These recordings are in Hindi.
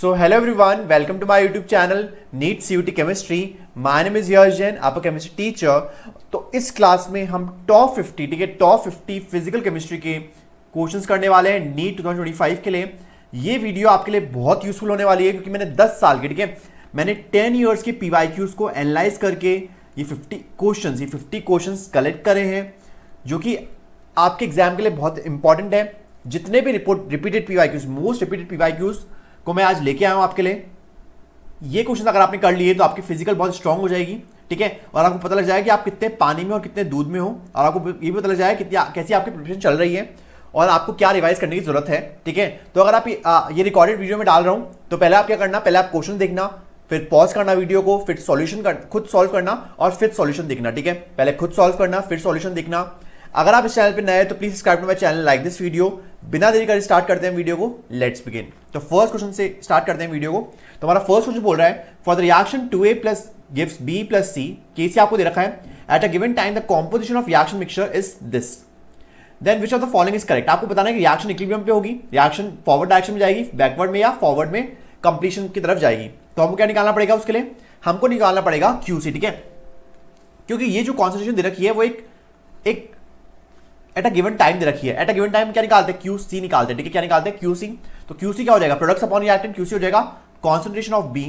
So hello everyone, welcome to my YouTube channel NEET CUT Chemistry. My name is Yash Jain, आपका केमिस्ट्री टीचर। तो इस क्लास में हम टॉप 50 ठीक है टॉप 50 फिजिकल केमिस्ट्री के क्वेश्चंस करने वाले हैं नीट 2025 के लिए। ये वीडियो आपके लिए बहुत यूजफुल होने वाली है क्योंकि मैंने 10 साल के ठीक है मैंने 10 ईयर्स के PYQs को एनालाइज करके ये 50 क्वेश्चंस कलेक्ट करे हैं जो कि आपके एग्जाम के लिए बहुत इंपॉर्टेंट है। जितने भी repeated PYQs most repeated PYQs को मैं आज लेके आया हूं आपके लिए। ये क्वेश्चन अगर आपने कर लिए तो आपकी फिजिकल बहुत स्ट्रांग हो जाएगी, ठीक है, और आपको पता लग जाएगा कि आप कितने पानी में और कितने दूध में हो, और आपको ये भी पता लग जाएगा कितनी कैसी आपकी प्रिपरेशन चल रही है और आपको क्या रिवाइज करने की जरूरत है, ठीक है। तो अगर आप ये रिकॉर्डेड वीडियो में डाल रहा हूं तो पहले आप क्या करना, पहले आप क्वेश्चन देखना, फिर पॉज करना वीडियो को, फिर सॉल्यूशन खुद सॉल्व करना और फिर सॉल्यूशन देखना, ठीक है। पहले खुद सॉल्व करना फिर सॉल्यूशन देखना। अगर आप इस चैनल पे नए हैं तो please subscribe to my channel, like this video. बिना देरी कर स्टार्ट करते हैं वीडियो को, लेट्स बिगिन। तो फर्स्ट क्वेश्चन से स्टार्ट करते हैं वीडियो को। तो हमारा फर्स्ट क्वेश्चन बोल रहा है for the reaction 2A plus gives B plus C, KC आपको दे रखा है, at a given time the composition of reaction mixture is this, then which of the following is correct. आपको बताना है कि रिएक्शन इक्विलिब्रियम पे होगी, रिएक्शन फॉरवर्ड डायरेक्शन में जाएगी, बैकवर्ड में या फॉरवर्ड में कंप्लीशन की तरफ जाएगी। तो हमको क्या निकालना पड़ेगा, उसके लिए हमको निकालना पड़ेगा QC, ठीक है, क्योंकि ये जो कॉन्सेंट्रेशन दे रखी है वो एक एट अ गिवन टाइम दे रखी है। एट अ गिवन टाइम क्या निकालते हैं, QC निकालते हैं, ठीक है। क्या निकालते हैं, QC। तो QC क्या हो जाएगा, प्रोडक्ट्स अपॉन रिएक्टेंट। QC हो जाएगा concentration of B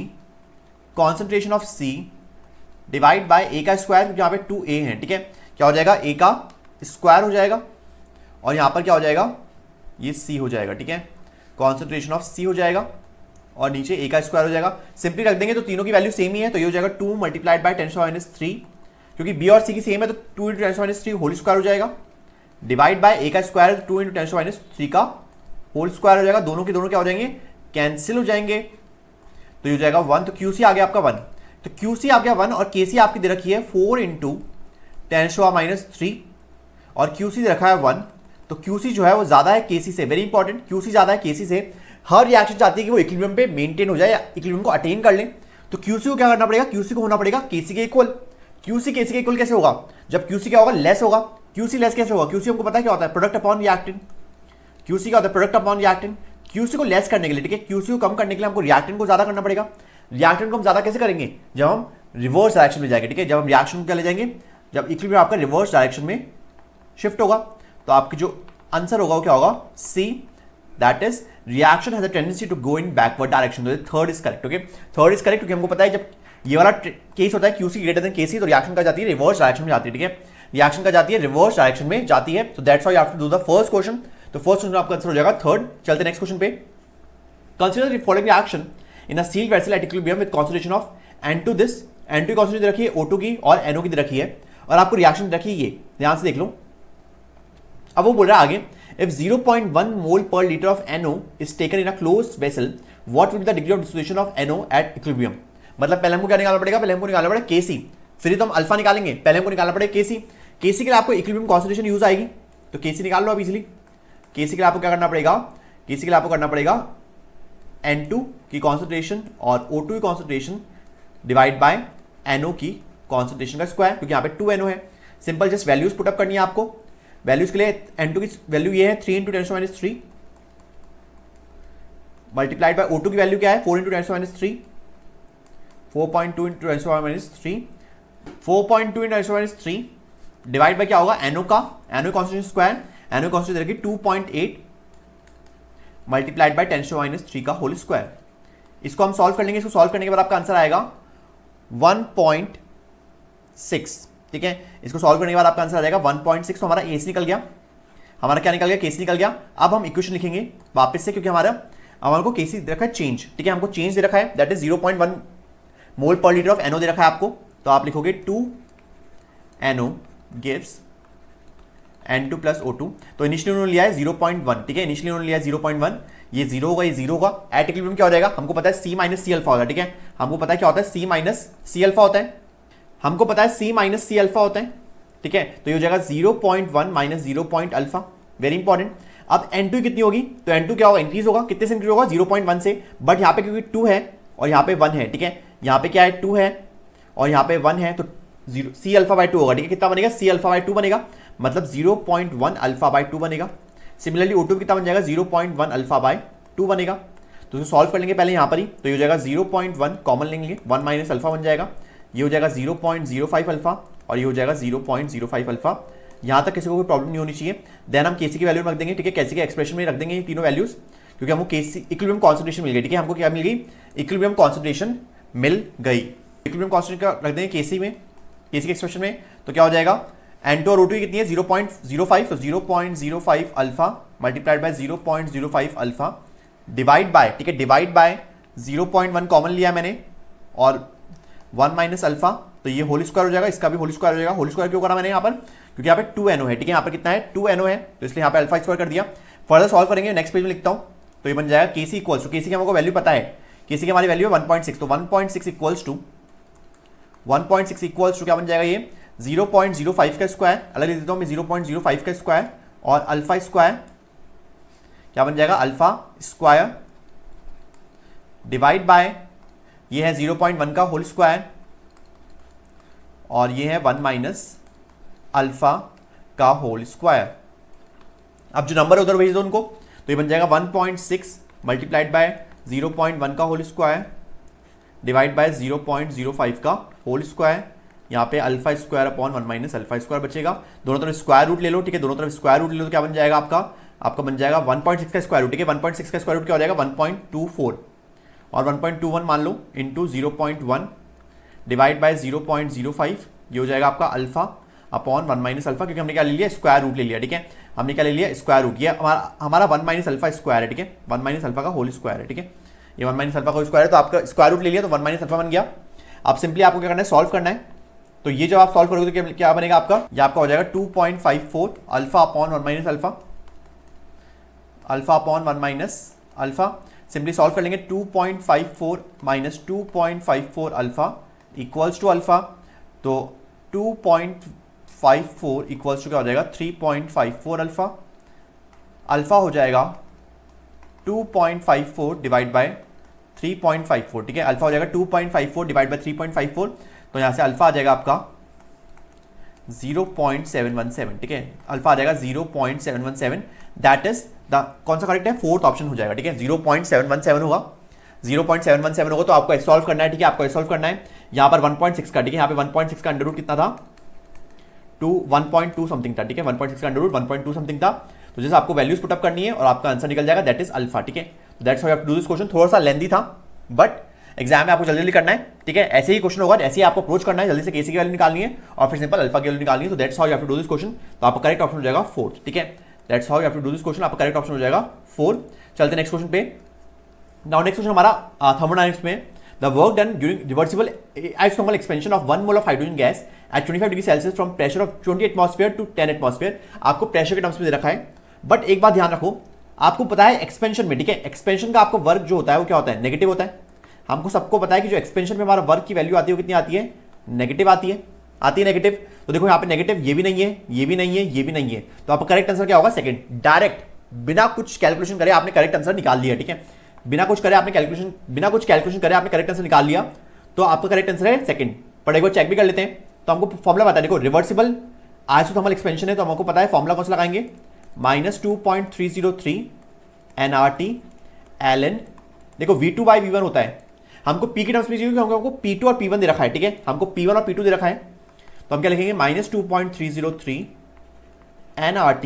concentration of C divide by A का स्क्वायर, क्योंकि यहाँ पे 2A है, ठीक है। क्या हो जाएगा, A का स्क्वायर हो जाएगा और यहाँ पर क्या हो जाएगा, ये C हो जाएगा, ठीक है। कॉन्सेंट्रेशन ऑफ C हो जाएगा और नीचे A का स्क्वायर हो जाएगा। सिंपली रख देंगे तो तीनों की वैल्यू सेम ही है, तो ये हो जाएगा 2 मल्टीप्लाइड बाय 10⁻³ क्योंकि B और C की सेम है तो 2 × 10⁻³ होल स्क्वायर हो जाएगा, डिवाइड बाय A का स्क्वायर 2 × 10⁻³ का होल स्क्वायर हो जाएगा। दोनों के दोनों क्या हो जाएंगे, कैंसिल हो जाएंगे, तो ये हो जाएगा 1। तो QC आ गया आपका 1, तो QC आ गया 1 और KC आपकी दे रखी है 4 × 10⁻³ और QC दे रखा है 1। तो QC जो है वो ज्यादा है KC से, वेरी इंपॉर्टेंट, QC ज्यादा है KC से। हर रिएक्शन चाहती है कि वो इक्विलिब्रियम पे मेंटेन हो जाए या इक्विलिब्रियम को अटेन कर ले, तो QC को क्या करना पड़ेगा, QC को होना पड़ेगा KC के इक्वल। QC KC के इक्वल कैसे होगा, जब QC क्या होगा, लेस होगा। QC लेस कैसे होगा, QC हमको पता है क्या होता है, प्रोडक्ट अपॉन रिएक्टेंट। QC क्या होता है, प्रोडक्ट अपॉन रिएक्टेंट। QC को लेस करने के लिए, ठीक है, QC को कम करने के लिए हमको रिएक्टेंट को ज्यादा करना पड़ेगा। रिएक्टेंट को हम ज्यादा कैसे करेंगे, जब हम रिवर्स डायरेक्शन में जाएंगे, ठीक है, जब हम रिएक्शन को क्या ले जाएंगे, जब इक्विलिब्रियम आपका रिवर्स डायरेक्शन में शिफ्ट होगा। तो आपकी जो आंसर होगा वो क्या होगा, C, that is reaction has a tendency to go in backward direction. तो third is correct, okay, third is correct, क्योंकि हमको पता है जब ये वाला केस होता है QC ग्रेटर देन KC तो रिएक्शन का जाती है रिवर्स डायरेक्शन में जाती है, ठीक है, रिएक्शन का जाती है रिवर्स डायरेक्शन में जाती है। तो that's why you have to do the first question. तो फर्स्ट क्वेश्चन आपका आंसर हो जाएगा थर्ड। चलते नेक्स्ट क्वेश्चन पे। Consider the following reaction in a sealed vessel at equilibrium with concentration of N2 this, N2 की कंसंट्रेशन दे रखी है O2 की और NO की दे रखी है और आपको रिएक्शन दे रखी है, ये ध्यान से देख लो। अब वो बोल रहा है आगे, if 0.1 mole per liter of NO is taken in a closed vessel, what will be the degree of dissociation of NO at equilibrium। मतलब पहले हमको क्या निकालना पड़ेगा, पहले हमको निकालना पड़ेगा KC, फिर तो हम अल्फा निकालेंगे, पहले हमको निकालना पड़ेगा KC। KC के लिए आपको इक्विलिब्रियम कॉन्सेंट्रेशन यूज आएगी, तो KC निकाल लो अब इजीली। KC के लिए आपको क्या करना पड़ेगा, KC के लिए आपको करना पड़ेगा N2 की कॉन्सेंट्रेशन और O2 की कॉन्सेंट्रेशन डिवाइड बाय NO की कॉन्सेंट्रेशन का स्क्वायर, क्योंकि यहाँ पे 2 NO है। सिंपल जस्ट वैल्यूज पुटअप करनी है आपको। वैल्यूज के लिए N2 की वैल्यू ये है 3 × 10⁻³ मल्टीप्लाइड बाय O2 की वैल्यू क्या है, 4 × 10⁻³, 4.2 × 10⁻³ 4.2 × 10⁻³ डिवाइड बाय क्या होगा, NO का, NO concentration square, NO concentration रहेगी 2.8 मल्टीप्लाइड बाय 10⁻³ का होल स्क्वायर। इसको हम सॉल्व कर लेंगे, इसको सॉल्व करने के बाद आपका आंसर आएगा 1.6, ठीक है। इसको सॉल्व करने के बाद आपका आंसर आ जाएगा 1.6। तो हमारा एस निकल गया, हमारा क्या निकल गया, केसी निकल गया। अब हम इक्वेशन लिखेंगे वापस से, क्योंकि हमारे को केसी दे रखा है चेंज, ठीक है, हमको चेंज दे रखा है, दैट इज 0.1 मोल पर लीटर ऑफ NO दे रखा है आपको। तो आप लिखोगे 2 NO gives N2 plus O2। तो इनिशियली उन्होंने लिया है 0.1, ठीक है, इनिशियली उन्होंने लिया है 0.1, ये 0 होगा, ये 0 होगा। एट इक्विलिब्रियम क्या हो जाएगा, हमको पता है C माइनस C अल्फा होता है, ठीक है, हमको पता है क्या होता है, C माइनस C अल्फा होता है, हमको पता है C माइनस C अल्फा होता है, ठीक है। तो ये हो जाएगा 0.1 माइनस 0 अल्फा, वेरी इंपॉर्टेंट। अब N2 कितनी होगी, तो N2 क्या होगा, इंक्रीज होगा, कितने से इंक्रीज होगा, 0.1 से, बट यहाँ पे क्योंकि 2 है और यहाँ पे 1 है, ठीक है, यहाँ पे क्या है 2 है और यहाँ पे 1 है, तो C अल्फा बाय 2 होगा, ठीक है, कितना बनेगा, C अल्फा बाय 2 बनेगा, मतलब 0.1 अल्फा बाय 2 बनेगा। सिमिलरली O2 कितना बन जाएगा, 0.1 अल्फा बाय 2 बनेगा। तो उसे सॉल्व कर लेंगे पहले यहाँ पर ही, तो ये हो जाएगा 0.1 कॉमन लेंगे, 1 माइनस अल्फा बन जाएगा, ये हो जाएगा 0.05 अल्फा और ये हो जाएगा 0.05 अल्फा। यहाँ तक किसी को कोई प्रॉब्लम नहीं होनी चाहिए। देन हम केसी की वैल्यू रख देंगे, ठीक है, केसी के एक्सप्रेशन में रख देंगे ये तीनों वैल्यूज, क्योंकि हमको केसी इक्विलिब्रियम कॉन्सेंट्रेशन मिल गई, ठीक है, हमको क्या मिल गई, इक्विलिब्रियम कॉन्सेंट्रेशन मिल गई। इक्विलिब्रियम कॉन्सेंट्रेशन का रख देंगे केसी में, केसी के एक्सप्रेशन में, तो क्या हो जाएगा N2 और O2 कितनी है 0.05, तो 0.05 alpha multiplied by 0.05 alpha divide by, ठीक है, डिवाइड बाय 0.1 कॉमन लिया मैंने और 1 माइनस अल्फा, तो ये होल स्क्वायर हो जाएगा, इसका भी होल स्क्वायर हो जाएगा। होल स्क्वायर क्यों करा मैंने यहाँ पर, क्योंकि यहाँ पे 2NO है, ठीक है, यहाँ पर कितना है 2NO है, तो इसलिए यहाँ पे अल्फा स्क्वायर कर दिया। फर्दर सॉल्व करेंगे, नेक्स्ट पेज में लिखता हूँ, तो ये बन जाएगा केसी इक्वल्स टू, केसी की हमको वैल्यू पता है, केसी की हमारी वैल्यू है 1.6, तो 1.6 इक्वल्स टू 1.6 इक्वल्स टू क्या बन जाएगा ये 0.05 का स्क्वायर, अलग लिख देता हूँ मैं 0.05 का स्क्वायर और अल्फा स्क्वायर क्या बन जाएगा अल्फा स्क्वायर डिवाइड बाय ये है 0.1 का होल स्क्वायर और ये है 1 माइनस अल्फा का होल स्क्वायर। अब जो नंबर है उधर भेज दो उनको, तो ये बन जाएगा 1.6 मल्टीप्लाइड बाय 0.1 का होल स्क्वायर डिवाइड बाय 0.05 का होल स्क्वायर, यहाँ पे alpha square upon 1 minus alpha square बचेगा। दोनों तरफ स्क्वायर रूट ले लो, ठीक है, दोनों तरफ स्क्वायर रूट ले लो तो क्या बन जाएगा आपका बन जाएगा 1.6 का स्क्वायर रूट, ठीक है, 1.6 का स्क्वायर रूट क्या हो जाएगा 1.24 और 1.21 मान लो इंटू 0.1 डिवाइड बाय 0.05, ये हो जाएगा आपका अल्फा अपॉन 1 माइनस अल्फा, क्योंकि हमने क्या ले लिया स्क्वायर रूट ले लिया, ठीक है, हमने क्या ले लिया स्क्वायर रूट, ये हमारा 1 माइनस अल्फा स्क्वायर है, ठीक है, 1 माइनस अल्फा का होल स्क्वायर है, ठीक है, ये 1 माइनस अल्फा का होल स्क्वायर है, तो आपका स्क्वायर रूट ले लिया तो 1 माइनस अल्फा बन गया। अब सिंपली आपको क्या करना है सॉल्व करना है, तो ये जब आप सॉल्व करोगे तो क्या बनेगा आपका, ये आपका हो जाएगा 2.54 alpha upon 1 minus alpha, alpha upon 1 minus alpha. Simply solve कर लेंगे 2.54 minus 2.54 alpha equals to alpha, तो 2.54 इक्वल्स टू क्या हो जाएगा 3.54 अल्फा, अल्फा हो जाएगा 2.54 डिवाइड बाय 3.54, ठीक है, अल्फा हो जाएगा 2.54 डिवाइड बाय 3.54, तो यहां से अल्फा आ जाएगा आपका 0.717, ठीक है, अल्फा आ जाएगा 0.717, दैट इज द कौन सा करेक्ट है फोर्थ ऑप्शन हो जाएगा, ठीक है, 0.717 होगा, 0.717 होगा, तो आपको सॉल्व करना है, ठीक है, आपको सॉल्व करना है यहां पर 1.6 का, ठीक है, यहाँ पे 1.6 का अंडर रूट कितना था 1.2 समथिंग था, ठीक है, 1.6 का अंडर रूट 1.2 समथिंग था, तो जैसे आपको वैल्यूज पुटअप करनी है और आपका आंसर निकल जाएगा, दैट इज अल्फा, ठीक है, that's how you have to do this question. थोड़ा सा लेंदी था बट एग्जाम में आपको जल्दी जल्दी करना है, ठीक है, ऐसे ही क्वेश्चन होगा, ऐसे ही आपको अप्रोच करना है, जल्दी से केसी की वैल्यू निकालनी है और फिर सिंपल अल्फा की वैल्यू निकालनी है, तो that's how you have to do this question, तो आपका करेक्ट ऑप्शन हो जाएगा 4, ठीक है, that's how you have to do this question, आपका करेक्ट ऑप्शन हो जाएगा 4। चलते नेक्स्ट क्वेश्चन पे। नाउ नेक्स्ट क्वेश्चन हमारा थर्मोडायनामिक्स में, the work done during reversible isothermal expansion of 1 mole of hydrogen gas at 25 degree Celsius from pressure of 20 atmosphere to 10 atmosphere. आपको प्रेशर के टर्म्स में दे रखा है, बट एक बात ध्यान रखो, आपको पता है एक्सपेंशन में, ठीक है, एक्सपेंशन का आपको वर्क जो होता है वो क्या होता है नेगेटिव होता है। हमको सबको पता है कि जो एक्सपेंशन में हमारा वर्क की वैल्यू आती है वो कितनी आती है नेगेटिव आती है नेगेटिव। तो देखो यहाँ पे नेगेटिव ये भी नहीं है, ये भी नहीं है, ये भी नहीं है, तो आपका करेक्ट आंसर क्या होगा सेकंड, डायरेक्ट बिना कुछ कैलकुलेशन करे आपने करेक्ट आंसर निकाल लिया, ठीक है, बिना कुछ कैलकुलेशन करे आपने करेक्ट आंसर निकाल लिया, तो आपका करेक्ट आंसर है सेकंड। पर एक बार चेक भी कर लेते हैं, तो हमको फॉर्मुला पता है, देखो रिवर्सिबल आइसोथर्मल एक्सपेंशन है, तो हमको पता है फॉर्मुला कौन सा लगाएंगे, -2.303 nRT ln, देखो V2 by V1 होता है, हमको P के टर्म्स में चाहिए, हमको P2 और P1 दे रखा है, ठीक है, हमको P1 और P2 दे रखा है, तो हम क्या लिखेंगे -2.303 nRT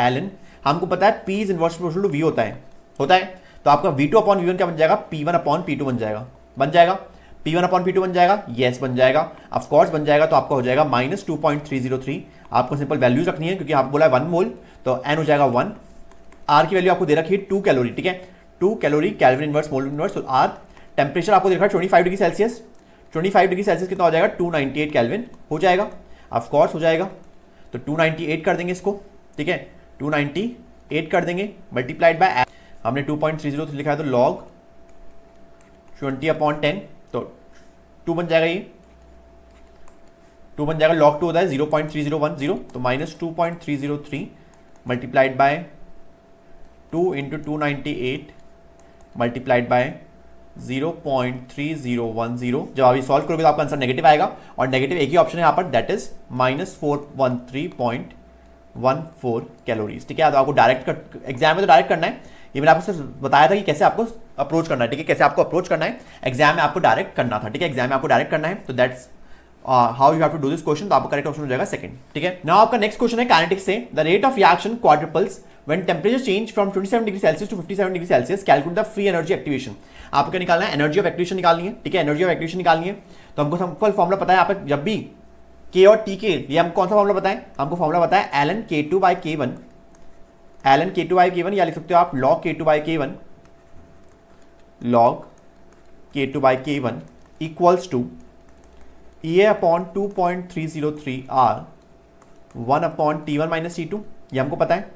ln, हमको पता है P is inverse proportional to V होता है, तो आपका V2 अपॉन V1 क्या बन जाएगा, P1 अपॉन P2 बन जाएगा, P1 अपॉन P2 बन जाएगा, यस बन जाएगा, ऑफ कोर्स बन जाएगा, तो आपका हो जाएगा -2.303, आपको सिंपल वैल्यूज रखनी है क्योंकि आपको बोला है 1 मोल, तो n हो जाएगा 1, R की वैल्यू आपको दे रखी है 2 कैलोरी, ठीक है, 2 calorie kelvin inverse mole inverse, तो R टेम्परेचर आपको दे रखा है 25 डिग्री सेल्सियस, 25 डिग्री सेल्सियस कितना हो जाएगा 298 केल्विन हो जाएगा, ऑफ कोर्स हो जाएगा, तो 298 कर देंगे इसको, ठीक है, 298 कर देंगे मल्टीप्लाइड बाय, हमने 2.303 लिखा है तो log 20/10, तो 2 बन जाएगा, ये 2 बन जाएगा, log 2 होता है 0.3010, तो -2.303 multiplied by 2 into 298 multiplied by 0.3010। जब आप ये सॉल्व करोगे तो आपका आंसर नेगेटिव आएगा, और नेगेटिव एक ही ऑप्शन है यहाँ पर, दैट इज -413.14 कैलोरीज, ठीक है, तो आपको डायरेक्ट एग्जाम में तो डायरेक्ट करना है, ये मैंने आपको सिर्फ बताया था कि कैसे आपको अप्रोच करना है, ठीक है, कैसे आपको अप्रोच करना है, एग्जाम में आपको डायरेक्ट करना था, ठीक है, एग्जाम में आपको डायरेक्ट करना है, तो that's how you have to do this question. तो आपका करेक्ट ऑप्शन हो जाएगा सेकंड, ठीक है। नाउ आपका नेक्स्ट क्वेश्चन है काइनेटिक्स से, the rate of reaction quadruples when temperature change from 27 degree Celsius to 57 degree Celsius, calculate the free energy activation. आपको क्या निकालना है, एनर्जी ऑफ एक्टिवेशन निकालनी है, ठीक है, एनर्जी ऑफ एक्टिवेशन निकालनी है। तो हमको सिंपल फॉर्मुला पता है, यहाँ पे जब भी के और टी के, ये हमको कौन सा फॉर्मुला बताएं, हमको फॉर्मुला बताया ln k2 by k1, ln k2 by k1, या लिख सकते हो आप log k2 by k1, log k2 by k1 equals to EA upon 2.303 R 1 upon T1 minus T2, ये हमको पता है,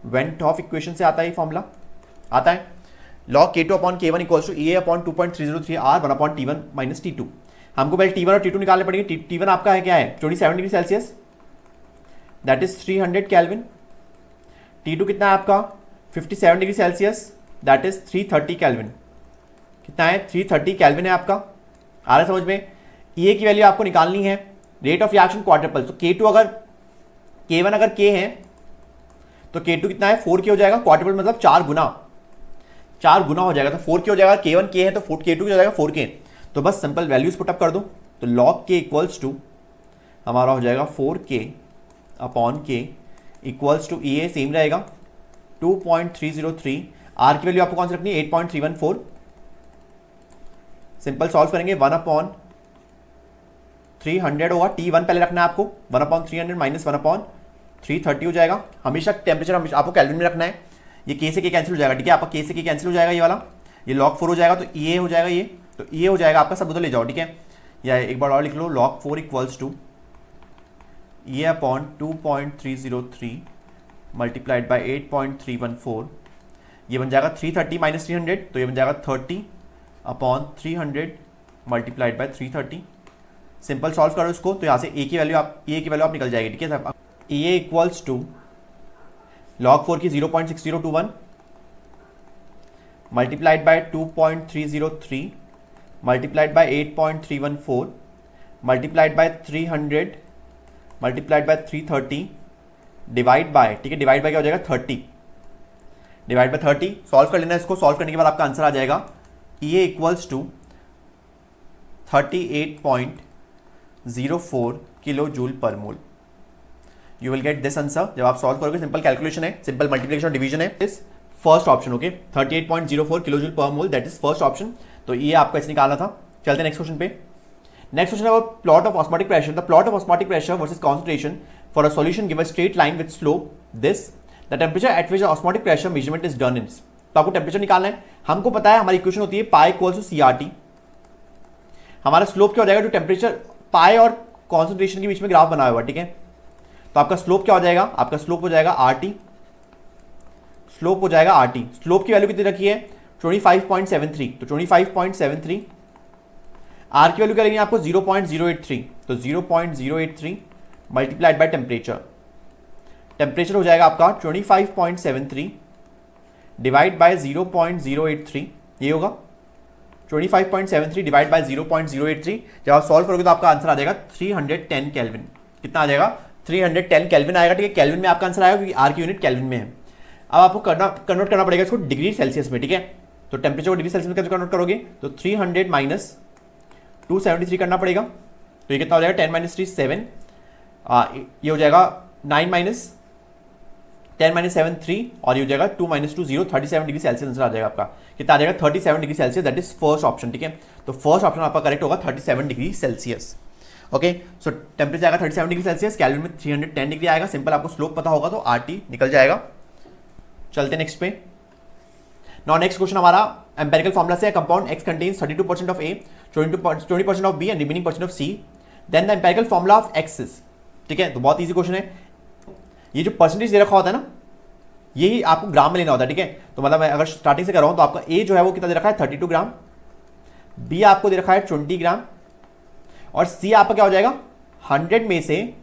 वेंट ऑफ इक्वेशन से आता है ये फॉर्मूला, आता है log k2 upon k1 equals to EA upon 2.303 R 1 upon T1 minus T2। हमको पहले T1 और T2 निकालने पड़ेंगे। T1 आपका है क्या है 27 degree Celsius, that is 300 kelvin. T2 कितना है आपका 57 degree Celsius, that is 330 kelvin. कितना है 330 केल्विन है आपका, आ रहा है समझ में। EA की वैल्यू आपको निकालनी है, रेट ऑफ रिएक्शन क्वाड्रपल, तो K2 अगर K1 अगर K है तो K2 कितना है 4K हो जाएगा, क्वाड्रपल मतलब 4 गुना हो जाएगा, तो 4K हो जाएगा। K1 K है तो K2 हो जाएगा 4K। तो बस सिंपल वैल्यूज पुटअप कर दो, तो log K इक्वल्स टू हमारा हो जाएगा 4K upon K equals to EA same रहेगा 2.303। R की वैल्यू आपको कौन सी रखनी है 8.314। सिंपल सॉल्व करेंगे 1 अपॉन 300 होगा, T1 पहले रखना है आपको, 1 अपॉन 300 माइनस 1 अपॉन 330 हो जाएगा। हमेशा टेम्परेचर हमेशा आपको केल्विन में रखना है, ये K से K कैंसिल हो जाएगा, ठीक है, आपका K से K कैंसिल हो जाएगा, ये वाला ये log 4 हो जाएगा, तो EA हो जाएगा ये, तो EA हो जाएगा आपका, सब उधर ले जाओ, ठीक है, या एक बार और लिख लो log 4 equals to EA upon 2.303 multiplied by 8.314, ये बन जाएगा 330 माइनस 300, तो ये बन जाएगा 30 upon 300 multiplied by 330। Simple solve करो इसको, तो यहाँ से ए की वैल्यू आप निकल जाएगी, ठीक है साहब। EA इक्वल्स टू log 4 की 0.6021 multiplied by 2.303 multiplied by 8.314 multiplied by 300 multiplied by 330 divide by, ठीक है, डिवाइड बाय क्या हो जाएगा 30, डिवाइड बाय 30। सॉल्व कर लेना इसको, सॉल्व करने के बाद आपका आंसर आ जाएगा EA equals to 38.04 kilo joule per mole. You will get this answer जब आप सॉल्व करोगे, सिंपल कैलकुलेशन है, सिंपल मल्टीप्लिकेशन और डिवीजन है। Is first option, okay, 38.04 kilo joule per mole, that is first option. तो ये आपको इसने निकालना था। चलते हैं नेक्स्ट क्वेश्चन पे। नेक्स्ट क्वेश्चन है plot of osmotic pressure, the plot of osmotic pressure versus concentration for a solution give a straight line with slope this the temperature at which osmotic pressure measurement is done in. तो आपको टेम्परेचर निकालना है, हमको पता है हमारी इक्वेशन होती है पाई इक्वल्स टू CRT। हमारा स्लोप क्या हो जाएगा, जो टेम्परेचर पाई और कॉन्सेंट्रेशन के बीच में ग्राफ बनाया हुआ, ठीक है, तो आपका स्लोप क्या हो जाएगा, आपका स्लोप हो जाएगा RT, स्लोप हो जाएगा RT। स्लोप की वैल्यू कितनी रखी है 25.73, तो 25.73। R की वैल्यू क्या लेंगे आपको 0.083, तो 0.083 मल्टीप्लाइड बाय टेम्परेचर, टेम्परेचर हो जाएगा आपका 25.73 डिवाइड बाय 0.083, ये होगा 25.73 डिवाइड बाय 0.083। जब आप सॉल्व करोगे तो आपका आंसर आ जाएगा 310 केल्विन। कितना आ जाएगा 310 केल्विन आएगा, ठीक है, केल्विन में आपका आंसर आएगा क्योंकि R की यूनिट केल्विन में है। अब आपको कन्वर्ट करना पड़ेगा इसको डिग्री सेल्सियस में, ठीक है, तो टेम्परेचर को डिग्री सेल्सियस में कैसे कन्वर्ट करोगे, तो 300 माइनस 273 करना पड़ेगा, तो ये कितना हो जाएगा 10 माइनस 3 7, ये हो जाएगा 9 माइनस 10 माइनस 7 3, और ये हो जाएगा 2 माइनस 2 0, 37 डिग्री सेल्सियस आंसर आ जाएगा आपका। कितना आ जाएगा 37 degree Celsius, that is first option, ठीक है, तो फर्स्ट ऑप्शन आपका करेक्ट होगा 37 डिग्री सेल्सियस। ओके, सो टेम्परेचर आएगा 37 डिग्री सेल्सियस, कैल्विन में 310 डिग्री आएगा। सिंपल आपको स्लोप पता होगा तो RT निकल जाएगा। चलते नेक्स्ट पे। नाउ नेक्स्ट क्वेश्चन हमारा एम्पिरिकल फॉर्मुला से, compound X contains 32% of A, 20% of B and remaining % of C, then the empirical formula of X is, ठीक है, तो बहुत इजी क्वेश्चन है। ये जो परसेंटेज दे रखा होता है ना, यही आपको ग्राम में लेना होता है, ठीक है, तो मतलब मैं अगर स्टार्टिंग से कर रहा हूं तो आपका A जो है वो कितना दे रखा है 32 ग्राम, B आपको दे रखा है 20 ग्राम, और C आपका क्या हो जाएगा 100 में से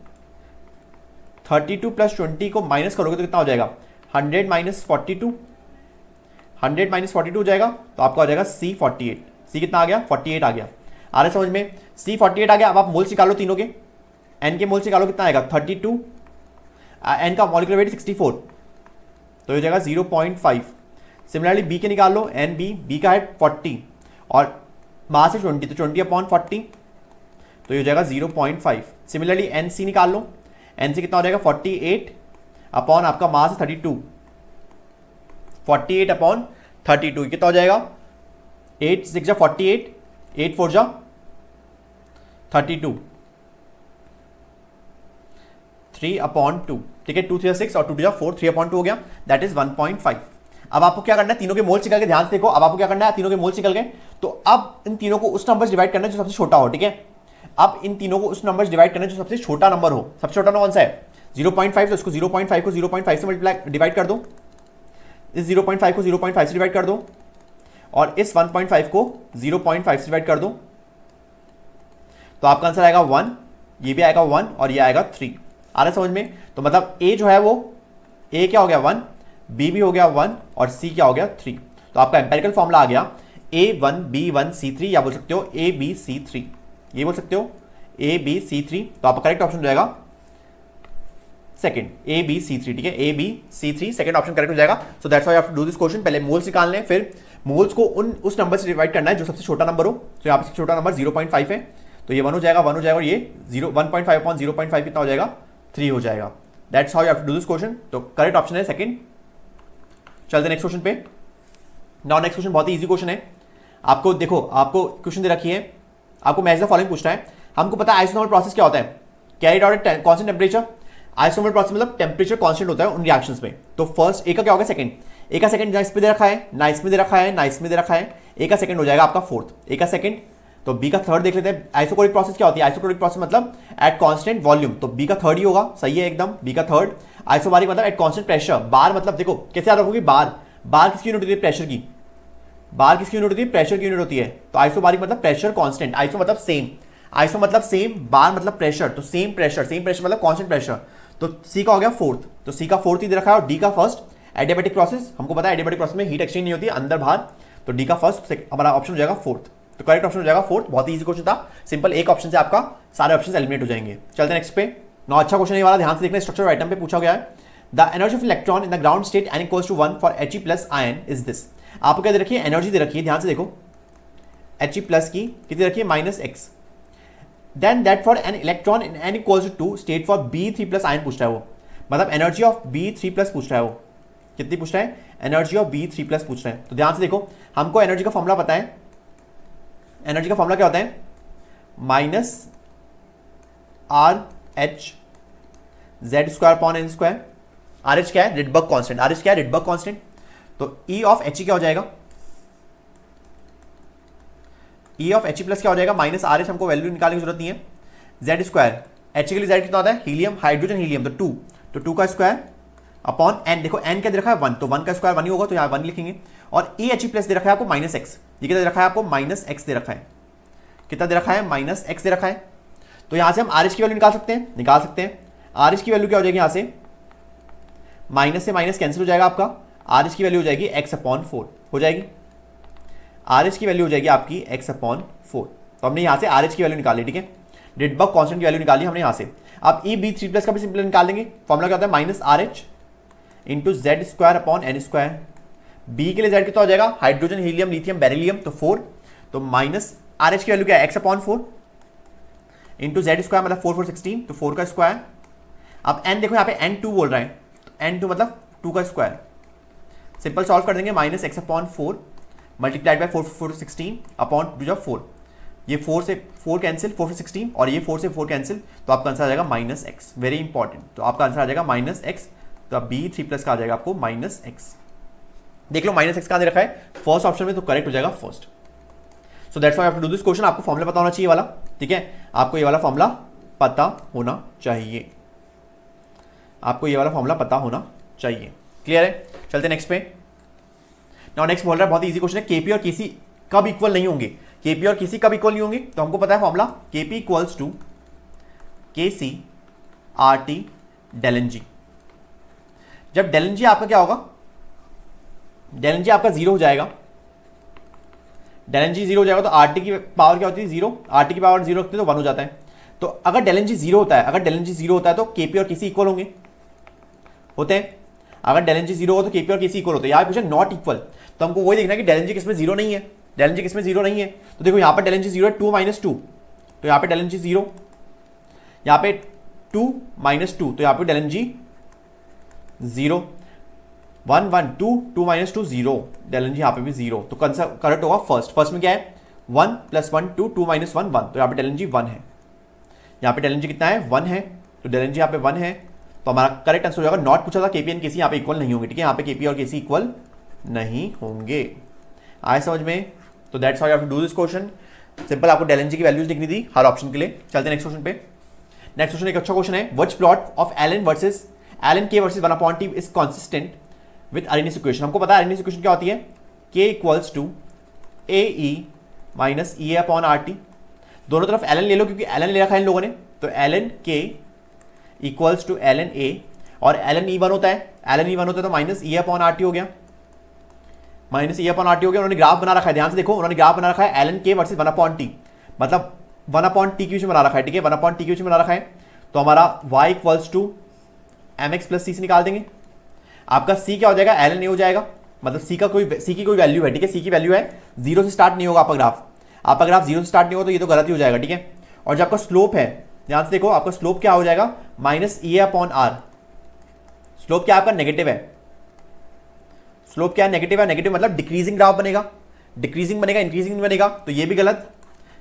32 प्लस 20 को माइनस करोगे तो कितना हो जाएगा 100 माइनस 42, 100 माइनस 42 हो जाएगा, तो आपका हो जाएगा C48। C कितना आ गया 48 आ गया, आ रहा है समझ में, C48 आ गया। अब आप मोल्स निकालो तीनों के, N के मोल्स निकालो कितना आएगा 32, N का मॉलिक्यूलर वेट 64, तो ये हो जाएगा 0.5, सिमिलरली बी के निकाल लो, एन बी का है 40 और मास है 20, तो 20/40, तो ये हो जाएगा 0.5। सिमिलरली एन सी निकाल लो, एन सी कितना हो जाएगा 48 अपॉन आपका मास है 32, 48/32 कितना हो जाएगा 8 6 जा 48, 8 4 जा 32, 3/2, ठीक है, 2 3 6 और 2 जा 4, 3/2 हो गया, दैट इज 1.5। अब आपको क्या करना है, तीनों के मोल्स निकल के, ध्यान से देखो, अब आपको क्या करना है, तीनों के मोल्स निकल गए, तो अब इन तीनों को उस नंबर से डिवाइड करना है जो सबसे छोटा हो, ठीक है। अब इन तीनों को उस नंबर से डिवाइड करना है जो सबसे छोटा नंबर हो। सबसे छोटा नंबर कौन सा है 0.5, तो इसको 0.5 को 0.5 से मल्टीप्लाई डिवाइड कर दो, इस 0.5 को 0.5 से डिवाइड कर दो और इस 1.5 को 0.5 से डिवाइड कर दो, तो आपका आंसर आएगा 1, ये भी आएगा 1 और ये आएगा 3। आ रहा है समझ में? तो मतलब ए जो है वो ए क्या हो गया 1, बी भी हो गया 1 और सी क्या हो गया 3। तो आपका एम्पेरिकल फॉर्मूला आ गया A1 B1 C3, या बोल सकते हो ABC3, ये बोल सकते हो ABC3। तो आपका करेक्ट ऑप्शन हो जाएगा सेकंड ABC3, ठीक है, ABC3 सेकंड ऑप्शन करेक्ट हो जाएगा। So that's why you have to do this question. पहले मोल्स निकालने, फिर मोल्स को उस नंबर से डिवाइड करना है जो सबसे छोटा नंबर हो। तो यहाँ पे छोटा नंबर 0.5 है, तो ये 1 हो जाएगा, 1 हो जाएगा और ये 1.5/0.5 कितना हो जाएगा 3 हो जाएगा। That's how you have to do this question. तो करेक्ट ऑप्शन है सेकंड। चलते नेक्स्ट क्वेश्चन पे। नाउ नेक्स्ट क्वेश्चन बहुत ही इजी क्वेश्चन है। आपको देखो, आपको क्वेश्चन दे रखी है, आपको मैच द फॉलोइंग पूछना है। हमको पता है आइसोथर्मल प्रोसेस क्या होता है, carried out at constant temperature. Isothermal process मतलब टेंपरेचर कांस्टेंट होता है उन रिएक्शंस में। तो फर्स्ट ए का क्या होगा सेकंड, ए का सेकंड इस पे दे रखा है, ना इसमें दे रखा है, ना इसमें दे रखा है, ए का सेकंड हो जाएगा आपका फोर्थ, ए का सेकंड। तो बी का थर्ड देख लेते हैं। आइसोकोरिक प्रोसेस क्या होती है, आइसोकोरिक प्रोसेस मतलब एट कांस्टेंट वॉल्यूम, तो बी का थर्ड ही होगा, सही है एकदम, बी का थर्ड। आइसोबारिक मतलब एट कांस्टेंट प्रेशर, बार मतलब देखो कैसे याद रखोगे, बार किसकी यूनिट होती है, प्रेशर की, बार किसकी यूनिट होती है, प्रेशर की यूनिट होती है। तो आइसोबारिक मतलब प्रेशर कांस्टेंट, आइसो मतलब सेम, आइसो मतलब सेम, बार मतलब प्रेशर, तो सेम प्रेशर मतलब कांस्टेंट प्रेशर। तो सी का हो गया फोर्थ, तो सी का फोर्थ ही दे रखा है और डी का फर्स्ट। एडियाबैटिक प्रोसेस हमको पता है, एडियाबैटिक प्रोसेस में हीट एक्सचेंज नहीं होती अंदर बाहर, तो डी का फर्स्ट हमारा ऑप्शन हो जाएगा फोर्थ। तो करेक्ट ऑप्शन हो जाएगा फोर्थ। बहुत ही इजी क्वेश्चन था, सिंपल, एक ऑप्शन से आपका सारे ऑप्शन एलिमिनेट हो जाएंगे। चलते नेक्स्ट पे। ना अच्छा क्वेश्चन ये वाला, ध्यान से देखना, स्ट्रक्चर आइटम पे पूछा गया है। The energy of electron in the ground state n equals to 1 for He+ ion is this. आपको क्या दे रखी है, एनर्जी दे रखी है, ध्यान से देखो, He+ की कितनी रखी है -x। Then that for an electron in n equals to 2 state for B3+ ion पूछ रहा है वो, मतलब एनर्जी ऑफ B3+ पूछ रहा है वो, कितनी पूछ रहा है, एनर्जी ऑफ B3+ पूछ रहा है। तो ध्यान से देखो, हमको एनर्जी का फॉर्मूला पता है, एनर्जी का फॉर्मूला क्या होता है, -RH² n²। RH क्या है, रिडबर्ग कांस्टेंट, RH क्या है, रिडबर्ग कांस्टेंट। तो E ऑफ He क्या हो जाएगा, E ऑफ He+ क्या हो जाएगा, -RH, हमको वैल्यू निकालने की जरूरत नहीं है, Z², H के लिए Z कितना होता है, हीलियम, हाइड्रोजन हीलियम, तो 2, तो 2 का स्क्वायर अपॉन n, देखो n क्या दे रखा है 1, तो 1 का स्क्वायर 1 ही होगा, तो यहाँ 1 लिखेंगे। और He+ दे रखा है आपको -x, ये कितना दे रखा है आपको, -x दे रखा है, कितना दे रखा है, -x दे रखा है। तो यहाँ से हम RH की वैल्यू निकाल सकते हैं, RH की वैल्यू क्या हो जाएगी, यहाँ से माइनस से माइनस कैंसिल हो जाएगा आपका, RH की वैल्यू हो जाएगी x/4 हो जाएगी, RH की वैल्यू हो जाएगी आपकी x/4। तो हमने यहाँ से RH की वैल्यू निकाली, ठीक है, रिडबर्ग कांस्टेंट की वैल्यू निकाली हमने यहाँ से। अब EB3+ का भी सिंपल निकाल देंगे, फॉर्मूला क्या होता है, -RH into Z² n²। B के लिए Z कितना हो जाएगा, हाइड्रोजन हीलियम लिथियम बेरिलियम, तो 4, तो -RH की वैल्यू क्या है, x/4 इंटू Z² मतलब 4 4 16, तो 4 का स्क्वायर। अब n देखो यहाँ पे n2 बोल रहा है, तो n2 मतलब 2 का स्क्वायर, सिंपल सॉल्व कर देंगे, -x/4 मल्टीप्लाइड बाय 4 4 16 अपॉन 2 4, ये 4 से 4 कैंसिल, 4 से 16 और ये 4 से 4 कैंसिल, तो आपका आंसर आ जाएगा -x, वेरी इंपॉर्टेंट। तो आपका आंसर आ जाएगा -x, तो अब B3+ का आ जाएगा आपको -x। देख लो -x का दे रखा है फर्स्ट ऑप्शन में, तो करेक्ट हो जाएगा first. So that's why you have to do this question. आपको फॉर्मूला पता होना चाहिए वाला, ठीक है, आपको ये वाला फॉर्मूला पता होना चाहिए, आपको ये वाला फॉर्मूला पता होना चाहिए, क्लियर है। चलते नेक्स्ट पे। नाउ नेक्स्ट बोल रहा है बहुत इजी क्वेश्चन है, केपी और केसी कब इक्वल नहीं होंगे, केपी और केसी कब इक्वल नहीं होंगे, तो हमको पता है formula, KP equals to KC RT del Ng। जब del Ng आपका क्या होगा, del Ng आपका 0 हो जाएगा, del Ng 0 हो जाएगा, तो RT की पावर क्या होती है 0, RT की पावर 0 रखते हैं तो 1 हो जाता है। तो अगर del Ng 0 होता है, अगर del Ng 0 होता है तो केपी और केसी इक्वल होते हैं। अगर del Ng 0 हो तो केपी और केसी इक्वल होते हैं। यहाँ पूछा नॉट इक्वल, तो हमको वही देखना है कि डेल एन जी किसमें जीरो नहीं है, डेल एन जी किसमें जीरो नहीं है। तो देखो यहाँ पर डेल एन जी जीरो है 2 - 2, तो यहाँ पे डेल एन जी जीरो, यहाँ पे 2 - 2, तो यहाँ पे del N G zero, 1 1 2 2 - 2 0, del N G यहाँ पे भी जीरो। तो कौन सा करेक्ट होगा? फर्स्ट में क्या है 1 + 1 2 2 - 1 1, तो यहाँ पे डेल एन जी 1 है, यहाँ पे डेल एन जी कितना है 1 है, तो डेल एन जी यहाँ पे 1 है, तो हमारा करेक्ट आंसर हो जाएगा। नॉट पूछा था केपी एंड केसी, यहाँ पे इक्वल नहीं होंगे, ठीक है, यहाँ पे केपी और केसी इक्वल नहीं होंगे। आए समझ में? तो that's how you have to do this question. Simple, आपको डेल एन जी की वैल्यूज लिखनी थी हर ऑप्शन के लिए। चलते हैं नेक्स्ट क्वेश्चन पे। नेक्स्ट क्वेश्चन एक अच्छा क्वेश्चन है, व्हिच प्लॉट ऑफ एलन के versus 1/t is consistent with Arrhenius equation. हमको पता है अरेनियस इक्वेशन क्या होती है, k = AE - EA/RT। दोनों तरफ एलन ले लो क्योंकि एलन ले रखा है इन लोगों ने, तो एलन k = एलन A, और एलन E1 होता है, एलन E1 होता है तो -EA/RT हो गया, -EA/RT हो गया। उन्होंने ग्राफ बना रखा है, ध्यान से देखो, उन्होंने ग्राफ बना रखा है एलन k वर्सेस 1/t, मतलब 1/t के बीच में बना रखा है, ठीक है, 1/t के बीच में बना रखा है। तो हमारा y = mx + c से निकाल देंगे। आपका c क्या हो जाएगा, एलन ए हो जाएगा, मतलब c की कोई वैल्यू है, ठीक है, c की वैल्यू है, 0 से स्टार्ट नहीं होगा आपका ग्राफ 0 से स्टार्ट नहीं होगा तो ये तो गलत ही हो जाएगा, ठीक है। और जो आपका स्लोप है, ध्यान से देखो, आपका स्लोप क्या हो जाएगा -EA/R। स्लोप क्या आपका नेगेटिव है, स्लोप क्या है, नेगेटिव है, नेगेटिव मतलब डिक्रीजिंग ग्राफ बनेगा, डिक्रीजिंग बनेगा, इंक्रीजिंग बनेगा, तो ये भी गलत,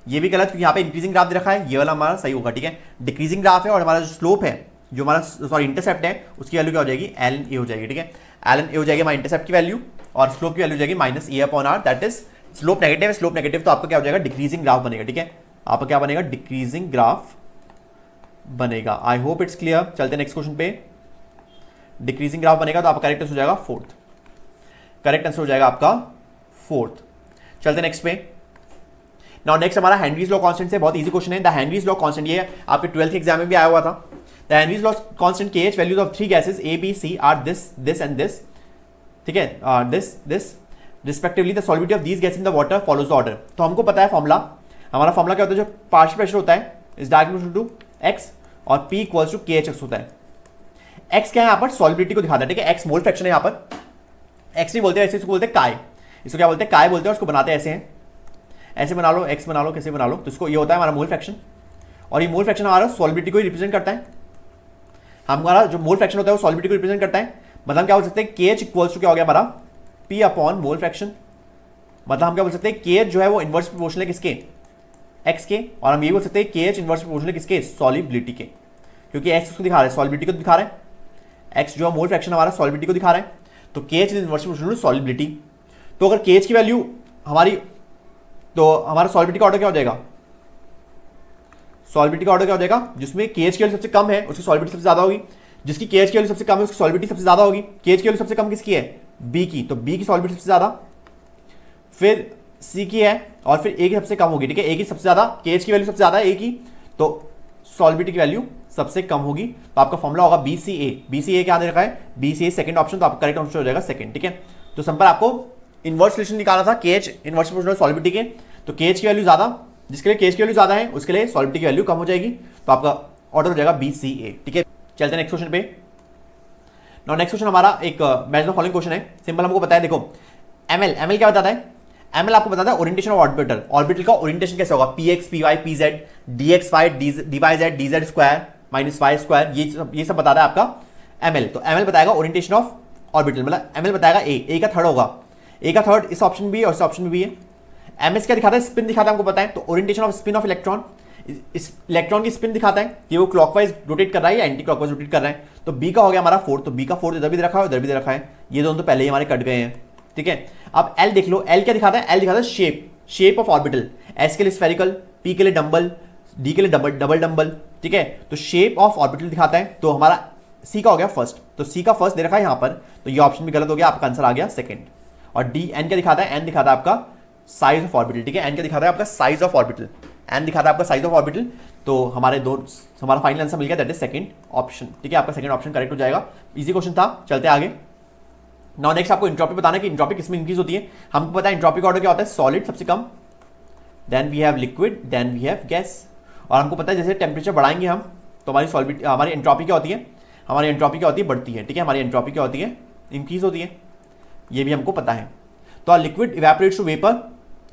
ये भी गलत, क्योंकि यहाँ पे इंक्रीजिंग ग्राफ दे रखा है, ये वाला हमारा सही होगा, ठीक है। डिक्रीजिंग ग्राफ है और हमारा जो स्लोप है, जो हमारा सॉरी इंटरसेप्ट है, उसकी वैल्यू क्या हो जाएगी, एलन ए हो जाएगी, ठीक है, एलन ए हो जाएगी हमारी इंटरसेप्ट की वैल्यू, और स्लोप की वैल्यू हो जाएगी -EA/R, that is slope negative है, स्लोप नेगेटिव तो आपका क्या हो जाएगा, डिक्रीजिंग ग्राफ बनेगा, ठीक है, आपका क्या बनेगा, डिक्रीजिंग ग्राफ बनेगा। आई होप इट्स क्लियर। चलते नेक्स्ट क्वेश्चन पे। डिक्रीजिंग ग्राफ बनेगा तो आपका करेक्ट आंसर हो जाएगा 4th, करेक्ट आंसर हो जाएगा आपका 4th। चलते नेक्स्ट पे। नाउ नेक्स्ट हमारा हेनरीज लॉ कांस्टेंट से, बहुत इजी क्वेश्चन है। द हेनरीज लॉ कांस्टेंट, ये आपके 12th के एग्जाम में भी आया हुआ था। The Henry's law constant KH values of 3 gases A B C are this and this, ठीक है, this respectively the solubility of these gas in the water follows the order. तो हमको पता है फॉर्मूला, हमारा फॉर्मूला क्या होता है, जो पार्शियल प्रेशर होता है इज डायरेक्टली टू x और P = KHX होता है। x क्या है यहाँ पर, सॉल्युबिलिटी को दिखाता है, ठीक है, x मोल फ्रैक्शन है, यहाँ पर x नहीं बोलते, ऐसे इसको बोलते हैं काय, इसको क्या बोलते हैं, काय बोलते हैं, उसको बनाते हैं ऐसे हैं, ऐसे बना लो, x बना लो, कैसे बना लो, तो इसको ये होता है हमारा मोल फ्रैक्शन, और ये मोल फ्रैक्शन हमारा सॉल्युबिलिटी को रिप्रेजेंट करता है। हमारा जो मोल फ्रैक्शन होता है वो सॉल्युबिलिटी को रिप्रेजेंट करता है, मतलब क्या बोल सकते हैं, KH = क्या हो गया हमारा, P/मोल फ्रैक्शन, मतलब हम क्या बोल सकते हैं, KH जो है वो इनवर्स प्रोपोर्शनल है किसके, x के, और हम ये बोल सकते हैं KH इनवर्स प्रोपोर्शनल है किसके, सॉल्युबिलिटी के, क्योंकि x उसको दिखा रहा है, सॉल्युबिलिटी को दिखा रहा है, x जो है मोल फ्रैक्शन हमारा सॉल्युबिलिटी को दिखा रहा है, तो KH is inverse proportional to solubility. तो अगर KH की वैल्यू हमारी, तो हमारा सॉल्युबिलिटी का ऑर्डर क्या हो जाएगा, सॉल्युबिलिटी का ऑर्डर क्या हो जाएगा, जिसमें KH की वैल्यू सबसे कम है उसकी सॉल्युबिलिटी सबसे ज्यादा होगी, जिसकी KH की वैल्यू सबसे कम है उसकी सॉल्युबिलिटी सबसे ज्यादा होगी। KH की वैल्यू सबसे कम किसकी है, B की, तो B की सॉल्युबिलिटी सबसे ज्यादा, फिर C की है, और फिर A की सबसे कम होगी, ठीक है, A की सबसे ज्यादा, KH की वैल्यू सबसे ज्यादा है A की, तो सॉल्युबिलिटी की वैल्यू सबसे कम होगी। तो आपका फॉर्मूला होगा BCA। BCA क्या दे रखा है, BCA सेकंड ऑप्शन, तो आपका करेक्ट आंसर हो जाएगा सेकंड, ठीक है। तो सिंपल आपको इनवर्स रिलेशन निकालना था KH इनवर्स प्रोपोर्शनल सॉल्युबिलिटी के, तो KH की वैल्यू ज्यादा, जिसके लिए KH की वैल्यू ज्यादा है उसके लिए सॉल्युबिलिटी की वैल्यू कम हो जाएगी, तो आपका ऑर्डर हो जाएगा BCA, ठीक है। चलते हैं नेक्स्ट क्वेश्चन पे। नाउ नेक्स्ट क्वेश्चन हमारा एक मैच द फॉलोइंग क्वेश्चन है। सिंपल हमको बताया, देखो ML क्या बताता है, ML आपको बताता है ओरिएंटेशन ऑफ ऑर्बिटल, ऑर्बिटल का ओरिएंटेशन कैसे होगा, PX PY PZ DXY DYZ DZ square minus Y square, ये सब बताता है आपका ML। तो ML बताएगा ओरिएंटेशन ऑफ ऑर्बिटल, मतलब ML बताएगा A का थर्ड होगा, A का थर्ड इस ऑप्शन में भी है और इस ऑप्शन में भी है। MS क्या दिखाता है, स्पिन दिखाता है, हमको पता है, तो orientation off spin off electron, इस इलेक्ट्रॉन की स्पिन दिखाता है कि वो क्लॉकवाइज रोटेट कर रहा है या एंटी क्लॉकवाइज रोटेट कर रहा है। तो B का हो गया हमारा 4, तो B का 4 इधर भी दे रखा है उधर भी दे रखा है, ये दोनों तो पहले ही हमारे कट गए हैं, ठीक है। अब L देख लो, L क्या दिखाता है, L दिखाता है शेप ऑफ ऑर्बिटल, S के लिए स्फेरिकल, P के लिए डंबल, D के लिए डबल डंबल, ठीक है। तो शेप ऑफ ऑर्बिटल दिखाता है, तो हमारा C का हो गया फर्स्ट, तो C का फर्स्ट दे रखा है यहाँ पर, तो ये ऑप्शन भी गलत हो गया, आपका आंसर आ गया सेकंड। और D N क्या दिखाता है, N दिखाता है आपका साइज ऑफ ऑर्बिटल, ठीक है, N क्या दिखाता है आपका साइज ऑफ ऑर्बिटल, N दिखाता है आपका साइज ऑफ ऑर्बिटल, तो हमारा फाइनल आंसर मिल गया, दैट इज सेकंड ऑप्शन, ठीक है, आपका सेकंड ऑप्शन करेक्ट हो जाएगा। इजी क्वेश्चन था, चलते आगे। नाउ नेक्स्ट आपको एंट्रोपी बताना है कि एंट्रोपी किसमें इंक्रीज होती है। हमको पता है एंट्रोपी का ऑर्डर क्या होता है, सॉलिड सबसे कम, then we have liquid, then we have gas, और हमको पता है जैसे टेम्परेचर बढ़ाएंगे हम तो हमारी एंट्रोपी क्या होती है, हमारी एंट्रोपी क्या होती है, बढ़ती है, ठीक है, हमारी एंट्रोपी क्या होती है, इंक्रीज होती है, ये भी हमको पता है। तो लिक्विड इवेपोरेट्स टू वेपर,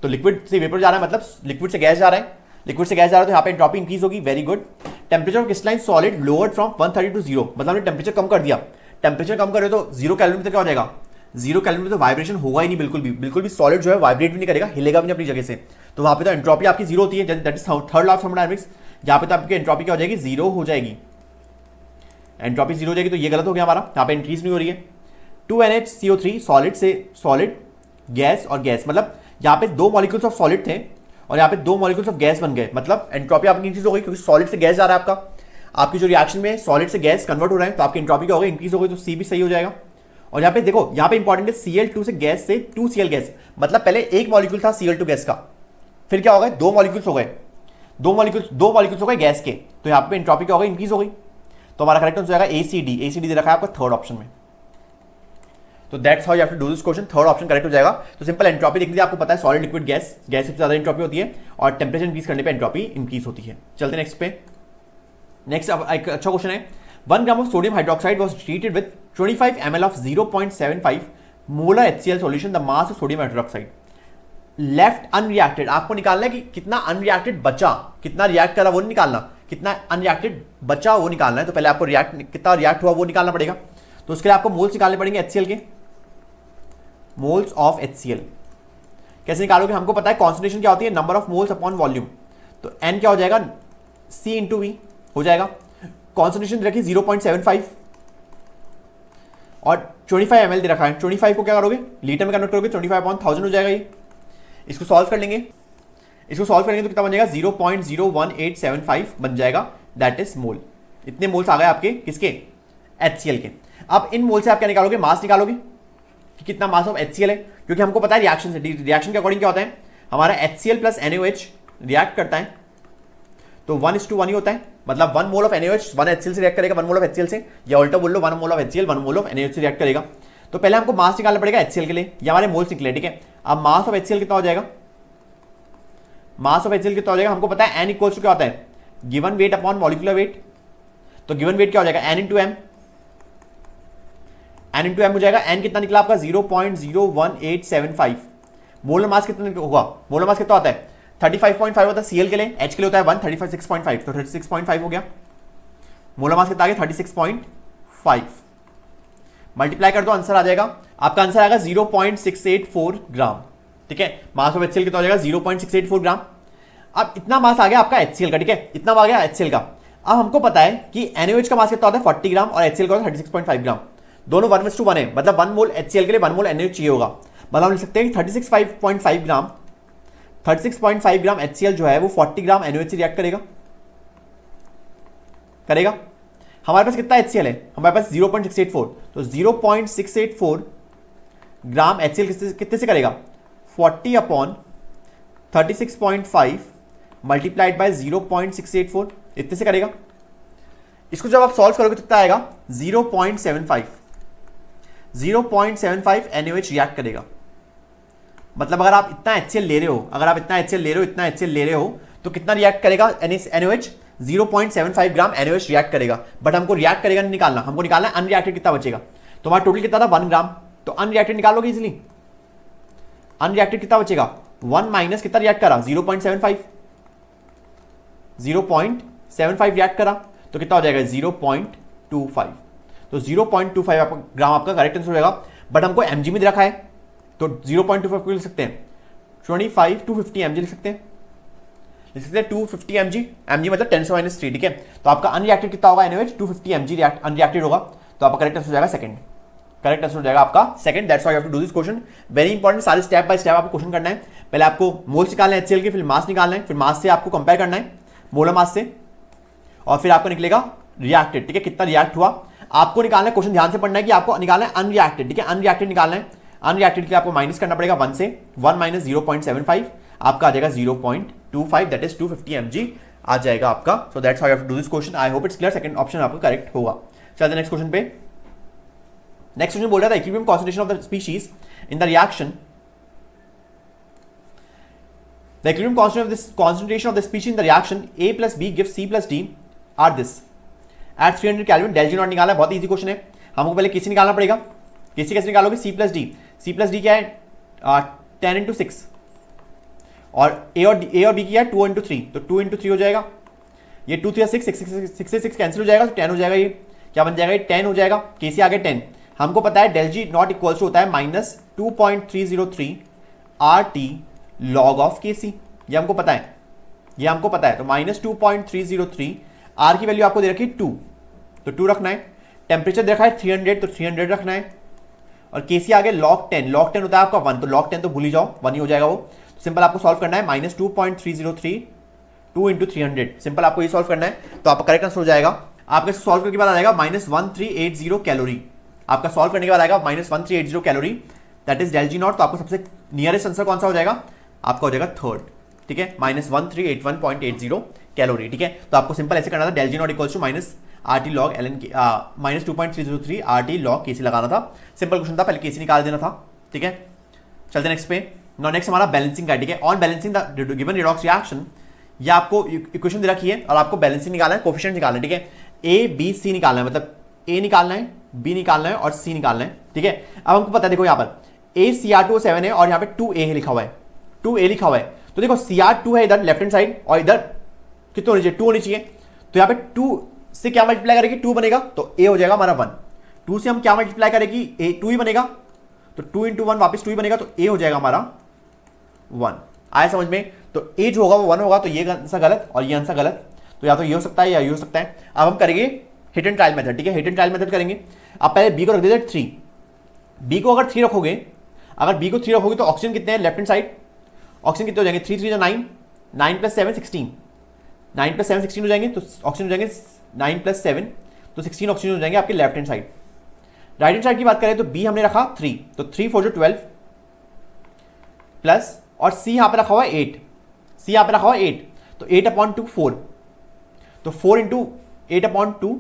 तो लिक्विड से वेपर जा रहा है मतलब लिक्विड से गैस जा रहा है, लिक्विड से गैस जा रहा है तो यहाँ पे एंट्रोपी इंक्रीज होगी, very good. Temperature of crystalline solid lowered from 130 to 0, मतलब हमने टेम्परेचर कम कर दिया, टेम्परेचर कम करे तो 0 केल्विन में तो क्या हो जाएगा, 0 केल्विन में तो वाइब्रेशन होगा ही नहीं, बिल्कुल भी सॉलिड जो है वाइब्रेट भी नहीं करेगा, हिलेगा भी नहीं अपनी जगह से, तो वहां पे तो एंट्रोपी आपकी 0 होती है, that is third law of thermodynamics. यहाँ पे तो आपकी एंट्रोपी क्या हो जाएगी, 0 हो जाएगी, एंट्रोपी 0 हो जाएगी, तो ये गलत हो गया हमारा, यहाँ पे इंक्रीज नहीं हो रही है। 2NH CO3 सॉलिड से सॉलिड, गैस और गैस, मतलब यहाँ पे 2 मॉलिक्यूल्स ऑफ सॉलिड थे और यहाँ पे 2 मॉलिक्यूल्स ऑफ गैस बन गए, मतलब एंट्रोपी आपकी इंक्रीज हो गई, क्योंकि सॉलिड से गैस जा रहा है आपका, आपकी जो रिएक्शन में सॉलिड से गैस कन्वर्ट हो रहा है, तो आपकी एंट्रोपी क्या हो गई, इंक्रीज हो गई, तो सी भी सही हो जाएगा। और यहाँ पे देखो, यहाँ पे इंपॉर्टेंट है Cl2 से गैस से 2Cl गैस, मतलब पहले एक मॉलिक्यूल था Cl2 गैस का, फिर क्या हो गए, 2 मॉलिक्यूल्स हो गए, 2 मॉलिक्यूल्स हो गए गैस के, तो यहाँ पे एंट्रोपी क्या हो गई, इंक्रीज हो गई। तो हमारा करेक्ट आंसर हो जाएगा ACD दे रखा है आपका थर्ड ऑप्शन में। तो that's how you have to do this question, third option correct हो जाएगा। तो सिंपल एंट्रोपी देख लीजिए, आपको पता है सॉलिड लिक्विड गैस, गैस सबसे ज्यादा एंट्रोपी होती है और टेंपरेचर इंक्रीज करने पे एंट्रोपी इंक्रीज होती है। चलते नेक्स्ट पे। नेक्स्ट अब एक अच्छा क्वेश्चन है, 1 gram of sodium hydroxide was treated with 25 ml of 0.75 molar HCl solution, the mass of sodium hydroxide left unreacted. आपको निकालना है कि कितना अनरिएक्टेड बचा, कितना रिएक्ट करा वो नहीं निकालना, कितना अनरिएक्टेड बचा वो निकालना है। तो पहले आपको कितना रिएक्ट हुआ वो निकालना पड़ेगा, तो उसके लिए आपको मोल्स निकालने पड़ेंगे HCl के, मोल्स ऑफ HCl कैसे निकालोगे, हमको पता है कॉन्सेंट्रेशन क्या होती है, number of moles upon volume, तो n क्या हो जाएगा, C इंटू V हो जाएगा। कॉन्सेंट्रेशन रखी 0.75 और 25 ml दे रखा है, 25 को क्या करोगे लीटर में कन्वर्ट करोगे, 25/1000 हो जाएगा ये। इसको सॉल्व कर लेंगे, इसको सॉल्व करेंगे तो कितना बन जाएगा, 0.01875 बन जाएगा, दैट इज मोल। इतने मोल्स आ गए आपके किसके, HCl के। अब इन मोल से आप क्या निकालोगे, मास निकालोगे कि कितना मास ऑफ HCl है, क्योंकि हमको पता है रिएक्शन से, रिएक्शन के अकॉर्डिंग क्या होता है, हमारा HCl प्लस NaOH रिएक्ट करता है तो 1:1 ही होता है, मतलब 1 मोल ऑफ NaOH 1 HCl से रिएक्ट करेगा 1 मोल ऑफ HCl से, या उल्टा बोल लो 1 mole of HCl 1 mole of NaOH से रिएक्ट करेगा। तो पहले हमको मास निकालना पड़ेगा HCl के लिए, ये हमारे मोल्स निकले, ठीक है। अब मास ऑफ HCl कितना हो जाएगा, मास ऑफ HCl कितना हो जाएगा, हमको पता है n इक्वल्स टू क्या होता है, given weight upon molecular wait, तो गिवन वेट क्या हो जाएगा, n into m, n into m हो जाएगा, n कितना निकला आपका 0.01875। मोलर मास कितना होगा, मोलर मास कितना होता है 35.5 होता है Cl के लिए, H के लिए होता है 1 36.5, तो 36.5 हो गया, मोलर मास कितना आ गया 36.5, मल्टीप्लाई कर दो आंसर आ जाएगा, आपका आंसर आएगा 0.684 ग्राम, ठीक है। मास ऑफ HCl कितना हो जाएगा 0.684 ग्राम। अब इतना मास आ गया आपका HCl का, ठीक है, इतना आ गया HCl का। अब हमको पता है कि NaOH का मास कितना होता है 40 ग्राम और HCl का होता है 36.5 ग्राम, दोनों 1:1 है, मतलब 1 मोल HCl के लिए 1 मोल NaOH चाहिए होगा, मतलब हम लिख सकते हैं कि 36.5 ग्राम 36.5 ग्राम HCl जो है वो 40 ग्राम NaOH से रिएक्ट करेगा। हमारे पास कितना HCl है, हमारे पास 0.684, तो 0.684 ग्राम HCl कितने से करेगा, 40/36.5 मल्टीप्लाइड बाय 0.684, इतने से करेगा। इसको जब आप सॉल्व करोगे तो कितना आएगा 0.75 NaOH रिएक्ट करेगा। मतलब अगर आप इतना HCl ले रहे हो, अगर आप इतना HCl ले रहे हो तो कितना रिएक्ट करेगा NaOH, 0.75 ग्राम NaOH रिएक्ट करेगा, बट हमको रिएक्ट करेगा नहीं निकालना, हमको निकालना है अनरिएक्टेड कितना बचेगा। तो हमारा टोटल कितना था 1 ग्राम, तो अनरिएक्टेड निकालोगे इजीली, अनरिएक्टेड कितना बचेगा 1 माइनस कितना रिएक्ट करा 0.75 रिएक्ट करा, तो कितना हो जाएगा 0.25, तो 0.25 ग्राम आपका करेक्ट आंसर हो जाएगा। बट हमको mg में दे रखा है तो 0.25 को लिख सकते हैं 25 250 mg लिख सकते हैं 250 mg, mg मतलब 10⁻�3, ठीक है। तो आपका अनरिएक्टेड कितना होगा NaOH 250 mg अनरिएक्टेड होगा, तो आपका करेक्ट आंसर हो जाएगा सेकंड, करेक्ट आंसर हो जाएगा आपका second. That's why you have to do this question, very important, सारे स्टेप बाय स्टेप आपको क्वेश्चन करना है। पहले आपको मोल्स निकालना है HCl के, फिर मास निकालना है, फिर मास से आपको कंपेयर करना है मोलर मास से, और फिर आपको निकलेगा रिएक्टेड, ठीक है, कितना रिएक्ट हुआ आपको निकालना है। क्वेश्चन ध्यान से पढ़ना है कि आपको निकालना है अनरिएक्टेड, ठीक है, अनरिएक्टेड निकालना है। अनरिएक्टेड के लिए आपको माइनस करना पड़ेगा 1 से, 1 माइनस 0.75 आपका आ जाएगा 0.25, दैट इज 250 mg आ जाएगा आपका। So that's how you have to do this question, I hope it's clear, second option आपका करेक्ट होगा। चलते नेक्स्ट क्वेश्चन पे। नेक्स्ट क्वेश्चन बोल रहा था equilibrium concentration of the species in the reaction, the equilibrium concentration of the species in the reaction A plus B gives C plus D are this at 300 Kelvin। del G not निकालना है, बहुत इजी क्वेश्चन है, हमको पहले किसी निकालना पड़ेगा, किसी कैसे निकालोगे C plus D क्या है 10 इंटू 6, और ए और बी की है 2 इंटू 3, तो 2 इंटू 3 हो जाएगा, ये 2 3 6 6 से 6 कैंसिल हो जाएगा, तो 10 हो जाएगा, ये क्या बन जाएगा, ये 10 हो जाएगा, कैसे आगे 10। हमको पता है del G naught equals to होता है minus 2.303 R T log of K C, ये हमको पता है, ये हमको पता है। तो माइनस 2.303, आर की वैल्यू आपको दे रखी है 2, तो 2 रखना है, टेम्परेचर देखा है 300, तो 300 रखना है, और के सी आगे लॉग 10, लॉग 10 होता है आपका 1, तो लॉग 10 तो भूल ही जाओ, 1 ही हो जाएगा वो। सिंपल आपको सॉल्व करना है, माइनस 2.303 2 इंटू 300, सिंपल आपको ये सॉल्व करना है, तो आपका करेक्ट आंसर हो जाएगा। आपका सॉल्व करने के बाद आ जाएगा माइनस 1380 कैलोरी, आपका सॉल्व करने के बाद आएगा minus 1380 calorie, that is del G naught. तो आपको सबसे नियरेस्ट आंसर कौन सा हो जाएगा, आपका हो जाएगा थर्ड, ठीक है, माइनस 1381.80 कैलोरी, ठीक है। तो आपको सिंपल ऐसे करना था, del G naught equals to minus R T log L N minus 2.303 R T log K C लगाना था, सिंपल क्वेश्चन था, पहले के सी निकाल देना था, ठीक है। चलते नेक्स्ट पे। नेक्स्ट हमारा बैलेंसिंग का, ठीक है, on balancing the given redox reaction, ये आपको इक्वेशन दे रखी है और आपको बैलेंसिंग निकालना है, कोफिशिएंट निकालना है, ठीक है, ए बी सी निकालना है, मतलब ए निकालना है, बी निकालना है और सी निकालना है, ठीक है। अब हमको पता है, देखो यहाँ पर ए सी आर 207 है और यहाँ पे 2a लिखा हुआ है, 2a लिखा हुआ है, तो देखो सी आर 2 है इधर लेफ्ट हैंड साइड और इधर कितने होनी चाहिए, 2 होनी चाहिए, तो यहाँ पे 2 से क्या मल्टीप्लाई करेगी, 2 बनेगा, तो a हो जाएगा हमारा 1, 2 से हम क्या मल्टीप्लाई करेगी, a 2 ही बनेगा, तो 2 इंटू 1 वापिस 2 ही बनेगा, तो a हो जाएगा हमारा 1। आया समझ में, तो a जो होगा वो 1 होगा, तो ये आंसर गलत और ये आंसर गलत, तो या तो ये हो सकता है या ये हो सकता है। अब हम करेंगे हिट एंड ट्रायल मेथड, ठीक है, हिट एंड ट्रायल मेथड करेंगे। अब पहले बी को रख देते 3, बी को अगर 3 रखोगे, अगर बी को 3 रखोगे तो ऑक्सीजन कितने हैं लेफ्ट हैंड साइड, ऑक्सीजन कितने हो जाएंगे, 3 3 9, 9 प्लस 7 16, 9 प्लस 7 16 हो जाएंगे, तो ऑक्सीजन हो जाएंगे 9 प्लस 7, तो 16 ऑक्सीजन हो जाएंगे आपके left hand side. Right hand side की बात करें तो बी हमने रखा 3, तो 3 4 12 प्लस, और सी यहां पे रखा हुआ है 8, सी यहां पे रखा हुआ है 8, तो 8/2 4, तो 4 इंटू 8/2,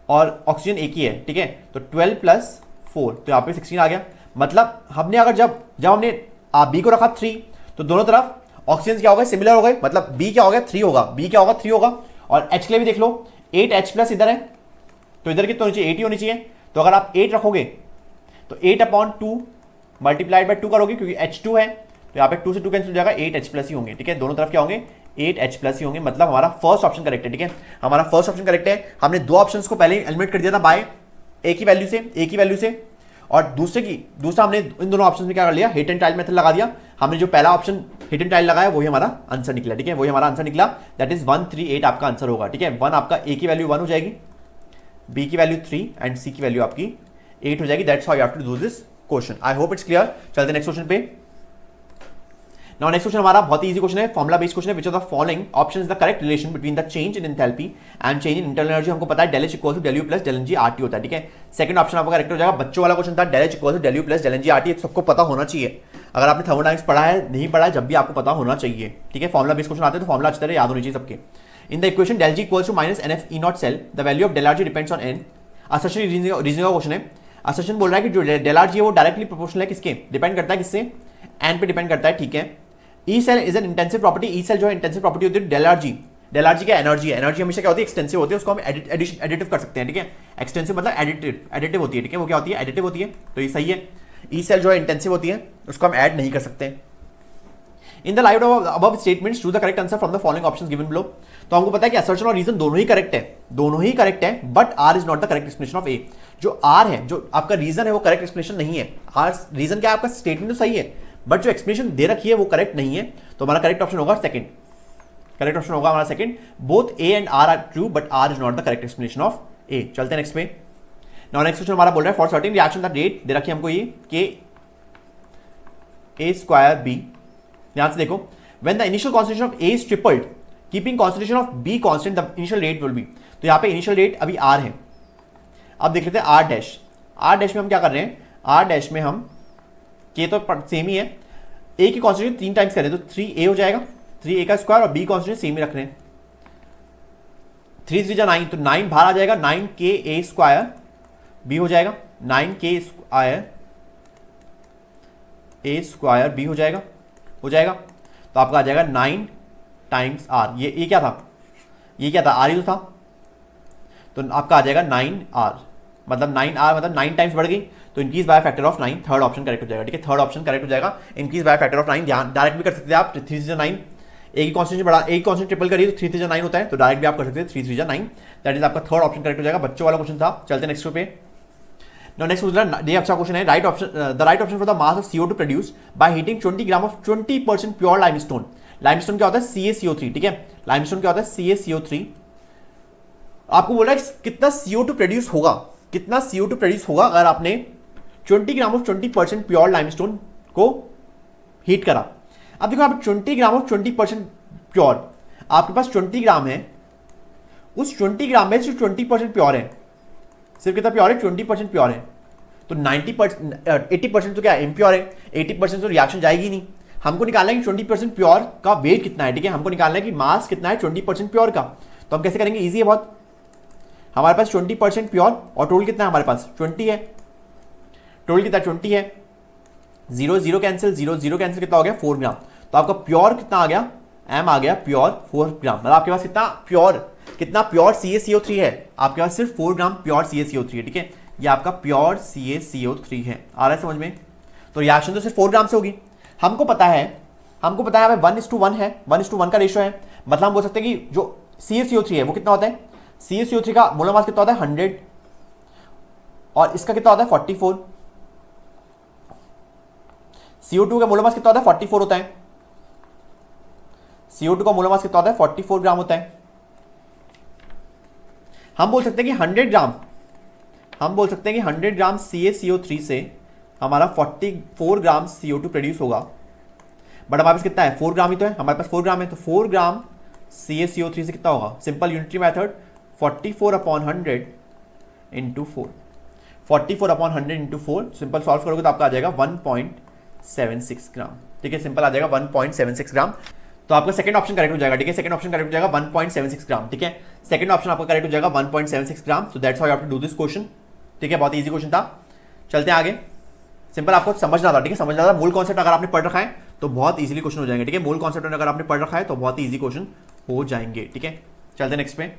और ऑक्सीजन एक ही है, ठीक है, तो 12 प्लस 4, तो यहाँ पे 16 आ गया। मतलब हमने अगर जब हमने बी को रखा 3, तो दोनों तरफ ऑक्सीजन क्या हो गए, सिमिलर हो गए, मतलब बी क्या हो गया 3 होगा, बी क्या होगा 3 होगा, और एच के लिए भी देख लो 8H प्लस इधर है, तो इधर कितना होनी चाहिए, 8 ही होनी चाहिए, तो अगर आप 8 रखोगे तो 8/2 मल्टीप्लाइड बाय 2 करोगे, क्योंकि H2 है, तो यहाँ पे 2 से 2 कैंसिल हो जाएगा, 8H प्लस ही होंगे, ठीक है, दोनों तरफ क्या होंगे 8H प्लस ही होंगे, मतलब हमारा फर्स्ट ऑप्शन करेक्ट है, ठीक है, हमारा फर्स्ट ऑप्शन करेक्ट है। हमने दो ऑप्शंस को पहले एलिमिनेट कर दिया था बाय ए की वैल्यू से, और दूसरा हमने इन दोनों ऑप्शन में क्या कर लिया, हिट एंड ट्रायल मेथड लगा दिया। हमने जो पहला ऑप्शन हिट एंड ट्रायल लगाया वही हमारा आंसर निकला, ठीक है, वही हमारा आंसर निकला, दैट इज 138 आपका आंसर होगा, ठीक है। 1 आपका ए की वैल्यू 1 हो जाएगी, बी की वैल्यू 3 एंड सी की वैल्यू आपकी 8 हो जाएगी। That's how you have to do this question. I hope it's clear. चलते नेक्स्ट क्वेश्चन पे। नाउ नेक्स्ट क्वेश्चन हमारा बहुत ही इजी क्वेश्चन है, फॉर्मुला बेस्ड क्वेश्चन है। Which of the following option is the correct relation between the change in enthalpy and change in internal energy. हमको पता है del H equal to del U plus del N G R T होता है, ठीक है। सेकंड ऑप्शन आपका करेक्ट हो जाएगा। बच्चों वाला क्वेश्चन था, del H equal to del U plus del N G R T, सबको पता होना चाहिए। अगर आपने थर्मोडायनामिक्स पढ़ा है, नहीं पढ़ा है, जब भी आपको पता होना चाहिए, ठीक है। फॉर्मुला बेस्ड क्वेश्चन आते हैं तो फॉर्मुला अच्छी तरह याद होनी चाहिए सबके। In the equation del G equals to minus N F E naught cell, the value of del R G depends on N. Assertion reasoning का क्वेश्चन है। असर्शन बोल रहा है कि जो डेल आर जी है वो डायरेक्टली प्रोपोर्शनल है किसके, डिपेंड करता है किससे, एन पे डिपेंड करता है, ठीक है। E cell is an intensive property. E cell जो है इंटेंसिव प्रॉपर्टी होती है del R G. Del R G क्या एनर्जी है, एनर्जी हमेशा क्या होती है, एक्सटेंसिव होती है, उसको हम एडिटिव कर सकते हैं, ठीक है। एक्सटेंसिव मतलब एडिटिव होती है, ठीक है, वो क्या होती है, एडिटिव होती है, तो ये सही है। ई सेल जो है इंटेंसिव होती है, उसको हम ऐड नहीं कर सकते। In the light of above statements choose the correct answer from the following options given below. तो हमको पता है कि असर्शन और रीजन दोनों ही करेक्ट है, दोनों ही करेक्ट है, but R is not the correct explanation of A. जो आर है, जो आपका रीजन है, वो करेक्ट एक्सप्लेनेशन नहीं है। आर रीजन क्या है, आपका स्टेटमेंट तो सही है, बट जो एक्सप्लेनेशन दे रखी है वो करेक्ट नहीं है। तो हमारा करेक्ट ऑप्शन होगा सेकंड, करेक्ट ऑप्शन होगा हमारा second. Both A and R true, but R is not the correct explanation of A. चलते हैं नेक्स्ट पे। नाउ नेक्स्ट क्वेश्चन हमारा बोल रहा है for certain reaction the rate दे रखी है हमको ये के ए स्क्वायर बी। ध्यान से देखो, when the initial concentration of A is tripled, keeping concentration of B constant, the initial rate will be। तो यहाँ पे initial rate अभी R है। अब देख लेते हैं R डैश। R डैश में हम क्या कर रहे हैं, R डैश में हम K तो सेम ही है, A की कॉन्सेंट्रेशन 3 टाइम्स करें तो 3A हो जाएगा, 3A का स्क्वायर, और B कॉन्सेंट्रेशन सेम ही रख रहे हैं, 3 3 जा 9, तो 9 बाहर आ जाएगा, 9KA स्क्वायर B हो जाएगा, 9K square A square B हो जाएगा। तो आपका आ जाएगा 9 टाइम्स आर। ये क्या था, ये क्या था, आर ही तो था, तो आपका आ जाएगा 9R, मतलब 9 मतलब 9 टाइम्स बढ़ गई, तो increase by factor of 9, third option correct हो जाएगा। ठीक है, थर्ड ऑप्शन करेक्ट हो जाएगा, increase by factor of 9। Direct भी कर सकते हैं आप, 3 3 9, एक ही कॉन्स्टेंट बढ़ा, एक ही कॉन्स्टेंट ट्रिपल करिए तो 3 3 9 होता है, तो डायरेक्ट भी आप कर सकते हैं 3 3 9। दैट इज आपका थर्ड ऑप्शन करेक्ट हो जाएगा। बच्चों वाला क्वेश्चन था। चलते नेक्स्ट पे। Now next क्वेश्चन, ये अच्छा क्वेश्चन है। Right option, the right option for the mass of CO2 produce by heating 20 gram of 20% pure limestone. Limestone क्या होता है? CaCO3। ठीक है, लाइमस्टोन क्या होता है? CaCO3। आपको बोला है कितना CO2 प्रोड्यूस होगा, कितना CO2 प्रोड्यूस होगा अगर आपने 20 ग्राम ऑफ 20% प्योर लाइमस्टोन को हीट करा। अब देखो, आप 20 ग्राम ऑफ 20% प्योर, आपके पास 20 ग्राम है, उस 20 ग्राम में सिर्फ 20% प्योर है। सिर्फ कितना प्योर है? 20% प्योर है। तो 90% 80% तो क्या इम्प्योर है, 80% तो रिएक्शन जाएगी नहीं। हमको निकालना है कि 20% प्योर का वेट कितना है। ठीक है, हमको निकालना है कि मास कितना है 20% प्योर का। तो हम कैसे करेंगे? इजी है बहुत। हमारे पास 20% प्योर और टोटल कितना है? हमारे पास 20 है। टोटल कितना? 20 है। 0 0 कैंसिल, 0 0 कैंसिल, कितना हो गया? 4 ग्राम। तो आपका प्योर कितना आ गया? एम आ गया प्योर 4 ग्राम। मतलब आपके पास कितना प्योर CaCO3 है? आपके पास सिर्फ 4 ग्राम प्योर CaCO3 है। ठीक है, ये आपका प्योर CaCO3 है। आ रहा है समझ में? तो रिएक्शन तो सिर्फ 4 ग्राम से होगी। हमको पता है 1:1 है, 1:1 का रेशियो है। मतलब हम बोल सकते हैं कि जो CaCO3 है वो कितना होता है? CaCO3 का मोलर मास कितना होता है? 100, और इसका कितना होता है? 44। CO2 का मोलर मास कितना होता है? 44 होता है। CO2 का मोलर मास कितना होता है? 44 ग्राम होता है। हम बोल सकते हैं कि 100 ग्राम CaCO3 से हमारा 44 ग्राम CO2 प्रोड्यूस होगा। बट हमारे पास कितना है? 4 ग्राम ही तो है, हमारे पास 4 ग्राम है। तो 4 ग्राम CaCO3 से कितना होगा? Simple unitary method, 44/100 into 4। 44/100 into 4 simple solve करोगे तो आपका आ जाएगा 1.76 ग्राम। ठीक है, सिंपल आ जाएगा 1.76 ग्राम। तो आपका सेकंड ऑप्शन करेक्ट हो जाएगा। ठीक है, सेकंड ऑप्शन करेक्ट हो जाएगा 1.76 ग्राम। ठीक है, सेकंड ऑप्शन आपका करेक्ट हो जाएगा 1.76 gram. So that's how you have to do this question. ठीक है, बहुत इजी क्वेश्चन था। चलते हैं आगे। सिंपल आपको समझना था। ठीक है, समझना था। मूल कॉन्सेप्ट अगर आपने पढ़ रखा है तो बहुत इजीली क्वेश्चन हो जाएंगे। ठीक है, मूल कॉन्सेप्ट अगर आपने पढ़ रखा है तो बहुत इजी क्वेश्चन हो जाएंगे। ठीक है, चलते नेक्स्ट पे।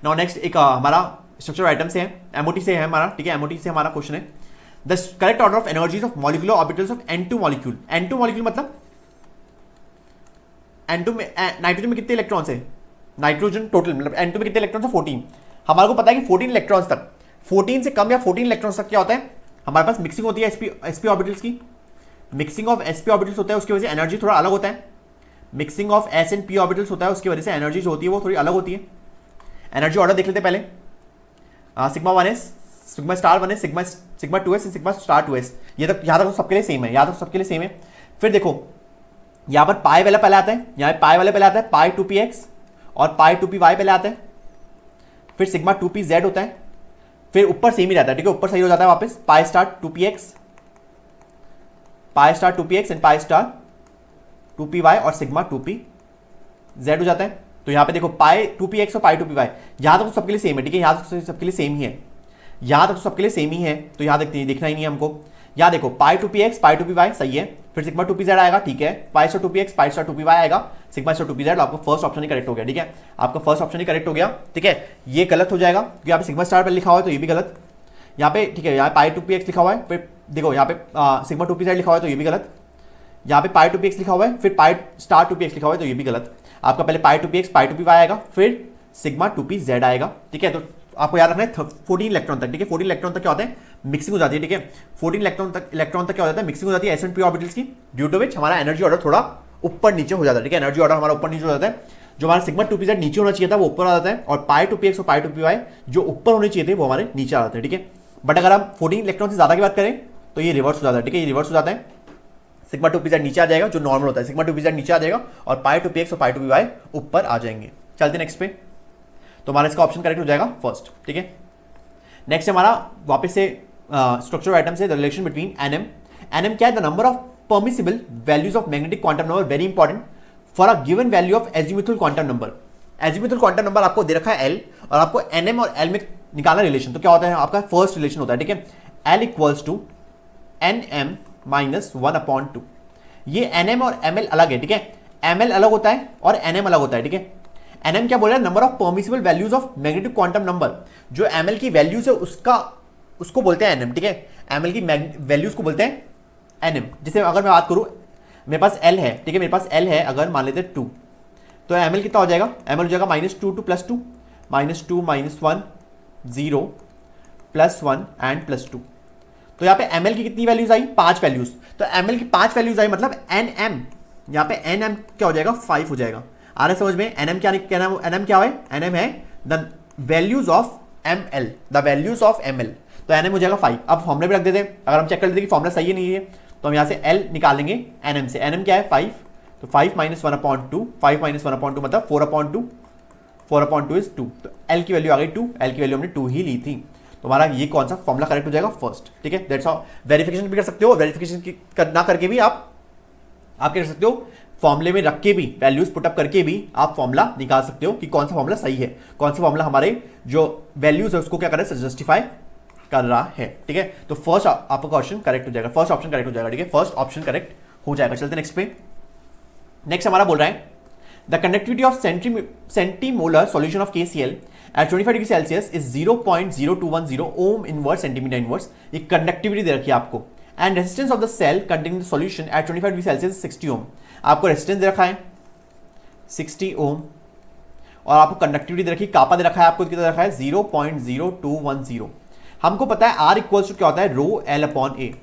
नाउ नेक्स्ट एक हमारा स्ट्रक्चर आइटम से है, एमओटी से है हमारा। ठीक है, एमओटी से हमारा क्वेश्चन है, the correct order of energies of molecular orbitals of N2 molecule. N2 molecule मतलब N2 में, नाइट्रोजन में कितने इलेक्ट्रॉन्स है? नाइट्रोजन टोटल मतलब N2 में कितने इलेक्ट्रॉन्स है? 14। हमारे को पता है कि 14 इलेक्ट्रॉन्स तक, 14 से कम या 14 इलेक्ट्रॉन्स तक क्या होता है? हमारे पास मिक्सिंग होती है sp ऑर्बिटल्स की। मिक्सिंग ऑफ sp ऑर्बिटल्स होता है, उसकी वजह से एनर्जी थोड़ा अलग होता है। Mixing of s and p orbitals होता है, उसकी वजह से एनर्जी जो होती है वो थोड़ी अलग होती है। एनर्जी ऑर्डर देख लेते हैं पहले। Sigma 1s, sigma star 1s, sigma 2s, sigma star 2s। ये तक यहाँ तक सबके लिए सेम है, यहाँ तक सबके लिए सेम है। फिर देखो यहाँ पर पाई वाला पहले आता है, यहाँ पे पाई वाले पहले आता है, पाई 2px और पाई 2py पहले आता है। फिर सिग्मा 2pz होता है, फिर ऊपर सेम ही रहता है। ठीक है, ऊपर सही हो जाता है वापस, pi star 2px, pi star 2px and pi star 2py और सिग्मा 2pz हो जाता है। तो यहाँ पे देखो पाई 2px और पाई 2py, यहाँ तक तो सबके लिए सेम है। ठीक है, यहाँ तक सबके लिए सेम ही है, यहाँ तक तो सबके लिए सेम ही है। तो यहाँ देखना ही नहीं है हमको। यहाँ देखो पाई 2px पाई 2py सही है, फिर सिग्मा 2pz आएगा। ठीक है, pi star 2px pi star 2py आएगा, सिग्मा स्टार 2pz। आपका फर्स्ट ऑप्शन ही करेक्ट हो गया। ठीक है, आपका फर्स्ट ऑप्शन ही करेक्ट हो गया। ठीक है, ये गलत हो जाएगा क्योंकि यहाँ पे सिग्मा स्टार पर लिखा हुआ है तो ये भी गलत। यहाँ पे ठीक है, यहाँ पाई 2px लिखा हुआ है, फिर देखो यहाँ पे सिग्मा 2pz लिखा हुआ है तो ये भी गलत। यहाँ पे पाई 2px लिखा हुआ है, फिर पाई स्टार 2px लिखा हुआ है तो ये भी गलत। आपका पहले पाई 2px पाई 2py आएगा, फिर सिग्मा 2pz आएगा। ठीक है, तो आपको याद रखना है 14 इलेक्ट्रॉन तक। ठीक है, 14 इलेक्ट्रॉन तक क्या होता है? मिक्सिंग हो जाती है। ठीक है, 14 इलेक्ट्रॉन तक क्या हो जाता है? मिक्सिंग हो जाती है s एंड p ऑर्बिटल्स की, ड्यू टू विच हमारा एनर्जी ऑर्डर थोड़ा ऊपर नीचे हो जाता है। ठीक है, एनर्जी ऑर्डर हमारा ऊपर नीचे हो जाता है। जो हमारा सिग्मा 2pz नीचे होना चाहिए था वो ऊपर आ जाता है, और पाई 2px और पाई 2py जो ऊपर होने चाहिए थे वो हमारे नीचे आ जाते हैं। ठीक है, बट अगर हम 14 इलेक्ट्रॉन से ज्यादा की बात करें तो ये रिवर्स हो जाता है। ठीक है, ये रिवर्स हो जाता है, सिग्मा 2pz नीचे आ जाएगा, जो नॉर्मल होता है सिग्मा 2pz नीचे आ जाएगा और पाई 2px और पाई 2py ऊपर आ जाएंगे। चलते नेक्स्ट पे। तो हमारा इसका ऑप्शन करेक्ट हो जाएगा फर्स्ट। ठीक है, नेक्स्ट हमारा वापस से स्ट्रक्चर आइटम से, the relation between NM. NM क्या है? The number of permissible values of magnetic quantum number, very important, for a given value of azimuthal quantum number. Azimuthal quantum number आपको दे रखा है एल, और आपको एनएम और एल में निकालना रिलेशन। तो क्या होता है? आपका फर्स्ट रिलेशन होता है। ठीक है, L equals to NM minus 1/2। ये एनएम और एमएल अलग है। ठीक है, एमएल अलग होता है और एनएम अलग होता है। ठीक है, एनएम क्या बोल रहा है, number of permissible values of magnetic quantum number, जो एमएल की वैल्यूज है उसको बोलते हैं एनएम, ठीक है। एमएल की वैल्यूज को बोलते हैं एनएम। जैसे अगर मैं बात करूं, मेरे पास एल है, ठीक है, मेरे पास एल है, अगर मान लेते 2, तो एमएल कितना हो जाएगा, एमएल हो जाएगा -2 to +2, -2 -1 0 +1 एंड +2। तो यहाँ पे एमएल की कितनी वैल्यूज आई, 5 वैल्यूज। तो एमएल की 5 वैल्यूज आई, मतलब एनएम, यहाँ पे एनएम क्या हो जाएगा, 5 हो जाएगा। आ रहा है समझ में, एनएम क्या, एनएम क्या है, एनएम है the values of ML, the values of ML. तो एनएम हो जाएगा 5। अब फॉर्मूला भी रख देते हैं, अगर हम चेक कर लेते हैं कि फॉर्मूला सही है नहीं है, तो हम यहाँ से एल निकालेंगे एनएम से। एनएम क्या है, 5, तो 5 - 1/2, 5 - 1/2 मतलब 4/2, 4/2 इज 2। तो एल की वैल्यू आ गई 2, एल की वैल्यू हमने 2 ही ली थी। तो हमारा ये कौन सा फॉर्मूला करेक्ट हो जाएगा, फर्स्ट, ठीक है। दैट्स हाउ वेरिफिकेशन भी कर सकते हो, वेरिफिकेशन ना करके भी आप क्या कर सकते हो, फॉर्मूले में रख के भी, वैल्यूज पुटअप करके भी आप फॉर्मूला निकाल सकते हो कि कौन सा फॉर्मूला सही है, कौन सा फॉर्मूला हमारे जो वैल्यूज है उसको क्या कर रहा है, जस्टिफाई कर रहा है, ठीक है। तो फर्स्ट आपका क्वेश्चन करेक्ट हो जाएगा, फर्स्ट ऑप्शन करेक्ट हो जाएगा, ठीक है, फर्स्ट ऑप्शन करेक्ट हो जाएगा। चलते नेक्स्ट पे। नेक्स्ट हमारा बोल रहा है the conductivity of centimolar solution of KCl at 25 degree Celsius is 0.0210 ohm inverse centimetre inverse. ये कंडक्टिविटी दे रखी है आपको। And resistance of the cell containing the solution at 25 degree Celsius 60 ohm. आपको रेजिस्टेंस दे रखा है 60 ओम, और आपको कंडक्टिविटी दे रखी है, कापा दे रखा है, आपको कितना दे रखा है 0.0210। हमको पता है R इक्वल्स टू क्या होता है, रो L/A,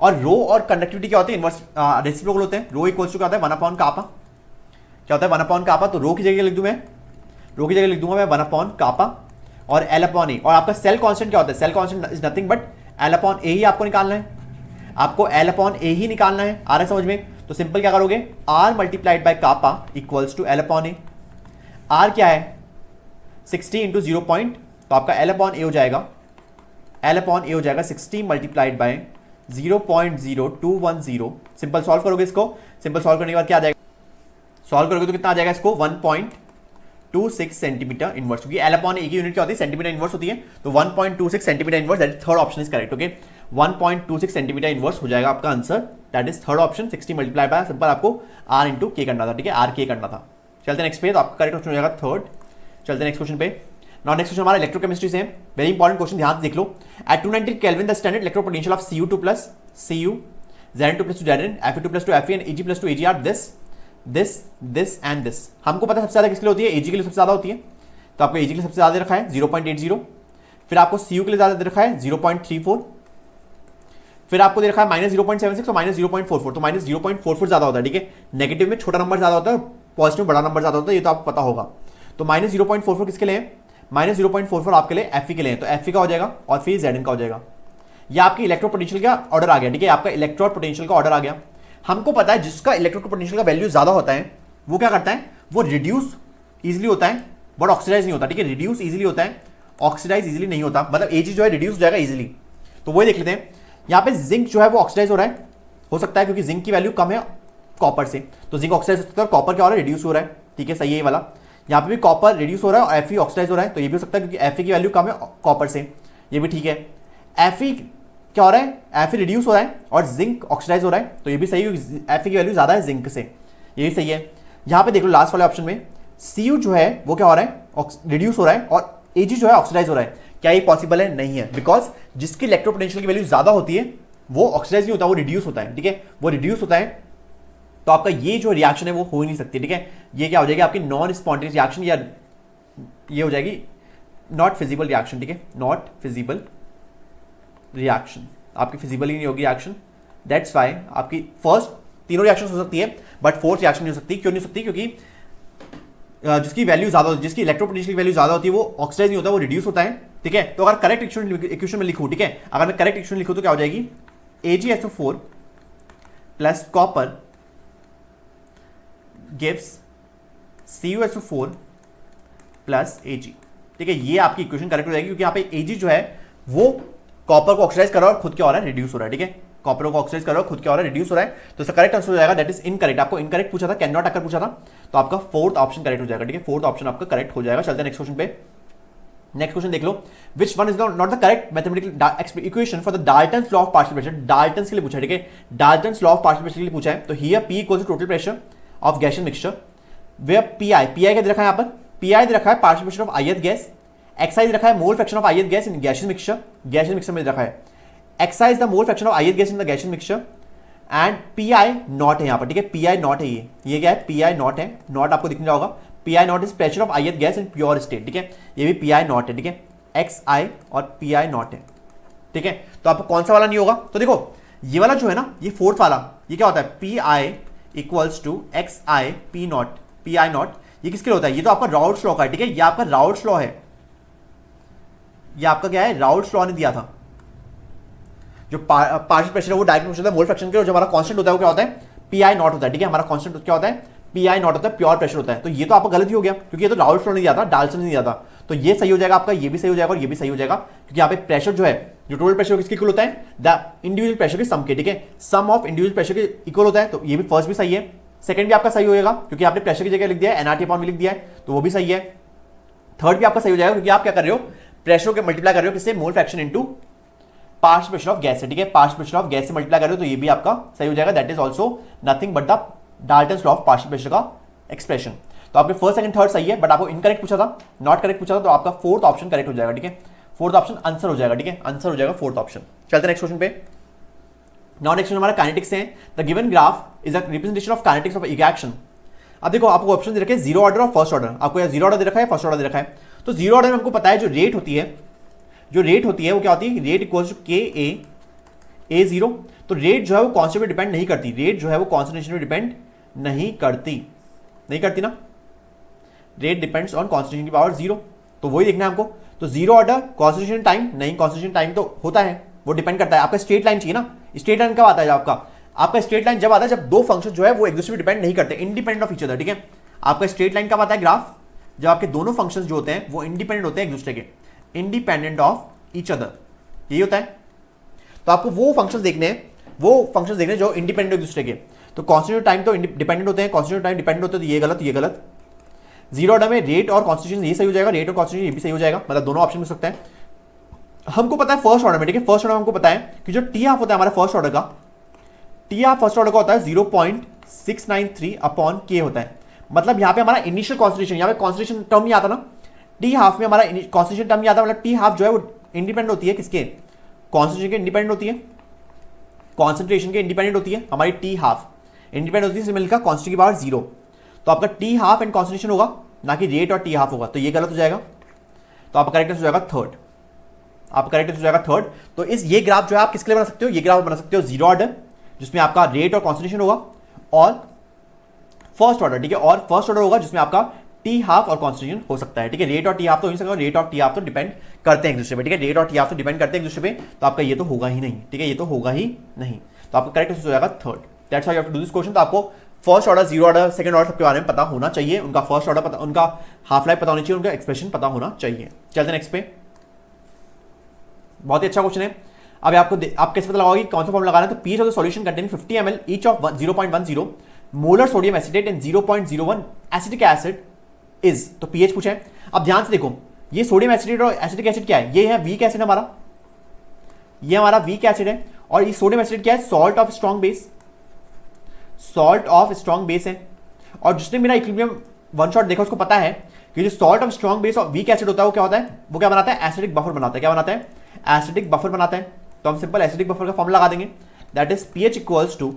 और रो और कंडक्टिविटी क्या होती है, इनवर्स रेसिप्रोकल होते हैं। रो इक्वल्स टू क्या होता है, 1/कापा, क्या होता है 1/कापा। तो रो की जगह लिख दूं मैं, रो की जगह लिख दूंगा मैं 1/कापा और L/A। और आपका सेल कांस्टेंट क्या होता है, cell constant is nothing but L/A ही आपको निकालना है, आपको L/A ही निकालना है। आ रहा है समझ में, तो सिंपल क्या करोगे, R multiplied by kappa equals to L/A। R क्या है 60 इंटू 0 पॉइंट, तो आपका L/A हो जाएगा, L/A हो जाएगा 60 मल्टीप्लाइड बाय 0.0210। सिंपल सॉल्व करोगे इसको, सिंपल सॉल्व करने के बाद क्या आ जाएगा, सॉल्व करोगे तो कितना आ जाएगा इसको 1.26 सेंटीमीटर इनवर्स, क्योंकि L/A की यूनिट क्या होती है, सेंटीमीटर इनवर्स होती है। तो 1.26 centimetre inverse, that is third option is correct, okay. 1.26 centimetre inverse हो जाएगा आपका answer, that is third option. 60 multiply by, simple आपको R इंटू K करना था, ठीक है, RK करना था। चलते नेक्स्ट पे, तो आपका करेक्ट ऑप्शन हो जाएगा थर्ड। चलते नेक्स्ट क्वेश्चन पे। नाउ नेक्स्ट क्वेश्चन हमारा इलेक्ट्रोकेमिस्ट्री से है, वेरी इंपॉर्टेंट क्वेश्चन, ध्यान से देख लो। At 290 kelvin the standard electro potential of Cu2 plus Cu, Zn2 plus Zn, Fe2 plus Fe and Eg plus Eg are this and this. हमको पता है सबसे ज्यादा किसके लिए होती है, Eg के लिए सबसे ज्यादा होती है, तो आपको Eg के लिए सबसे ज्यादा रखा है 0.80। फिर आपको Cu के लिए ज्यादा दे रखा है 0.34, फिर आपको दे रखा है -0.76 और -0.44, तो -0.44 ज्यादा होता है, ठीक है। नेगेटिव में छोटा नंबर ज्यादा होता है, पॉजिटिव में बड़ा नंबर ज्यादा होता है, ये तो आपको पता होगा। तो -0.44 किसके लिए है, -0.44 आपके लिए Fe के लिए, तो Fe का हो जाएगा और फिर Zn का हो जाएगा। ये आपकी इलेक्ट्रो पोटेंशियल का ऑर्डर आ गया, ठीक है, आपका इलेक्ट्रोड पोटेंशियल का ऑर्डर आ गया। हमको पता है जिसका इलेक्ट्रो पोटेंशियल का वैल्यू ज्यादा होता है वो क्या करता है, वो रिड्यूस इजिली होता है बट ऑक्सीडाइज नहीं होता, ठीक है। रिड्यूस इजिली होता है, ऑक्सीडाइज इजिली नहीं होता, मतलब Ag जो है रिड्यूस हो जाएगा इजिली। तो वही देख लेते हैं, यहाँ पे जिंक जो है वो ऑक्सीडाइज हो रहा है, हो सकता है क्योंकि जिंक की वैल्यू कम है कॉपर से, तो जिंक ऑक्सीडाइज हो सकता है, कॉपर क्या हो रहा है, रिड्यूस हो रहा है, ठीक है, सही है ये वाला। यहाँ पे भी कॉपर रिड्यूस हो रहा है और Fe ऑक्सीडाइज हो रहा है, तो ये भी हो सकता है क्योंकि Fe की वैल्यू कम है कॉपर से, ये भी ठीक है। Fe क्या हो रहा है, Fe रिड्यूस हो रहा है और जिंक ऑक्सीडाइज हो रहा है, तो ये भी सही है, Fe की वैल्यू ज्यादा है जिंक से, ये भी सही है। यहाँ पे देख लो लास्ट वाले ऑप्शन में Cu जो है वो क्या हो रहा है, रिड्यूस हो रहा है, और Ag जो है ऑक्सीडाइज हो रहा है। क्या ये पॉसिबल है, नहीं है, बिकॉज जिसकी इलेक्ट्रो पोटेंशियल की वैल्यू ज्यादा होती है वो ऑक्सीडाइज नहीं होता, वो रिड्यूस होता है, ठीक है, वो रिड्यूस होता है। तो आपका ये जो रिएक्शन है वो हो ही नहीं सकती, ठीक है। ये क्या हो जाएगी आपकी नॉन स्पॉन्टेनियस रिएक्शन, या ये हो जाएगी नॉट फिजिबल रिएक्शन, ठीक है, नॉट फिजिबल रिएक्शन, आपकी फिजिबल ही नहीं होगी रिएक्शन। दैट्स वाई आपकी फर्स्ट तीनों रिएक्शन हो सकती है बट फोर्थ रिएक्शन नहीं हो सकती। क्यों नहीं हो सकती, क्योंकि जिसकी वैल्यू ज्यादा होती है, जिसकी इलेक्ट्रो पोटेंशियल की वैल्यू ज्यादा होती है वो ऑक्सीडाइज नहीं होता, वो रिड्यूस होता है, ठीक है। तो अगर करेक्ट इक्वेशन में लिखूं, ठीक है, अगर मैं करेक्ट इक्वेशन लिखूं तो क्या हो जाएगी, AgSO4 plus copper gives CuSO4 plus Ag, ठीक है। ये आपकी इक्वेशन करेक्ट हो जाएगी, क्योंकि यहाँ पे Ag जो है वो कॉपर को ऑक्सीडाइज कर रहा है और खुद क्या हो रहा है, रिड्यूस हो रहा है, ठीक है। कॉपर को ऑक्सीडाइज कर रहा है, खुद क्या हो रहा है, रिड्यूस हो रहा है। तो इसका करेक्ट आंसर हो जाएगा दैट इज इनकरेक्ट। आपको इनकरेक्ट पूछा था, कैन नॉट अकर पूछा था, तो आपका फोर्थ ऑप्शन करेक्ट हो जाएगा, ठीक है, फोर्थ ऑप्शन आपका करेक्ट हो जाएगा। चलते हैं नेक्स्ट क्वेश्चन पे। नेक्स्ट क्वेश्चन देख लो, which one is not the correct mathematical equation for the Dalton's law of partial pressure. Dalton's के लिए पूछा है, ठीक है, Dalton's law of partial pressure के लिए पूछा है। तो here P equals to total pressure of gaseous mixture where P I क्या दे रखा है यहाँ पर, पीआई दे रखा है partial pressure of ith gas, X I दे रखा है mole fraction of ith gas in gaseous mixture में दे रखा है X I is the mole fraction of ith gas in the gaseous mixture and P I naught है यहाँ पर, ठीक है, पीआई नॉट है, ये क्या है, पीआई नॉट है, नॉट आपको दिखने होगा, pi not is pressure of ith gas in pure state, ठीक है, ये भी पीआई नॉट है, ठीक है, एक्सआई और पीआई नॉट है, ठीक है। तो आपको कौन सा वाला नहीं होगा, तो देखो ये वाला जो है ना, ये फोर्थ वाला, ये क्या होता है, P I equals to X I P naught, P I naught, ये किसके लिए होता है, ये तो आपका राउल्ट्स लॉ का है, ठीक है, ये आपका राउल्ट्स लॉ है, ये आपका क्या है, राउल्ट्स लॉ ने दिया था, जो पार्शियल प्रेशर है वो डायरेक्ट होता है मोल फ्रैक्शन के, और जो हमारा कांस्टेंट होता है वो क्या होता है, पी आई नॉट होता है, ठीक है, हमारा कांस्टेंट क्या होता है, पी आई नॉट होता है, प्योर प्रेशर होता है। तो ये तो आपका गलत ही हो गया, क्योंकि ये तो राउल्ट्स लॉ ने दिया था, डाल्टन ने दिया था, तो ये सही हो जाएगा आपका, ये भी सही हो जाएगा और ये भी सही हो जाएगा, क्योंकि यहाँ पे प्रेशर जो है, जो टोटल प्रेशर किसके इक्वल होता है, द इंडिविजुअल प्रेशर के सम के, ठीक है, सम ऑफ इंडिविजुअल प्रेशर के इक्वल होता है, तो ये भी फर्स्ट भी सही है, सेकंड भी आपका सही हो जाएगा, क्योंकि आपने प्रेशर की जगह लिख दिया है एनआरटी अपॉन लिख दिया है, तो वो भी सही है, थर्ड भी आपका सही हो जाएगा, क्योंकि आप क्या कर रहे हो, प्रेशर के मल्टीप्लाई कर रहे हो किससे, mole fraction into partial pressure of gas है, ठीक है, पार्शियल प्रेशर ऑफ गैस से मल्टीप्लाई कर रहे हो, तो ये भी आपका सही हो जाएगा, that is also nothing but the Dalton's law of partial pressure का एक्सप्रेशन। तो आपने फर्स्ट सेकंड थर्ड सही है, बट आपको इनकरेक्ट पूछा था, नॉट करेक्ट पूछा था, तो आपका फोर्थ ऑप्शन करेक्ट हो जाएगा, ठीक है, फोर्थ ऑप्शन आंसर हो जाएगा, ठीक है, आंसर हो जाएगा फोर्थ ऑप्शन। चलते नेक्स्ट क्वेश्चन पे। नाउ नेक्स्ट हमारा काइनेटिक्स है, the given graph is a representation of kinetics of reaction. अब देखो आपको ऑप्शन दे रखे हैं जीरो ऑर्डर और फर्स्ट ऑर्डर, आपको यहाँ जीरो ऑर्डर दे रखा है, फर्स्ट ऑर्डर दे रखा है, तो जीरो ऑर्डर में हमको पता है जो रेट होती है, वो क्या होती है, रेट इक्वल्स टू के ए जीरो, तो रेट जो है वो कॉन्स्टेंट पे डिपेंड नहीं करती, रेट जो है वो कॉन्सेंट्रेशन पे डिपेंड नहीं करती ना, रेट डिपेंड्स ऑन कॉन्सेंट्रेशन की पावर जीरो, तो वही देखना है हमको। तो जीरो ऑर्डर कॉन्सेंट्रेशन टाइम नहीं, कॉन्सेंट्रेशन टाइम तो होता है, वो डिपेंड करता है, आपका स्ट्रेट लाइन चाहिए ना, स्ट्रेट लाइन कब आता है आपका स्ट्रेट लाइन जब आता है जब दो फंक्शन जो है वो एक दूसरे पे डिपेंड नहीं करते, इंडिपेंडेंट ऑफ ईच अदर, ठीक है, आपका स्ट्रेट लाइन कब आता है ग्राफ, जब आपके दोनों फंक्शंस जो होते हैं वो इंडिपेंडेंट होते हैं एक दूसरे के, इंडिपेंडेंट ऑफ ईच अदर, यही होता है। तो आपको वो फंक्शंस देखने हैं जो इंडिपेंडेंट एक दूसरे के, तो कॉन्स्टेंट टाइम तो डिपेंडेंट होते हैं, कॉन्स्टेंट टाइम डिपेंडेंट होते हैं, तो ये गलत। जीरो ऑर्डर में रेट और कॉन्स्टेंट ये सही हो जाएगा, रेट और कॉन्स्टेंट ये भी सही हो जाएगा, मतलब दोनों ऑप्शन मिल सकते हैं। हमको पता है फर्स्ट ऑर्डर में, ठीक है, फर्स्ट ऑर्डर में हमको पता है कि जो टी हाफ होता है हमारा फर्स्ट ऑर्डर का, टी हाफ फर्स्ट ऑर्डर का होता है 0.693 अपॉन के होता है, मतलब यहाँ पे हमारा इनिशियल कॉन्सेंट्रेशन, यहाँ पे कॉन्सेंट्रेशन टर्म नहीं आता ना, टी हाफ में हमारा कॉन्सेंट्रेशन टर्म नहीं आता, मतलब टी हाफ जो है वो इंडिपेंडेंट होती है किसके, कॉन्सेंट्रेशन के इंडिपेंडेंट होती है, कॉन्सेंट्रेशन के इंडिपेंडेंट होती है हमारी टी हाफ, इंडिपेंडेंट होती है मिलकर कॉन्स्टेंट की पावर जीरो, तो आपका टी हाफ एंड कॉन्सेंट्रेशन होगा ना कि रेट और टी हाफ होगा, तो ये गलत हो जाएगा, तो आपका करेक्ट हो जाएगा थर्ड, आपका करेक्ट हो जाएगा थर्ड। तो इस ये ग्राफ जो है आप किसके लिए बना सकते हो, ये ग्राफ बना सकते हो जीरो ऑर्डर जिसमें आपका रेट और कॉन्सेंट्रेशन होगा, और फर्स्ट ऑर्डर, ठीक है, और फर्स्ट ऑर्डर होगा जिसमें आपका टी हाफ और कॉन्सेंट्रेशन हो सकता है, ठीक है, रेट और टी हाफ तो हो नहीं सकता, रेट और टी हाफ तो डिपेंड करते हैं एक दूसरे पे, ठीक है, रेट और टी हाफ तो डिपेंड करते हैं एक दूसरे पे, तो आपका ये तो होगा ही नहीं, ठीक है, ये तो होगा ही नहीं, तो आपका करेक्ट हो जाएगा third, that's how you have to do this question. तो आपको first order, zero order, second order सबके बारे में पता होना चाहिए, उनका फर्स्ट ऑर्डर पता, उनका हाफ लाइफ पता होना चाहिए, उनका एक्सप्रेशन पता होना चाहिए। चलते नेक्स्ट पे, बहुत ही अच्छा क्वेश्चन है। अब आप कैसे पता लगाओगे कौन सा फॉर्म लगाना है, तो pH of the solution contain 50 ml each of 0.10 molar sodium acetate and 0.01 acetic acid is, तो पीएच पूछा है। अब ध्यान से देखो, ये सोडियम एसिडेट और एसिटिक एसिड क्या है, ये है वीक एसिड हमारा, ये हमारा वीक एसिड है, और ये सोडियम एसिड क्या है, salt of strong base, salt of strong base है। और जिसने मेरा इक्विलिब्रियम वन शॉट देखा उसको पता है कि जो सॉल्ट ऑफ स्ट्रॉन्ग बेस और वीक एसिड होता है वो क्या होता है, वो क्या बनाता है, एसिडिक बफर बनाता है, क्या बनाता है, एसिडिक बफर बनाता है। तो हम सिंपल एसिडिक बफर का फॉर्मूला लगा देंगे, that is pH equals to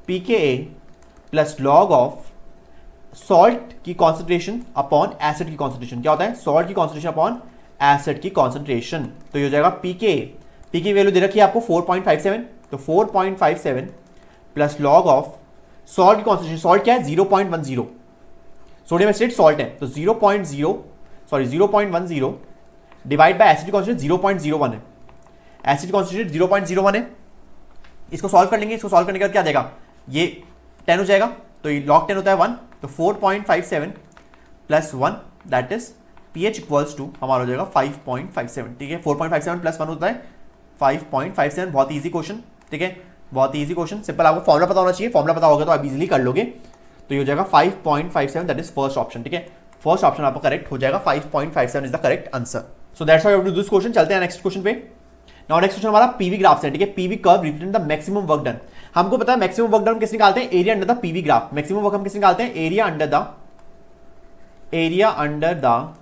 pKa plus log of salt की कॉन्सेंट्रेशन अपॉन एसिड की कॉन्सेंट्रेशन, क्या होता है, सॉल्ट की कॉन्सेंट्रेशन अपॉन एसिड की कॉन्सेंट्रेशन, तो ये हो जाएगा pKa, पी की वैल्यू दे रखी है आपको 4.57, तो 4.57 प्लस लॉग ऑफ सॉल्ट की कॉन्सेंट्रेशन, सॉल्ट क्या है 0.10, सोडियम एसिड सॉल्ट है, तो 0.10 डिवाइड बाय एसिड कॉन्सेंट्रेशन 0.01 है, एसिड कॉन्सेंट्रेशन 0.01 है, इसको सॉल्व कर लेंगे, इसको सॉल्व करने के बाद क्या देगा, ये 10 हो जाएगा, तो ये log 10 होता है 1, तो 4.57 प्लस 1 that is pH equals to हमारा हो जाएगा 5.57, ठीक है, 4.57 प्लस 1 होता है 5.57, बहुत ईजी क्वेश्चन, ठीक है, बहुत ईजी क्वेश्चन, सिंपल, आपको फॉर्मुला पता होना चाहिए, फॉर्मुला पता होगा तो आप इजीली कर लोगे, तो ये हो जाएगा 5.57, दैट इज फर्स्ट ऑप्शन, ठीक है, फर्स्ट ऑप्शन आपका करेक्ट हो जाएगा, 5.57 is the correct answer. So that's how you have to do this question. चलते हैं नेक्स्ट क्वेश्चन पे। नाउ नेक्स्ट क्वेश्चन हमारा पीवी ग्राफ से, ठीक है, PV curve represent the maximum work done. हमको पता है मैक्सिमम वर्क डन किस निकालते हैं, area under the PV graph, maximum work हम किस निकालते हैं, area under the area under the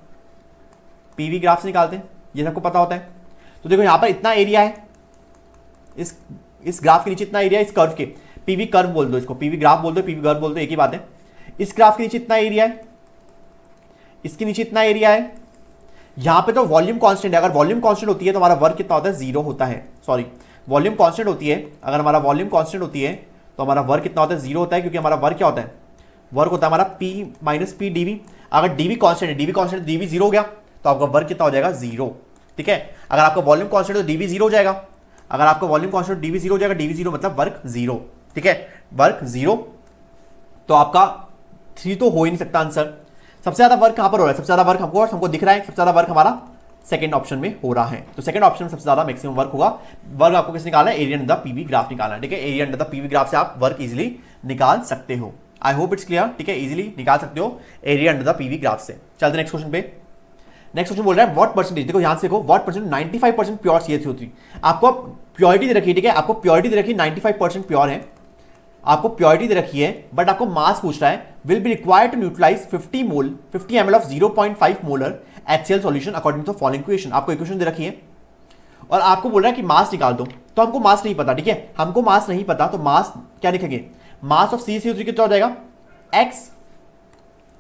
PV graph से निकालते हैं, ये सबको पता होता है। तो देखो यहां पर इतना एरिया है, इस ग्राफ के नीचे इतना एरिया, इस कर्व के, पीवी कर्व बोल दो इसको, पीवी ग्राफ बोल दो, पीवी कर्व बोल दो, एक ही बात है। इस ग्राफ के नीचे इतना एरिया है, इसके नीचे इतना एरिया है। यहां पे तो वॉल्यूम कांस्टेंट है, अगर वॉल्यूम कांस्टेंट होती है तो हमारा वर्क कितना होता है, जीरो होता है। सॉरी, वॉल्यूम कांस्टेंट होती है, अगर हमारा वॉल्यूम कांस्टेंट होती है तो हमारा वर्क कितना होता है, जीरो होता है, क्योंकि हमारा वर्क क्या होता है, वर्क होता है हमारा पी माइनस पी डीवी। अगर डीवी कांस्टेंट है, डीवी कांस्टेंट, डीवी जीरो हो गया तो आपका वर्क कितना हो जाएगा, जीरो। ठीक है, अगर आपका वॉल्यूम कांस्टेंट तो डीवी जीरो हो जाएगा, अगर आपका वॉल्यूम कांस्टेंट डीवी जीरो हो जाएगा, डीवी जीरो मतलब वर्क जीरो। ठीक है, वर्क जीरो, तो आपका 3 तो हो ही नहीं सकता आंसर। सबसे ज्यादा वर्क कहां पर हो रहा है, सबसे ज्यादा वर्क हमको दिख रहा है, सबसे ज्यादा वर्क हमारा सेकंड ऑप्शन में हो रहा है। तो सेकंड ऑप्शन में सबसे ज्यादा मैक्सिमम वर्क होगा। वर्क आपको किस निकालना है, area under the PV graph निकालना है। ठीक है, area under the PV graph से आप वर्क इजीली निकाल सकते हो। आई होप इट्स क्लियर। ठीक है, इजीली निकाल सकते हो area under the PV graph से। चलते नेक्स्ट क्वेश्चन पे। नेक्स्ट क्वेश्चन बोल रहा है व्हाट परसेंटेज, देखो यहां से देखो व्हाट परसेंट, 95% प्योर CaCO3। आपको प्योरिटी दे रखी है, ठीक है, आपको प्योरिटी दे रखी है 95% प्योर है, आपको प्योरिटी दे रखी है, बट आपको मास पूछ रहा है, will be required to neutralise 50 ml of 0.5 molar HCl solution according to following equation. आपको इक्वेशन दे रखी है और आपको बोल रहा है कि मास निकाल दो, तो हमको मास नहीं पता। ठीक है, हमको मास नहीं पता, तो मास क्या लिखेंगे, मास ऑफ CaCO3 कितना हो जाएगा, x,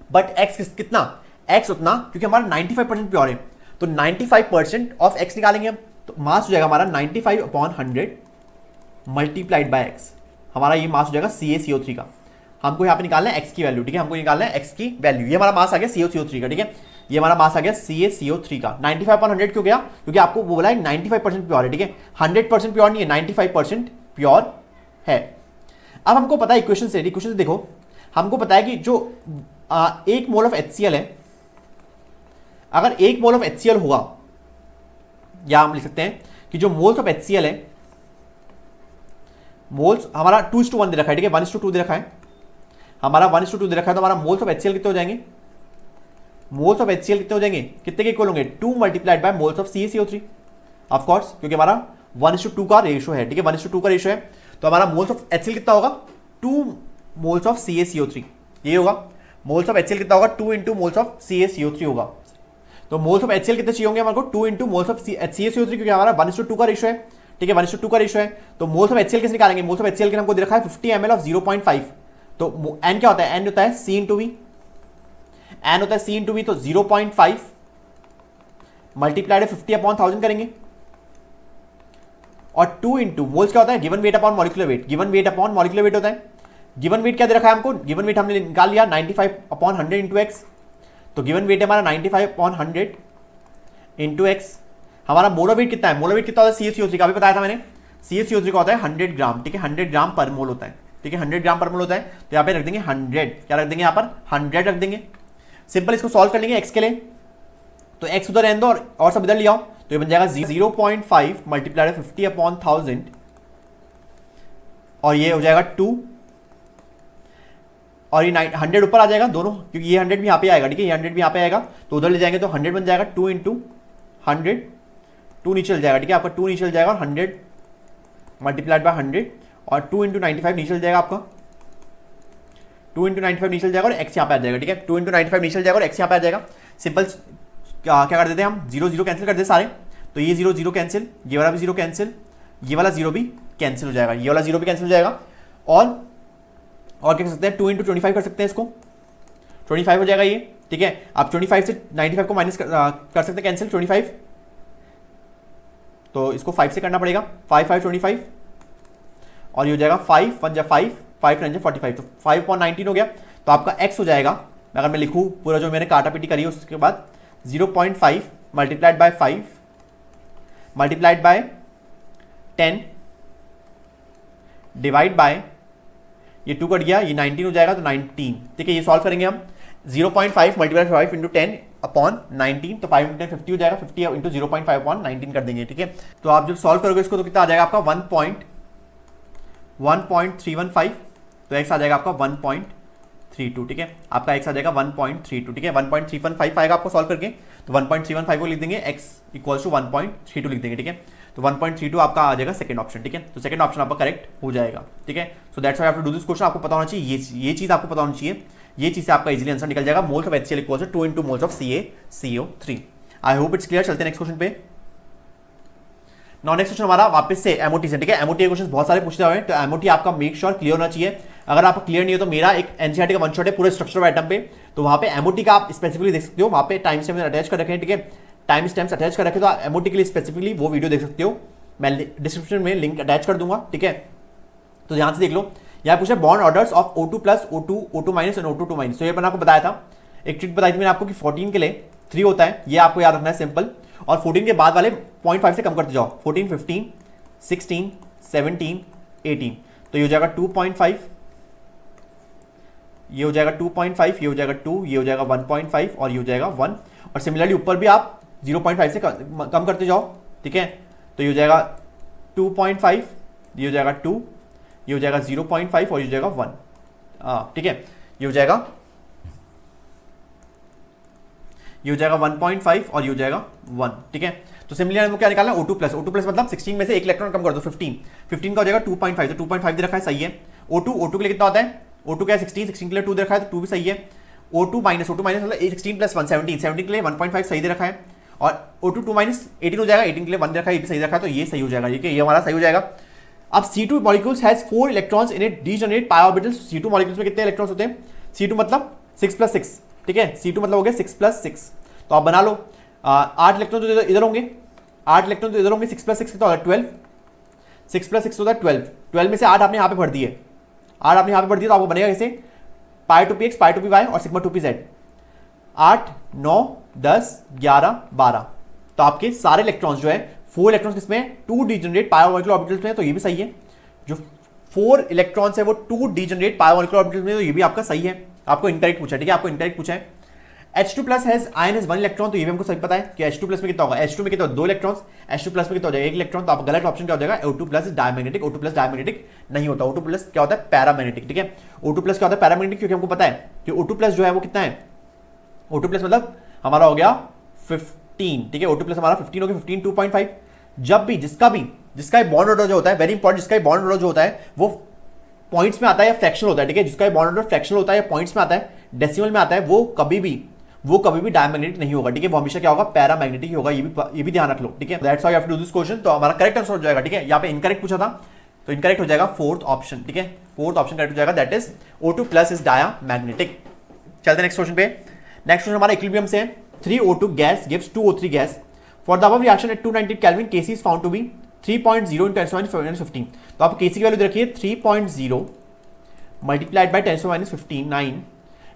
बट x कितना, x उतना, क्योंकि हमारा 95% प्योर है, तो 95% ऑफ x निकालेंगे हम, तो मास हो जाएगा हमारा 95/100 मल्टीप्लाइड बाय x। हमारा ये मास हो जाएगा CaCO3 का। हमको यहाँ पे निकालना है x की वैल्यू। ठीक है, हमको निकालना है x की वैल्यू। ये हमारा मास आ गया CaCO3 का। ठीक है, ये हमारा मास आ गया CaCO3 का। 95/100 क्यों गया, क्योंकि आपको वो बोला है 95% प्योर है। ठीक है, 100% प्योर नहीं है, 95% प्योर है। अब हमको पता है इक्वेशन से देखो, हमको पता है कि जो 1 मोल ऑफ HCl है, अगर 1 मोल ऑफ HCl होगा, या हम लिख सकते हैं कि जो मोल्स ऑफ HCl है, मोल्स हमारा 2:1 दे रखा है। ठीक है, 1:2 दे रखा है, हमारा 1:2 दे रखा है, तो हमारा मोल्स ऑफ HCl कितने हो जाएंगे, मोल्स ऑफ HCl कितने हो जाएंगे, कितने के इक्वल होंगे, 2 multiplied by moles of CaCO3 of course, क्योंकि हमारा 1:2 का रेशियो है। ठीक है, 1:2 का रेशियो है, तो हमारा मोल्स ऑफ HCl कितना होगा, 2 मोल्स ऑफ CaCO3, ये होगा। मोल्स ऑफ HCl कितना होगा, 2 इंटू मोल्स ऑफ CaCO3 होगा। तो मोल्स ऑफ HCl कितने चाहिए होंगे हमारे को, 2 इंटू मोल्स ऑफ CaCO3, क्योंकि हमारा 1:2 का रेशियो है। ठीक है, 1:2 का रेशियो है, तो मोल्स ऑफ HCl कैसे निकालेंगे, मोल्स ऑफ HCl के हमको दे रखा है 50 ml ऑफ 0.5, तो n क्या होता है, n होता है C इंटू वी, n होता है C इंटू वी, तो 0.5 मल्टीप्लाइड 50/1000 करेंगे, और 2 इंटू मोल्स क्या होता है, given weight upon molecular wait, given weight upon molecular wait होता है। गिवन वेट क्या दे रखा है हमको, गिवन वेट हमने निकाल लिया 95/100 इंटू एक्स, तो गिवन वेट है हमारा 95/100 इंटू एक्स। हमारा मोलर वेट कितना है, मोलर वेट कितना होता है CaCO3 का, भी बताया था मैंने, CaCO3 का होता है 100 ग्राम। ठीक है, 100 ग्राम पर मोल होता है। ठीक है, 100 ग्राम पर मोल होता है, तो यहाँ पे रख देंगे 100, क्या रख देंगे यहाँ पर 100 रख देंगे। सिंपल इसको सॉल्व कर लेंगे x के लिए, तो x उधर रहने दो और सब इधर ले आओ, तो ये बन जाएगा 0.5 मल्टीप्लाइड 50/1000, और ये हो जाएगा 2, और ये 100 ऊपर आ जाएगा दोनों, क्योंकि ये 100 भी यहाँ पे आएगा। ठीक है, ये 100 भी यहाँ पे आएगा, तो उधर ले जाएंगे तो 100 बन जाएगा, 2 इंटू 100, 2 नीचे चल जाएगा। ठीक है, आपका 2 नीचे चल जाएगा, 100 मल्टीप्लाइड बाय 100, और 2 इंटू 95 नीचे चल जाएगा आपका, 2 इंटू 95 नीचे चल जाएगा, और x यहाँ पे आ जाएगा। ठीक है, 2 इंटू 95 नीचे चल जाएगा और x यहाँ पे आ जाएगा। सिंपल क्या कर देते हैं हम, 0 0 कैंसिल कर देते सारे, तो ये 0 0 कैंसिल, ये वाला भी 0 कैंसिल, ये वाला 0 भी कैंसिल हो जाएगा, ये वाला 0 भी कैंसिल हो जाएगा, और क्या कर सकते हैं, 2 इंटू 25 कर सकते हैं, इसको 25 हो जाएगा ये। ठीक है, आप 25 से 95 को माइनस कर सकते हैं कैंसिल, 25, तो इसको 5 से करना पड़ेगा, 5 5 25, और ये हो जाएगा 5 1 जा 5 5 9 जा 45, तो 5/19 हो गया। तो आपका x हो जाएगा, अगर मैं लिखूँ पूरा जो मैंने काटा पीटी करी है, उसके बाद 0.5 multiplied by 5 multiplied by 10 divide by, ये 2 कट गया, ये 19 हो जाएगा, तो 19। ठीक है, ये सॉल्व करेंगे हम, 0.5 मल्टीप्लाइड 5 इंटू 10/19, तो 5 इंटू 10 50 हो जाएगा, 50 इंटू 0.5/19 कर देंगे। ठीक है, तो आप जब सॉल्व करोगे इसको, तो कितना आ जाएगा आपका 1.315, तो x आ जाएगा आपका 1.32। ठीक है, आपका x आ जाएगा 1.32। ठीक है, 1.315 आएगा आपको सॉल्व करके, तो 1.315 को लिख देंगे, x इक्वल्स टू 1.32 लिख देंगे। ठीक है, तो 1.32 आपका आ जाएगा सेकंड ऑप्शन। ठीक है, तो सेकंड ऑप्शन आपका करेक्ट हो जाएगा। ठीक है, so that's why you have to do this question. आपको पता होना चाहिए, ये चीज आपको पता होनी चाहिए ये चीज से आपका इजीली आंसर निकल जाएगा। Moles of HCl equals to 2 into moles of CaCO3। I hope it's clear. चलते हैं नेक्स्ट क्वेश्चन पे। नेक्स्ट क्वेश्चन हमारा वापस से एमओटी से, ठीक है। एमओटी के क्वेश्चन बहुत सारे पूछते हुए, तो एमओटी आपका मेक श्योर क्लियर होना चाहिए। अगर आपका क्लियर नहीं हो तो मेरा एक एनसीईआरटी का वन शॉट है पूरे स्ट्रक्चर ऑफ एटम पे, तो वहां पे एमओटी का आप स्पेसिफिकली देख सकते हो। वहां पे टाइम स्टैम्प अटैच कर रखे हैं, ठीक है, टाइम स्टैम्प्स अटैच कर रखे, तो एमओटी के लिए स्पेसिफिकली वो वीडियो देख सकते हो। मैं डिस्क्रिप्शन में लिंक अटैच कर दूंगा, ठीक है। तो ध्यान से देख लो। यहाँ पूछा bond orders of O2 plus O2 minus और O2 माइनस। तो ये मैंने आपको बताया था, एक ट्रिक बताई थी मैंने आपको कि 14 के लिए 3 होता है, ये आपको याद रखना है सिंपल। और 14 के बाद वाले 0.5 से कम करते जाओ, 14, 15, 16, 17, 18। तो ये हो जाएगा 2.5, ये हो जाएगा 2.5, ये हो जाएगा 2, ये हो जाएगा 1.5 और ये हो जाएगा 1। और सिमिलरली ऊपर भी आप 0.5 से कम करते जाओ, ठीक है। तो ये हो जाएगा 2.5, ये हो जाएगा 2, ये हो जाएगा 0.5 और ये हो जाएगा 1, ठीक है। ये हो जाएगा 1.5 और ये हो जाएगा 1, ठीक है। तो सिमिलरली हमको क्या निकालना है, O2 प्लस। O2 प्लस मतलब 16 में से एक इलेक्ट्रॉन कम कर दो, 15 का हो जाएगा 2.5, तो 2.5 दे रखा है, सही है। O2 के लिए कितना होता है, O2 क्या है 16 के लिए 2 दे रखा है, तो 2 भी सही है। O2 माइनस मतलब 16 प्लस 1 17 के लिए 1.5 सही दे रखा है। और O2 माइनस 18 हो जाएगा, 18 के लिए 1 दे रखा है, ये भी सही दे रखा है, तो ये सही हो जाएगा, ठीक है, ये हमारा सही हो जाएगा। अब C2 molecules has 4 electrons in it degenerate pi orbitals. C2 molecules में कितने इलेक्ट्रॉन्स होते हैं, C2 मतलब 6+6, ठीक है। C2 मतलब हो गया 6+6, तो आप बना लो 8 इलेक्ट्रॉन तो इधर होंगे, 8 इलेक्ट्रॉन तो इधर होंगे, 6+6 कितना होगा 12, 6+6 होता है 12, 12 में से 8 आपने यहाँ पे भर दिए, 8 आपने यहाँ पे भर दिए, तो आपको बनेगा कैसे, pi two P X, pi two P Y और सिग्मा टू पी जेड। 8, 9, 10, 11, 12, तो आपके सारे इलेक्ट्रॉन्स जो है 4 इलेक्ट्रॉन्स किसमें, 2 डीजेनरेट पाई मॉलिक्यूलर ऑर्बिटल्स में, तो ये भी सही है। जो 4 इलेक्ट्रॉन्स है वो 2 डीजेनरेट पाई मॉलिक्यूलर ऑर्बिटल्स में, तो ये भी आपका सही है। आपको इनकरेक्ट पूछा, ठीक है, आपको इनकरेक्ट पूछा है। H2 plus has ion has 1 electron, तो ये भी हमको सही पता है कि H2 प्लस में कितना होगा, H2 में कितना 2 इलेक्ट्रॉन्स, H2 प्लस में कितना हो जाएगा 1 इलेक्ट्रॉन, तो आप गलत ऑप्शन क्या हो जाएगा, O2 plus diamagnetic. O2 plus diamagnetic नहीं होता, O2 प्लस क्या होता है पैरामैग्नेटिक, ठीक है। O2 प्लस क्या होता है पैरामैग्नेटिक, क्योंकि हमको पता है कि O2 प्लस जो है वो कितना है, O2 प्लस मतलब हमारा हो गया 15, ठीक है। O2 प्लस हमारा 15 हो गया, 15 2.5। जब भी जिसका बॉन्ड ऑर्डर जो होता है, वेरी इंपॉर्टेंट, जिसका बॉन्ड ऑर्डर जो होता है वो पॉइंट्स में आता है या फ्रैक्शनल होता है, ठीक है। जिसका बॉन्ड ऑर्डर फ्रैक्शनल होता है या पॉइंट्स में आता है, डेसिमल में आता है, वो कभी भी डायमैग्नेटिक नहीं होगा, ठीक है। वो हमेशा क्या होगा, पैरामैग्नेटिक ही होगा, ये भी ध्यान रख लो, ठीक है। That's how you have to do this question. तो हमारा करेक्ट आंसर हो जाएगा, ठीक है। यहाँ पे इनकरेक्ट पूछा था, तो इनकरेक्ट हो जाएगा 4th ऑप्शन, ठीक है। 4th ऑप्शन करेक्ट हो जाएगा, that is O2 plus is diamagnetic. चलते नेक्स्ट क्वेश्चन पे। नेक्स्ट क्वेश्चन हमारा इक्विलिब्रियम से 3O2 gas gives 2O3 gas for the above reaction at 290 kelvin Kc is found to be 3.0 × 10⁻⁻15। तो आप Kc की वैल्यू रखिए 3.0 multiplied by 10⁻⁻15 9।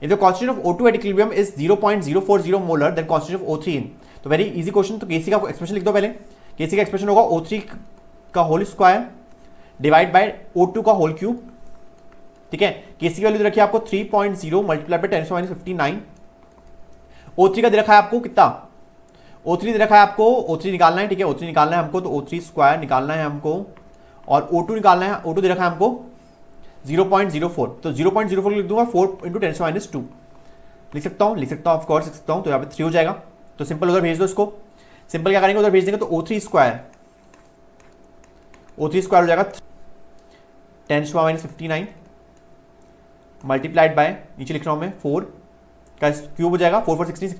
If the concentration of O2 at equilibrium is 0.040 molar, then concentration of O3 in। तो वेरी इजी क्वेश्चन। तो Kc का एक्सप्रेशन लिख दो पहले। Kc का एक्सप्रेशन होगा O3 का whole square divide by O2 का होल क्यूब, ठीक है। Kc की वैल्यू रखिए आपको 3.0 मल्टीप्लाई बाय 10⁻⁻15 9। O3 का दे रखा है आपको कितना, O3 दे रखा है आपको, O3 निकालना है, ठीक है। O3 निकालना है हमको, तो O3 स्क्वायर निकालना है हमको, और O2 निकालना है। O2 दे रखा है हमको 0.04, तो 0.04 लिख दूंगा, 4 × 10⁻² लिख सकता हूँ ऑफ कोर्स लिख सकता हूँ। तो यहाँ पे 3 हो जाएगा, तो सिंपल उधर भेज दो इसको। सिंपल क्या करेंगे, उधर भेज देंगे, तो O3 स्क्वायर हो जाएगा 10⁻⁻59 मल्टीप्लाइड बाय, नीचे लिख रहा हूँ मैं 4 का क्यूब हो जाएगा, 4 4 16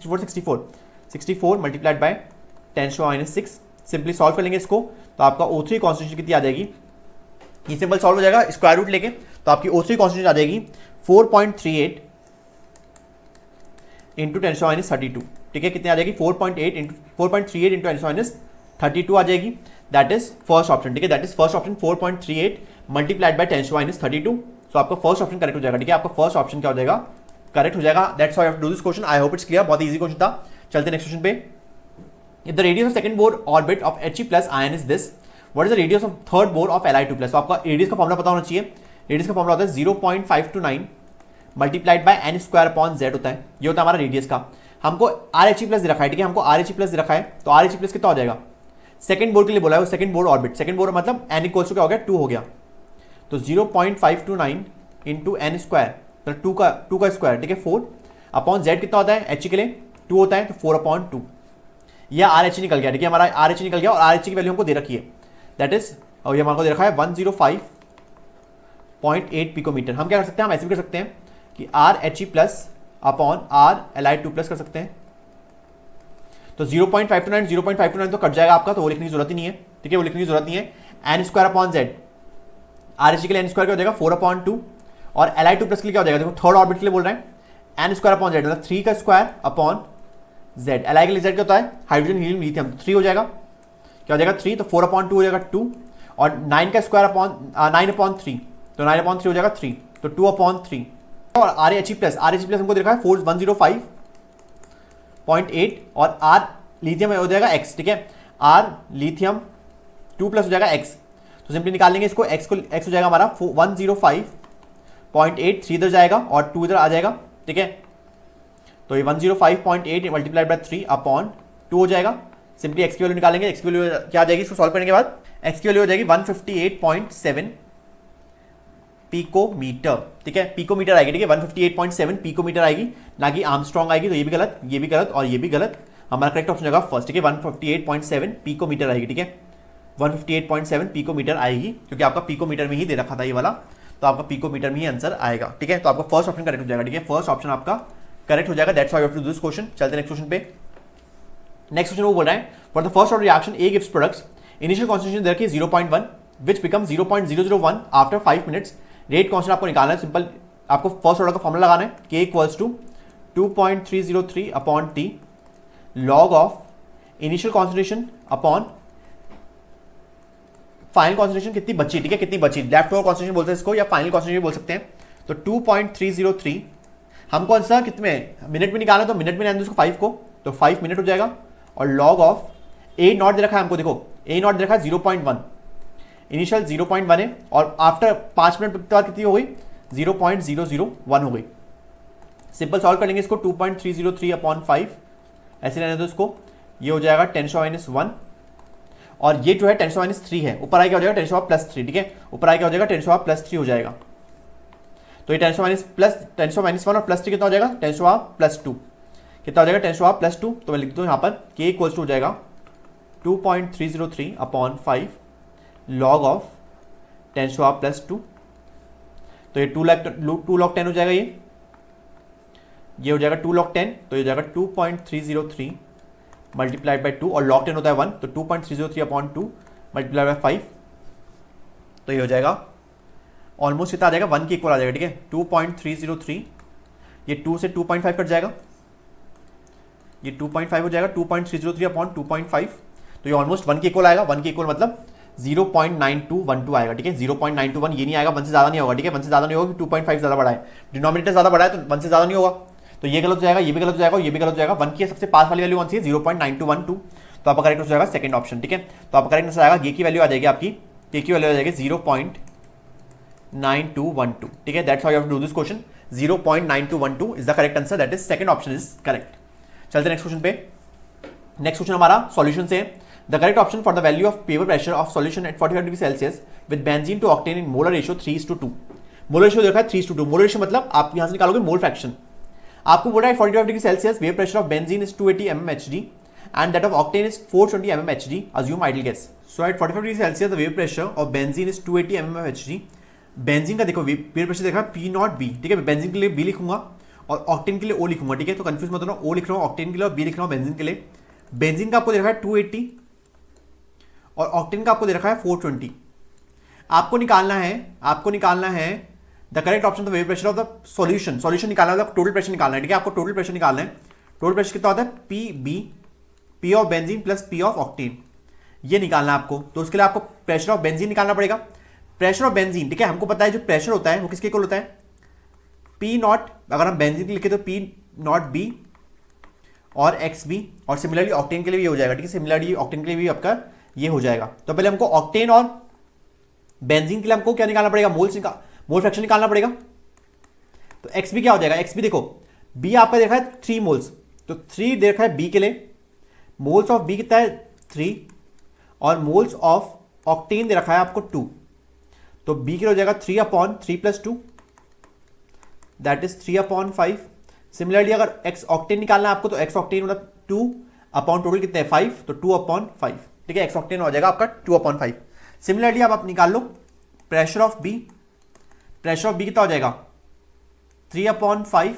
64 मल्टीप्लाइड बाय 10⁻⁻6। सिंपली सॉल्व कर लेंगे इसको, तो आपका O3 कॉन्सेंट्रेशन कितनी आ जाएगी, ये सिंपल सॉल्व हो जाएगा स्क्वायर रूट लेके, तो आपकी O3 कॉन्सेंट्रेशन आ जाएगी 4.38 × 10⁻32, ठीक है। कितनी आ जाएगी 4.38 × 10⁻32 आ जाएगी, दैट इज फर्स्ट ऑप्शन, ठीक है। That is first option 4.38 multiplied by 10⁻32। सो आपका फर्स्ट ऑप्शन करेक्ट हो जाएगा, ठीक है। आपका फर्स्ट ऑप्शन क्या हो जाएगा, करेक्ट हो जाएगा। That's how you have to do this question. I hope it's clear, बहुत इजी क्वेश्चन था। चलते नेक्स्ट क्वेश्चन पे। If the radius of second Bohr orbit of He+ ion is this, what is the radius of third Bohr of Li2+। तो आपका रेडियस का फॉर्मूला पता होना चाहिए। रेडियस का फॉर्मूला होता है 0.529 मल्टीप्लाइड बाय n² होता है, ये होता है हमारा रेडियस का। हमको Rhe+ दे रखा है, ठीक है। हमको Rhe+ दे रखा है, तो Rhe+ कितना हो जाएगा, सेकंड बोर के लिए बोला है वो, second Bohr orbit, second bore मतलब n इक्वल्स टू क्या हो गया 2 हो गया, तो 0.529 × n², तो 2 का स्क्वायर, ठीक है। 4 अपॉन z कितना होता है, He के लिए 2 होता है, तो 4/2। यह Rhe निकल गया, ठीक है। हमारा Rhe निकल गया, और Rhe की वैल्यू हमको दे रखी है, दैट इज, और ये हमारे को दे रखा है 105.8 पिकोमीटर। हम क्या कर सकते हैं, हम ऐसे भी कर सकते हैं कि R H E plus upon R L I two plus कर सकते हैं। तो 0.529 0.529 तो कट जाएगा आपका, तो वो लिखने की जरूरत ही नहीं है, ठीक है, वो लिखने की जरूरत नहीं है। N square upon Z, R H के लिए एन स्क्वायर क्या हो जाएगा 4/2, और एल आई टू प्लस के लिए क्या हो जाएगा, देखो थर्ड ऑर्बिट के लिए बोल रहे हैं, एन स्क्वायर अपॉन जेड मतलब 3 का square upon Z. L I के लिए जेड क्या होता है, हाइड्रोजन हीलियम लिथियम, 3 हो जाएगा, क्या हो जाएगा 3, तो 4/2 हो जाएगा 2, और 9 का स्क्वायर अपॉन 9/3, तो 9/3 हो जाएगा 3, तो 2/3। और आर एच प्लस हमको देखा है 105.8, और आर लिथियम हो जाएगा x, ठीक है, आर लिथियम 2 प्लस हो जाएगा x, तो सिंपली निकाल लेंगे इसको, x हो जाएगा हमारा 105.8, 3 इधर जाएगा और 2 इधर आ जाएगा, ठीक है, तो ये 105.8 मल्टीप्लाइड बाय 3 अपॉन 2 हो जाएगा। सिंपली x की वैल्यू निकालेंगे, x की वैल्यू क्या आ जाएगी इसको सॉल्व करने के बाद, x की वैल्यू हो जाएगी 158.7 पिकोमीटर, ठीक है, पिकोमीटर आएगी, ठीक है, 158.7 पिकोमीटर आएगी, ना कि आर्मस्ट्रॉन्ग आएगी, तो ये भी गलत, ये भी गलत और ये भी गलत। हमारा करेक्ट ऑप्शन होगा फर्स्ट, ठीक है, 158.7 पिकोमीटर आएगी, ठीक है, 158.7 पिकोमीटर आएगी, क्योंकि आपका पिकोमीटर में ही दे रखा था ये वाला, तो आपका पिकोमीटर में ही आंसर आएगा, ठीक है, तो आपका फर्स्ट ऑप्शन करेक्ट हो जाएगा, ठीक है, फर्स्ट ऑप्शन आपका करेक्ट हो जाएगा। That's why you have to do this question. चलते हैं नेक्स्ट क्वेश्चन पे। नेक्स्ट क्वेश्चन वो बोल रहा है, for the first order reaction A gives products initial concentration दे रखी है 0.1 which become 0.001 after 5 minutes. Rate constant आपको निकालना है, सिंपल आपको फर्स्ट ऑर्डर का फॉर्मूला लगाना है, k equals to 2.303 upon T log of initial concentration upon final concentration कितनी बची, ठीक है, कितनी बची, लेफ्ट ओवर कॉन्सेंट्रेशन बोलते हैं इसको या फाइनल कॉन्सेंट्रेशन बोल सकते हैं। तो 2.303 हमको आंसर कितने मिनट में निकालना है, तो मिनट में आएंगे उसको 5 को, तो 5 मिनट हो जाएगा, और log of A not they रखा है हमको, देखो ए नॉट दे रखा है 0.1, इनिशियल 0.1 है, और आफ्टर 5 मिनट बाद कितनी हो गई 0.001 हो गई। सिंपल सॉल्व कर लेंगे इसको, 2.303 अपॉन 5 ऐसे रहने दो इसको, ये हो जाएगा 10⁻⁻1, और ये जो है 10⁻³ है, ऊपर आएगा हो जाएगा 10⁻+3, ठीक है, ऊपर आएगा हो जाएगा 10⁻+3 हो जाएगा, तो ये 10⁻1 और +3 कितना हो जाएगा 10⁻+2, कितना हो जाएगा 10⁻+2, तो मैं लिख दूँ यहाँ पर k इक्वल्स टू हो जाएगा 2.303 अपॉन 5 लॉग ऑफ 10⁻+2, तो ये 2 log 10 हो जाएगा, ये हो जाएगा 2 log 10, तो ये हो जाएगा 2.303 मल्टीप्लाइड बाई 2, और log 10 होता है 1, तो 2.303 अपॉन 2 मल्टीप्लाइड बाई 5, तो ये हो जाएगा ऑलमोस्ट कितना आ जाएगा 1 के इक्वल आ जाएगा, ठीक है, 2.303, ये 2 से 2.5 कट जाएगा, ये 2.5 हो जाएगा, 2.303 अपॉन 2.5, तो ये ऑलमोस्ट 1 के इक्वल आएगा, 1 के इक्वल मतलब 0.9212 आएगा, ठीक है, 0.921 ये नहीं आएगा, 1 से ज़्यादा नहीं होगा, ठीक है, 1 से ज़्यादा नहीं होगा, 2.5 ज़्यादा बड़ा है, डिनोमिनेटर ज़्यादा बड़ा है, तो 1 से ज़्यादा नहीं होगा, तो ये गलत हो जाएगा, ये भी गलत हो जाएगा, ये भी गलत हो जाएगा। 1 की सबसे पास वाली वैल्यू कौन सी है 0.9212, तो आपका करेक्ट हो जाएगा सेकंड ऑप्शन, ठीक है, तो आपका करेक्ट आंसर आएगा, ये की वैल्यू आ जाएगी आपकी, के की वैल्यू आ जाएगी 0.9212, ठीक है, that's how you have to do this question, 0.9212 is the correct answer, that is second option is correct. चलते नेक्स्ट क्वेश्चन पे। नेक्स्ट क्वेश्चन हमारा सॉल्यूशन से है, the correct option for the value of vapour pressure of solution at 45 degree Celsius with benzene to octane in molar ratio 3:2, molar ratio देखा है 3:2, मोलर रेशियो मतलब आप यहां से निकालोगे मोल फ्रैक्शन, आपको बोला है 45 degree Celsius wave pressure of benzene is 280 mmHg and that of octane is 420 mmHg, assume ideal gas. So at 45 degree Celsius the wave pressure of benzene is 280 mmHg। Benzene का देखो वेव प्रेशर देखा P0B, ठीक है, बेंजीन के लिए B लिखूंगा और ऑक्टेन के लिए O लिखूंगा, ठीक है, तो कंफ्यूज मत होना, O लिख रहा हूँ ऑक्टेन के लिए और B लिख रहा हूँ बेंजीन के लिए। बेंजीन का आपको देखा है 280 और ऑक्टेन का आपको दे रखा है 420। आपको निकालना है the correct option the wave pressure of the solution, solution निकालना है, टोटल प्रेशर निकालना है, ठीक है, आपको टोटल प्रेशर निकालना है। टोटल प्रेशर कितना होता है P of benzene plus P of octane, ये निकालना है आपको, तो उसके लिए आपको प्रेशर ऑफ बेंजीन निकालना पड़ेगा। प्रेशर ऑफ बेंजीन, ठीक है, हमको पता है जो प्रेशर होता है वो किसके इक्वल होता है पी नॉट, अगर हम बेंजीन लिखे तो पी नॉट बी और एक्स बी, और सिमिलरली ऑक्टेन के लिए भी हो जाएगा, ठीक है, सिमिलरली ऑक्टेन के लिए भी आपका ये हो जाएगा। तो पहले हमको ऑक्टेन और बेंजीन के लिए हमको क्या निकालना पड़ेगा, मोल फ्रैक्शन निकालना पड़ेगा। तो एक्स बी क्या हो जाएगा, एक्स बी देखो बी आपका देखा है 3 मोल्स, तो 3 देखा है बी के लिए, मोल्स ऑफ बी कितना है 3 और मोल्स ऑफ ऑक्टेन दे रखा है आपको 2, तो बी के लिए हो जाएगा 3/3 + 2 दैट इज 3/5। सिमिलरली अगर एक्स ऑक्टेन निकालना है आपको, तो एक्स ऑक्टेन मतलब 2 अपॉन टोटल कितने हैं 5, तो 2/5, ठीक है, एक्स ऑक्टेन हो जाएगा आपका 2/5। सिमिलरली अब आप निकाल लो pressure of B, pressure of B कितना हो जाएगा 3/5,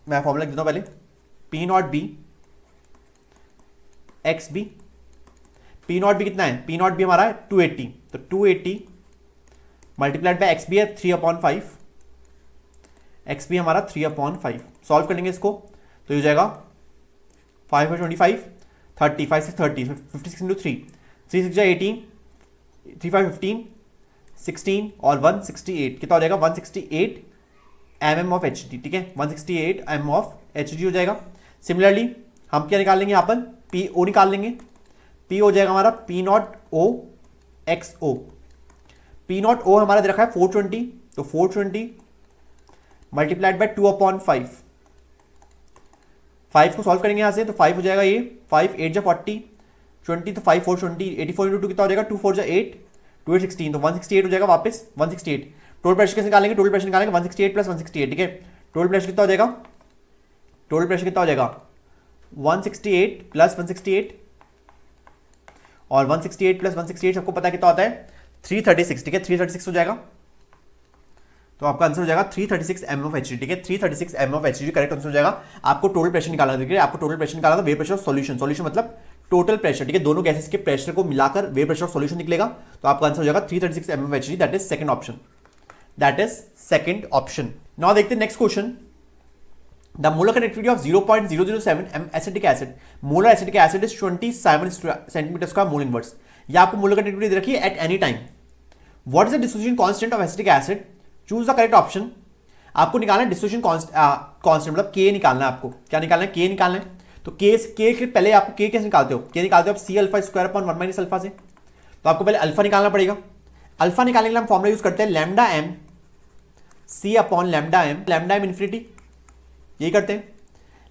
मैं फॉर्मूला लिख देता हूं पहले, P naught B X B. P naught B कितना है, पी नॉट बी हमारा है 280, तो 280 मल्टीप्लाइड बाय एक्स बी है 3/5, एक्स बी हमारा 3/5। सॉल्व करेंगे इसको तो ये हो जाएगा 5 by 25, 30, 5 6 30, 56 इंटू 3, 3 6 18, 3 5 15, 16 और 168, कितना हो जाएगा 168 mm ऑफ एच डी। ठीक है, 168 mm ऑफ एच डी हो जाएगा। सिमिलरली हम क्या निकाल लेंगे, यहाँ पर पी ओ निकाल लेंगे। पी हो जाएगा हमारा P naught O X O. P naught O हमारा दे रखा है 420, तो 420 मल्टीप्लाइड बाय 2/5, 5 को सॉल्व करेंगे यहाँ से तो 5 हो जाएगा ये, 5 8 जा 40, 20 तो 5 4 20, 84 इंटू 2 कितना हो जाएगा, 2 4 जा 8, 2 8 16, तो 168 हो जाएगा वापस 168। टोटल प्रेशर कैसे निकालेंगे, टोटल प्रेशर निकालेंगे 168 प्लस 168। ठीक है, टोटल प्रेशर कितना हो जाएगा, टोटल प्रेशर कितना हो जाएगा 168 प्लस 168, और 168 प्लस 168 सबको पता है कितना होता है 336। ठीक है, 336 हो जाएगा, तो आपका आंसर हो जाएगा 336 mm ऑफ एचडी। ठीक है, 336 mm of HD correct answer हो जाएगा। आपको टोटल प्रेशर निकालना है, आपको टोटल प्रेशर निकालना था, vapour pressure of solution, solution मतलब टोटल प्रेशर। ठीक है, दोनों गैसेस के प्रेशर को मिलाकर वेपर प्रेशर ऑफ सॉल्यूशन निकलेगा, तो आपका आंसर हो जाएगा 336 mm of HD, that is second option, that is second option. Now देखते हैं next question. The molar conductivity of 0.007 m acetic acid, molar acetic acid is 27 centimeter square mole inverse। ये आपको molar conductivity दे रखी है at any time। What is the dissociation constant of acetic acid? Choose the correct option। आपको निकालना है dissociation constant मतलब K निकालना है आपको। क्या निकालना है, K निकालना है। तो K के पहले आपको K कैसे निकालते हो, K निकालते हो आप C alpha square upon 1 minus alpha से। तो आपको पहले अल्फा निकालना पड़ेगा। अल्फा निकालने के लिए हम फॉर्मूला यूज करते हैं lambda M C upon lambda M infinity, यही करते हैं।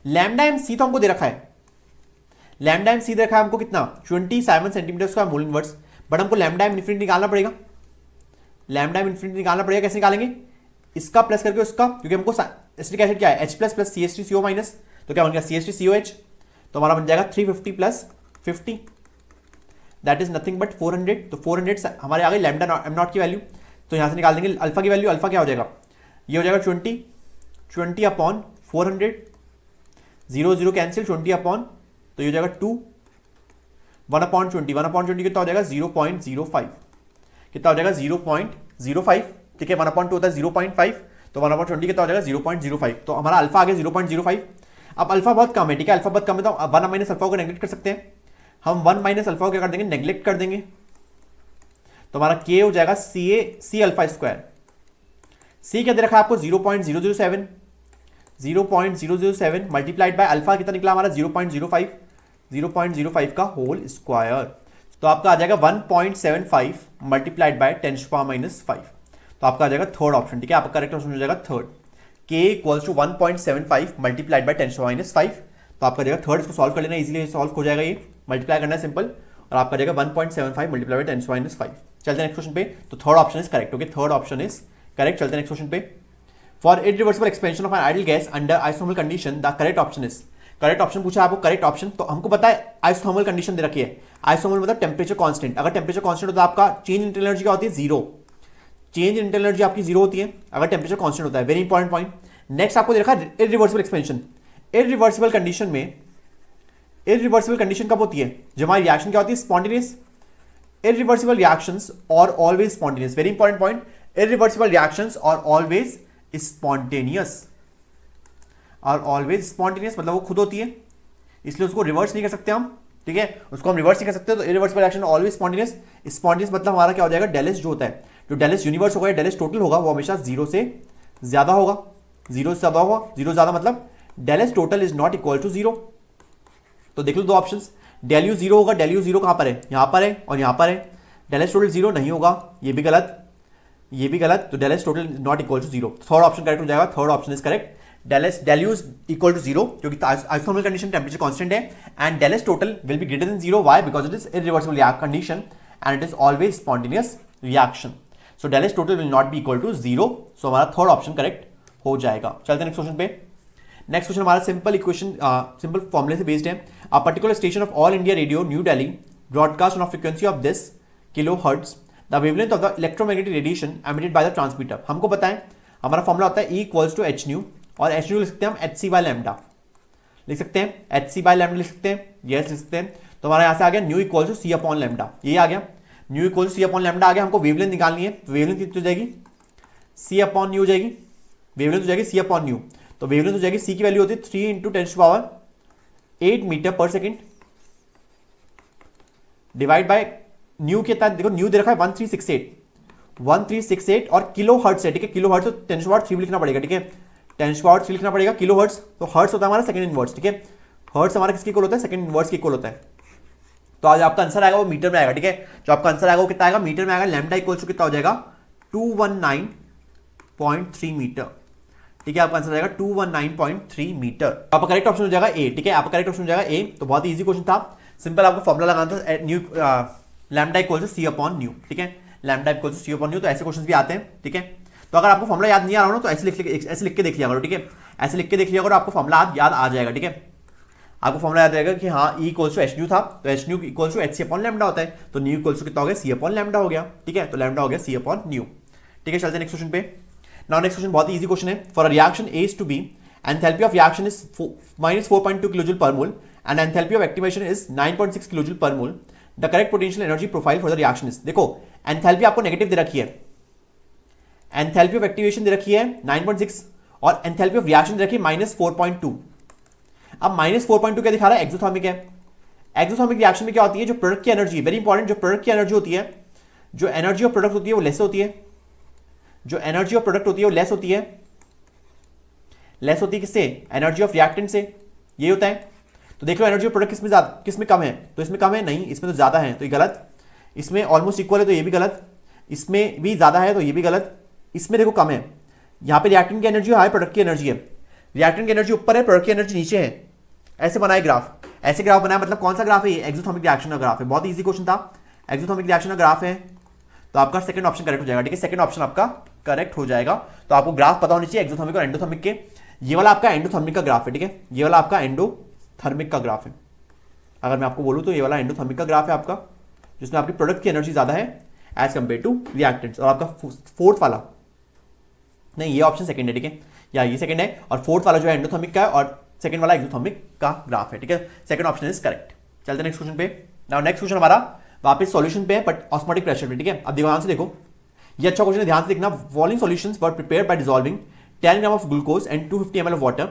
लैम्डा एम सी तो हमको दे रखा है, लैम्डा एम सी दे रखा है हमको कितना 27 सेंटीमीटर का मोल इनवर्स, बट हमको लैम्डा एम इन्फिनिटी निकालना पड़ेगा। लैम्डा एम इन्फिनिटी निकालना पड़ेगा, कैसे निकालेंगे, इसका प्लस करके उसका, क्योंकि हमको एसिटिक एसिड क्या है H plus plus CH3CO minus, तो क्या बन गया CH3COH, तो हमारा बन जाएगा 350 plus 50, that is nothing but 400। तो 400 हमारे आ गई लैम्डा एम नॉट की वैल्यू, तो यहाँ से निकाल देंगे अल्फा की वैल्यू। अल्फा क्या हो जाएगा, ये हो जाएगा 20 अपॉन 400, 0 0 कैंसिल, 20 अपॉन, तो ये हो जाएगा 2, 1/20, 1/20 कितना हो जाएगा 0.05, कितना हो जाएगा 0.05। ठीक है, 1/2 होता है 0.5, तो 1/20 कितना हो जाएगा 0.05, तो हमारा अल्फा आ गया 0.05। अब अल्फा बहुत कम है, ठीक है, अल्फा बहुत कम है, तो 1 माइनस अल्फा को नेग्लेक्ट कर सकते हैं हम। 1 माइनस अल्फा को क्या कर देंगे, नेग्लेक्ट कर देंगे, तो हमारा के हो जाएगा सी अल्फा स्क्वायर। सी क्या दे रखा है आपको 0.007, 0.007 मल्टीप्लाइड बाय अल्फा कितना निकला हमारा 0.05, 0.05 का होल स्क्वायर, तो आपका आ जाएगा 1.75 मल्टीप्लाइड बाय 10⁻⁵। तो आपका आ जाएगा थर्ड ऑप्शन। ठीक है, आपका करेक्ट ऑप्शन हो जाएगा third, k equals to 1.75 multiplied by 10⁻⁵। तो आपका जाएगा थर्ड, इसको सॉल्व कर लेना, इजीली सॉल्व हो जाएगा, ये मल्टीप्लाई करना है सिंपल, और आपका जाएगा 1.75 मल्टीप्लाई बाय 10⁻⁵। चलते हैं नेक्स्ट क्वेश्चन पे, तो third option is correct. Okay, third option is correct. चलते हैं नेक्स्ट क्वेश्चन पे। For irreversible expansion of an ideal gas under isothermal condition the correct option is, correct option पूछा आपको, करेक्ट ऑप्शन, तो हमको पता है आइसोथर्मल कंडीशन दे रखी है। आइसोथर्मल मतलब टेम्परेचर कांस्टेंट, अगर टेम्परेचर कांस्टेंट हो तो आपका चेंज इन इंटरनल एनर्जी क्या होती है, zero, change in internal energy आपकी जीरो होती है अगर टेम्परेचर कांस्टेंट होता है। Very important point. नेक्स्ट आपको दे रखा है इरिवर्सिबल एक्सपेंशन। इरिवर्सिबल कंडीशन में, इरिवर्सिबल कंडीशन कब होती है, जब हमारी रिएक्शन क्या होती है, स्पॉन्टेनियस। इरिवर्सिबल रिएक्शंस और always spontaneous, very important point. Irreversible reactions और ऑलवेज स्पॉन्टेनियस, और ऑलवेज स्पॉन्टेनियस मतलब वो खुद होती है, इसलिए उसको रिवर्स नहीं कर सकते हम। ठीक है, उसको हम रिवर्स नहीं कर सकते, तो irreversible reaction always spontaneous. Spontaneous मतलब हमारा क्या हो जाएगा, डेल एस जो होता है, जो डेल एस यूनिवर्स होगा, डेल एस टोटल होगा, वो हमेशा जीरो से ज्यादा होगा, जीरो से ज्यादा होगा, जीरो ज्यादा मतलब del S total is not equal to zero. तो देख लो दो ऑप्शंस, डेल यू जीरो होगा, डेल यू जीरो कहां पर है, यहां पर है और यहां पर है। डेल एस टोटल जीरो नहीं होगा, ये भी गलत, ये भी गलत, तो del S total not equal to zero. Third option correct हो जाएगा, third option is correct. Del U equal to zero, क्योंकि आइसोथर्मल कंडीशन टेम्परेचर कांस्टेंट है, and del S total will be greater than zero, why, because it is irreversible condition and it is always spontaneous reaction. So del S total will not be equal to zero, so हमारा थर्ड ऑप्शन करेक्ट हो जाएगा। चलते हैं नेक्स्ट क्वेश्चन पे। नेक्स्ट क्वेश्चन हमारा सिंपल इक्वेशन, सिंपल फॉर्मूले से बेस्ड है। A particular station of All India Radio New Delhi broadcast on frequency of this kilo hertz the wavelength of the electromagnetic radiation emitted by the transmitter. हमको पता है हमारा फॉर्मूला होता है E equals to H nu, और एच न्यू लिख सकते हैं हम एच सी बाय लैम्डा, लिख सकते हैं एच सी बाय लैम्डा लिख सकते हैं, यस लिख सकते हैं। तो हमारा यहाँ से आ गया nu equals to C upon lambda, ये आ गया nu equal to C upon lambda आ गया। हमको वेवलेंथ निकालनी है, तो वेवलेंथ कितनी हो जाएगी, सी अपॉन न्यू हो जाएगी, वेवलेंथ हो जाएगी सी अपॉन न्यू। तो वेवलेंथ हो जाएगी सी की वैल्यू होती है 3 इंटू 10⁸ मीटर पर सेकेंड डिवाइड बाय न्यू कितना, देखो न्यू दे रखा है 1368 और किलो हर्ट्ज है, ठीक है। किलो हर्ट्ज तो 10⁻³ लिखना पड़ेगा, ठीक है, 10⁻³ लिखना पड़ेगा किलो हर्ट्ज। तो हर्ट्ज होता है हमारा सेकंड इनवर्स, ठीक है। हर्ट्ज हमारा किसके इक्वल होता है, सेकंड इनवर्स के इक्वल होता है। तो आज आपका आंसर आएगा वो मीटर में आएगा, ठीक है। जो आपका आंसर आएगा वो कितना आएगा, मीटर में आएगा। लैम्डा इक्वल टू कितना हो जाएगा, 219.3 मीटर, ठीक है। आपका आंसर आएगा 219.3 मीटर। आपका करेक्ट ऑप्शन हो जाएगा ए, ठीक है। आपका करेक्ट ऑप्शन हो जाएगा ए। तो बहुत ही इजी क्वेश्चन था, सिंपल आपको फॉर्मुला लगाना था, nu lambda equal to C upon nu, ठीक है। Lambda equal to C upon nu. तो ऐसे क्वेश्चन भी आते हैं, ठीक है। तो अगर आपको फॉर्मुला याद नहीं आ रहा हो तो ऐसे लिख के देख लिया करो, ठीक है। ऐसे लिख के देख लिया करो, आपको फॉर्मुला याद आ जाएगा, ठीक है। आपको फॉर्मुला याद रहेगा कि हाँ E equals to H nu था, तो H nu equals to H C upon lambda होता है, तो न्यू इक्वल्स टू कितना हो गया, सी अपॉन लैम्डा हो गया, ठीक है। तो लैम्डा हो गया सी अपॉन न्यू, ठीक है। चलते हैं नेक्स्ट क्वेश्चन पे। नाउ नेक्स्ट क्वेश्चन बहुत ही इजी क्वेश्चन है। For a reaction A is to B, enthalpy of reaction is -4.2 kilojoule per mole and enthalpy of activation is 9.6 kilojoule per mole. The correct potential energy profile for the reaction is, देखो एंथैल्पी आपको नेगेटिव दे रखी है, एंथैल्पी ऑफ एक्टिवेशन दे रखी है 9.6 और एंथैल्पी ऑफ रिएक्शन दे रखी है -4.2। अब -4.2 क्या दिखा रहा है, एक्सोथर्मिक है। एक्सोथर्मिक रिएक्शन में क्या होती है, जो प्रोडक्ट की एनर्जी, वेरी इंपॉर्टेंट, जो प्रोडक्ट की एनर्जी होती है, जो एनर्जी ऑफ प्रोडक्ट होती है वो लेस होती है, जो एनर्जी ऑफ प्रोडक्ट होती है वो लेस होती है, लेस होती है किससे, एनर्जी ऑफ रिएक्टेंट से, ये होता है। तो देख लो एनर्जी ऑफ प्रोडक्ट किसमें ज्यादा, किसमें कम है, तो इसमें कम है, नहीं इसमें तो ज्यादा है, तो ये गलत। इसमें ऑलमोस्ट इक्वल है तो ये भी गलत, इसमें भी ज्यादा है तो ये भी गलत, इसमें देखो कम है। यहाँ पे रिएक्टेंट की एनर्जी है, प्रोडक्ट की एनर्जी है, रिएक्टेंट की एनर्जी ऊपर है, प्रोडक्ट की एनर्जी नीचे है। ऐसे बनाए ग्राफ, ऐसे ग्राफ बनाया, मतलब कौन सा ग्राफ है ये, एक्सोथर्मिक रिएक्शन का ग्राफ है। बहुत इजी क्वेश्चन था, एक्सोथर्मिक रिएक्शन का ग्राफ है, तो आपका सेकंड ऑप्शन करेक्ट हो जाएगा, ठीक है। सेकंड ऑप्शन आपका करेक्ट हो जाएगा। तो आपको ग्राफ पता होनी चाहिए एक्सोथर्मिक और एंडोथर्मिक के। ये वाला आपका एंडोथर्मिक का ग्राफ है, ठीक है, ये वाला आपका एंडोथर्मिक का ग्राफ है। अगर मैं आपको बोलूं तो ये वाला एंडोथर्मिक का ग्राफ है आपका, जिसमें आपकी प्रोडक्ट की एनर्जी ज्यादा है एज कंपेयर टू रिएक्टेंट्स। और आपका फोर्थ वाला, नहीं ये ऑप्शन सेकंड है, ठीक है, या ये सेकंड है, और फोर्थ वाला जो है एंडोथर्मिक का है और सेकंड वाला एक्सोथर्मिक का ग्राफ है, ठीक है। Second option is correct. चलते हैं नेक्स्ट क्वेश्चन पे। नाउ नेक्स्ट क्वेश्चन हमारा वापस सॉल्यूशन पे है, बट ऑस्मोटिक प्रेशर पे, ठीक है। अब ध्यान से देखो, ये अच्छा क्वेश्चन है, ध्यान से देखना। Following solutions were prepared by dissolving 10 gram of glucose and 250 ml of water,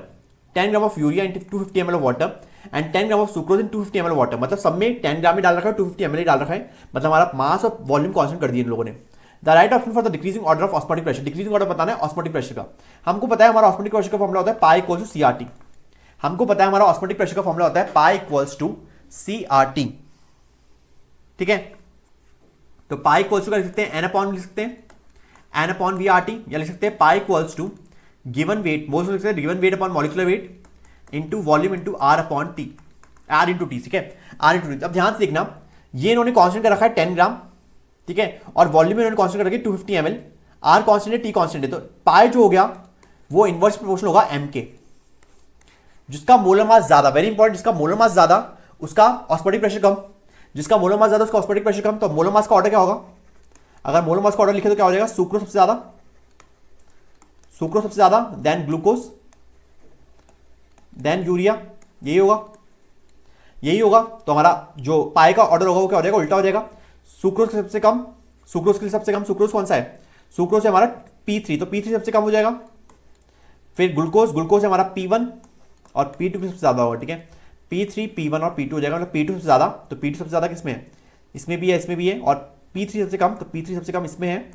10 gram of urea and 250 ml of water and 10 gram of sucrose in 250 ml of water. मतलब सब में 10 ग्राम ही डाल रखा है, 250 ml ही डाल रखा है, मतलब हमारा मास और वॉल्यूम कांस्टेंट कर दिए इन लोगों ने। The right option for the decreasing order of osmotic pressure, decreasing order बताना है ऑस्मोटिक प्रेशर का। हमको पता है हमारा ऑस्मोटिक प्रेशर का फॉर्मूला होता है पाई इक्वल्स टू सीआरटी। हमको पता है हमारा ऑस्मोटिक प्रेशर का फॉर्मूला होता है पाई इक्वल्स टू सीआरटी, ठीक है। तो पाई इक्वल्स टू कर सकते हैं एन अपॉन, लिख सकते हैं N upon V R T, या लिख सकते हैं pi equals to given weight, बोल सकते हैं given weight upon molecular weight into volume into R upon T, R into T, ठीक है, आर इंटू टी। अब ध्यान से देखना, ये इन्होंने कांस्टेंट कर रखा है 10 ग्राम, ठीक है, और वॉल्यूम में इन्होंने कांस्टेंट कर रखी है 250 ml, आर कांस्टेंट है, टी कांस्टेंट है, तो पाई जो हो गया वो इनवर्स प्रोपोर्शनल होगा एम के। जिसका मोलर मास ज्यादा, वेरी इंपॉर्टेंट, जिसका मोलर मास ज्यादा उसका ऑस्मोटिक प्रेशर कम, जिसका मोलर मास ज्यादा उसका ऑस्मोटिक प्रेशर कम। तो मोलर मास का ऑर्डर क्या होगा, अगर मोलर मास का ऑर्डर लिखे तो क्या हो जाएगा, सुक्रोज सबसे ज्यादा, सुक्रोज सबसे ज्यादा, देन ग्लूकोज, देन यूरिया, यही होगा, यही होगा। तो हमारा जो पाई का ऑर्डर होगा वो क्या हो जाएगा, उल्टा हो जाएगा। सुक्रोज सबसे कम, सुक्रोज के लिए सबसे कम सुक्रोज कौन सा है, सुक्रोज है हमारा P3, तो P3 सबसे कम हो जाएगा। फिर ग्लूकोज, ग्लूकोज है हमारा P1 और P2 सबसे ज्यादा होगा, ठीक है, P3 P1 और P2 हो जाएगा, मतलब P2 सबसे ज्यादा, तो P2 सबसे ज्यादा किसमें है, इसमें भी है, इसमें भी है, और P3 सबसे कम, तो P3 सबसे कम इसमें है,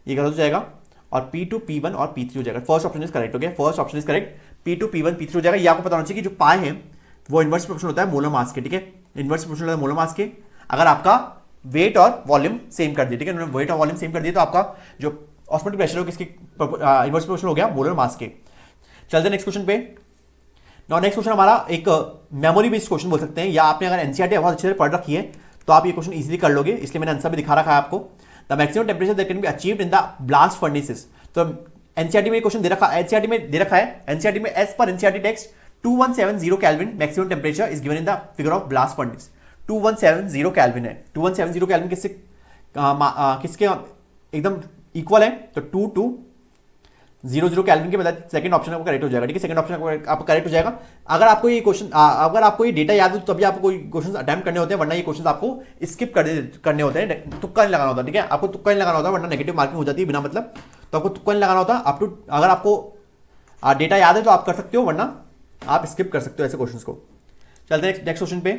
ये गलत हो जाएगा, और P2 P1 और P3 हो जाएगा। First option is correct, okay, first option is correct, P2 P1 P3 हो जाएगा। ये आपको पता होना चाहिए कि जो पाए हैं वो इनवर्स प्रोपोर्शनल होता है मोलर मास के, ठीक है, इनवर्स प्रोपोर्शनल होता है मोलर मास के। अगर आपका वेट और वॉल्यूम सेम कर दिए, ठीक है, वेट और वॉल्यूम सेम कर दिए तो आपका जो ऑस्मोटिक प्रेशर है किसके इनवर्स प्रोपोर्शनल हो गया, मोलर मास के। चलते नेक्स्ट क्वेश्चन पे। नाउ नेक्स्ट क्वेश्चन हमारा एक मेमोरी बेस्ड क्वेश्चन बोल सकते हैं, या आपने अगर एनसीईआरटी बहुत अच्छे से पढ़ रखी है तो आप ये क्वेश्चन इजीली कर लोगे, इसलिए मैंने आंसर भी दिखा रखा है आपको। The maximum temperature that can be achieved in the blast furnaces. तो एनसीईआरटी में क्वेश्चन दे रखा है, एनसीईआरटी में दे रखा है, एनसीईआरटी में as per NCERT text 2170 kelvin maximum temperature is given in the figure of blast furnace. 2170 kelvin है, 2170 केल्विन किसके एकदम इक्वल है, तो 2 to 0 केल्विन के मतलब सेकंड ऑप्शन आपका करेक्ट हो जाएगा। ठीक है, सेकंड ऑप्शन आपका करेक्ट हो जाएगा। अगर आपको ये क्वेश्चन, अगर आपको ये डेटा याद हो तो तभी आपको कोई क्वेश्चन अटेम्प्ट करने होते हैं, वरना ये क्वेश्चन आपको स्किप करने होते हैं, तुक्का नहीं लगाना होता। ठीक है, आपको तुक्का नहीं लगाना होता, वरना नेगेटिव मार्किंग हो जाती है बिना मतलब, तो आपको तुक्का नहीं लगाना होता। अगर आपको डेटा याद है तो आप कर सकते हो, वरना आप स्किप कर सकते हो ऐसे क्वेश्चन को। चलते हैं नेक्स्ट क्वेश्चन पे।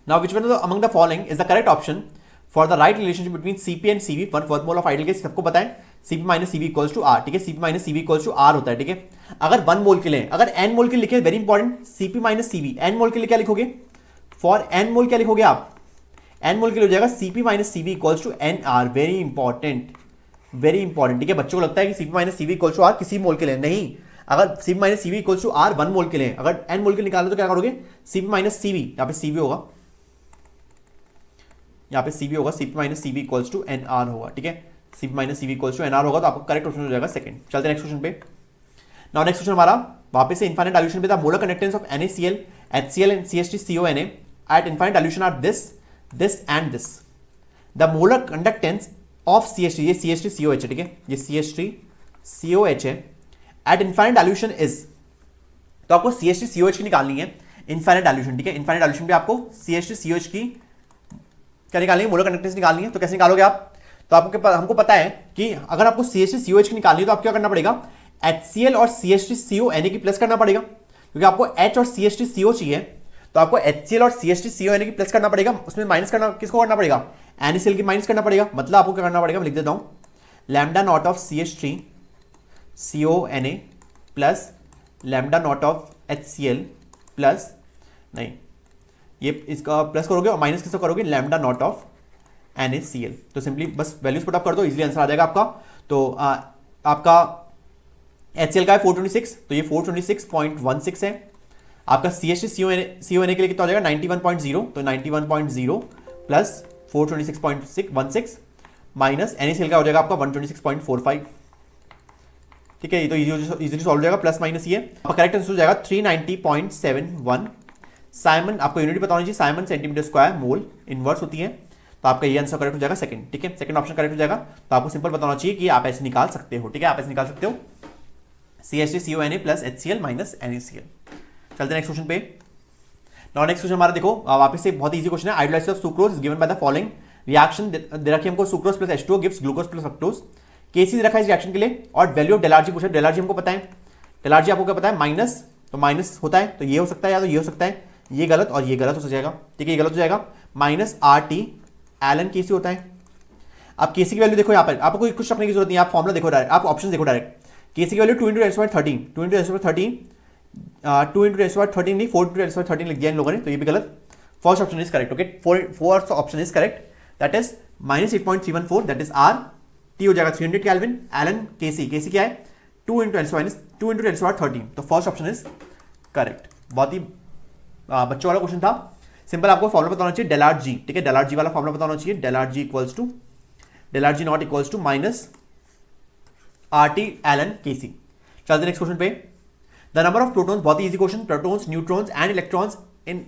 Now which one among the following is the correct option for the right relationship between CP and CV for 1 mole of ideal gas. सबको पता है CP minus CV equals to R. ठीक है, CP minus CV equals to R होता है। ठीक है, अगर 1 मोल के लिए, अगर n मोल के लिए लिखे, very important, CP minus CV, n मोल के लिए क्या लिखोगे, फॉर n मोल क्या लिखोगे आप, n मोल के लिए हो जाएगा CP minus CV equals to N R. Very important, very important. ठीक है, बच्चों को लगता है कि CP minus CV equals to R किसी मोल के लिए, नहीं। अगर CP minus CV equals to R 1 mole के लिए, अगर n मोल के लिए निकालो तो क्या करोगे, सीपी माइनस सीवी, यहाँ पे सीवी होगा, यहाँ पे सीवी होगा, CP minus CV equals to N R होगा। ठीक है, CP minus CV equals to N R होगा, तो आपका करेक्ट ऑप्शन हो जाएगा सेकंड। चलते हैं नेक्स्ट क्वेश्चन पे। नाउ नेक्स्ट क्वेश्चन हमारा वापस से इनफाइनाइट डाइल्यूशन पे था। Molar conductance of NaCl, HCl and CH3CONa at infinite dilution are this and this. The molar conductance of CH3, ये CH3COH है। ठीक है, ये CH3COH है, एट इनफाइनाइट डाइल्यूशन इज, तो आपको CH3COH की निकालनी है इनफाइनाइट डाइल्यूशन। ठीक है, इनफाइनाइट डाइल्यूशन पे आपको CH3COH की क्या निकालनी है, मोलर कंडक्टेंस निकालनी है। तो कैसे निकालोगे आप, तो आपको हमको पता है कि अगर आपको CH3COH की निकालनी है तो आपको क्या करना पड़ेगा, HCl और CH3CONa की प्लस करना पड़ेगा, क्योंकि आपको H और CH3CO चाहिए, तो आपको HCl और CH3CONa की प्लस करना पड़ेगा। उसमें माइनस करना, किसको करना पड़ेगा, NaCl की माइनस करना पड़ेगा। मतलब आपको क्या करना पड़ेगा, मैं लिख देता हूं, lambda naught of CH3CONa plus lambda naught of HCl plus, नहीं ये इसका प्लस करोगे और माइनस किसको करोगे, लैम्डा नॉट ऑफ NaCl। तो सिंपली बस वैल्यूज पुट अप कर दो, इजीली आंसर आ जाएगा आपका। तो आपका HCl का है 426, तो ये 426.16 है। आपका CH3CONa के लिए कितना हो जाएगा, 91.0, तो 91.0 प्लस 426.16 माइनस NaCl का हो जाएगा आपका 126.45। ठीक है, ये तो इजीली सॉल्व हो जाएगा, प्लस माइनस ये आपका करेक्ट आंसर हो जाएगा 390.71। साइमन, आपको यूनिट पता होनी चाहिए, Simon centimetre square mole inverse होती है, तो आपका ये आंसर करेक्ट हो जाएगा सेकंड। ठीक है, सेकंड ऑप्शन करेक्ट हो जाएगा। तो आपको सिंपल बताना चाहिए कि आप ऐसे निकाल सकते हो। ठीक है, आप ऐसे निकाल सकते हो CH3CONa plus HCl minus NaCl। चलते नेक्स्ट क्वेश्चन पे। नाउ नेक्स्ट क्वेश्चन हमारा देखो वापस से बहुत इजी क्वेश्चन है। Hydrolysis of sucrose is given by the following reaction. दे रखी हमको sucrose plus H2O gives glucose plus fructose. KC दे रखा है इस रिएक्शन के लिए, और वैल्यू ऑफ डेलार्जी पूछा। डेलार्जी हमको पता है, डेलार्जी आपको क्या पता है, माइनस, तो माइनस होता है तो ये हो सकता है, या तो ये हो सकता है, ये गलत और ये गलत हो जाएगा। ठीक है, ये गलत हो जाएगा, माइनस RT ln KC होता है। आप केसी की वैल्यू देखो, यहाँ पर आपको कुछ रखने की जरूरत नहीं है, आप फॉर्मुला देखो डायरेक्ट, आप ऑप्शन देखो डायरेक्ट। केसी की वैल्यू 2 × 10⁻13, 2 × 10⁻13, 2 × 10⁻13 नहीं, 4 × 10⁻13 लिख दिया इन लोगों ने, तो ये भी गलत। First option is correct. Okay, first option is correct, that is -8.314, that is R। T हो जाएगा 300 केल्विन, ln KC, KC क्या है 2 × 10⁻13, तो फर्स्ट ऑप्शन इज करेक्ट। बहुत ही बच्चों वाला क्वेश्चन था, सिंपल। आपको फॉर्मुला बताना चाहिए डेलार्ट जी। ठीक है, डेलार्ट जी वाला फॉर्मुला बताना चाहिए, delta G equals to, delta G naught equals to minus RT ln KC। चलते नेक्स्ट क्वेश्चन पे। द नंबर ऑफ प्रोटॉन्स, बहुत ही easy question, protons, neutrons and electrons in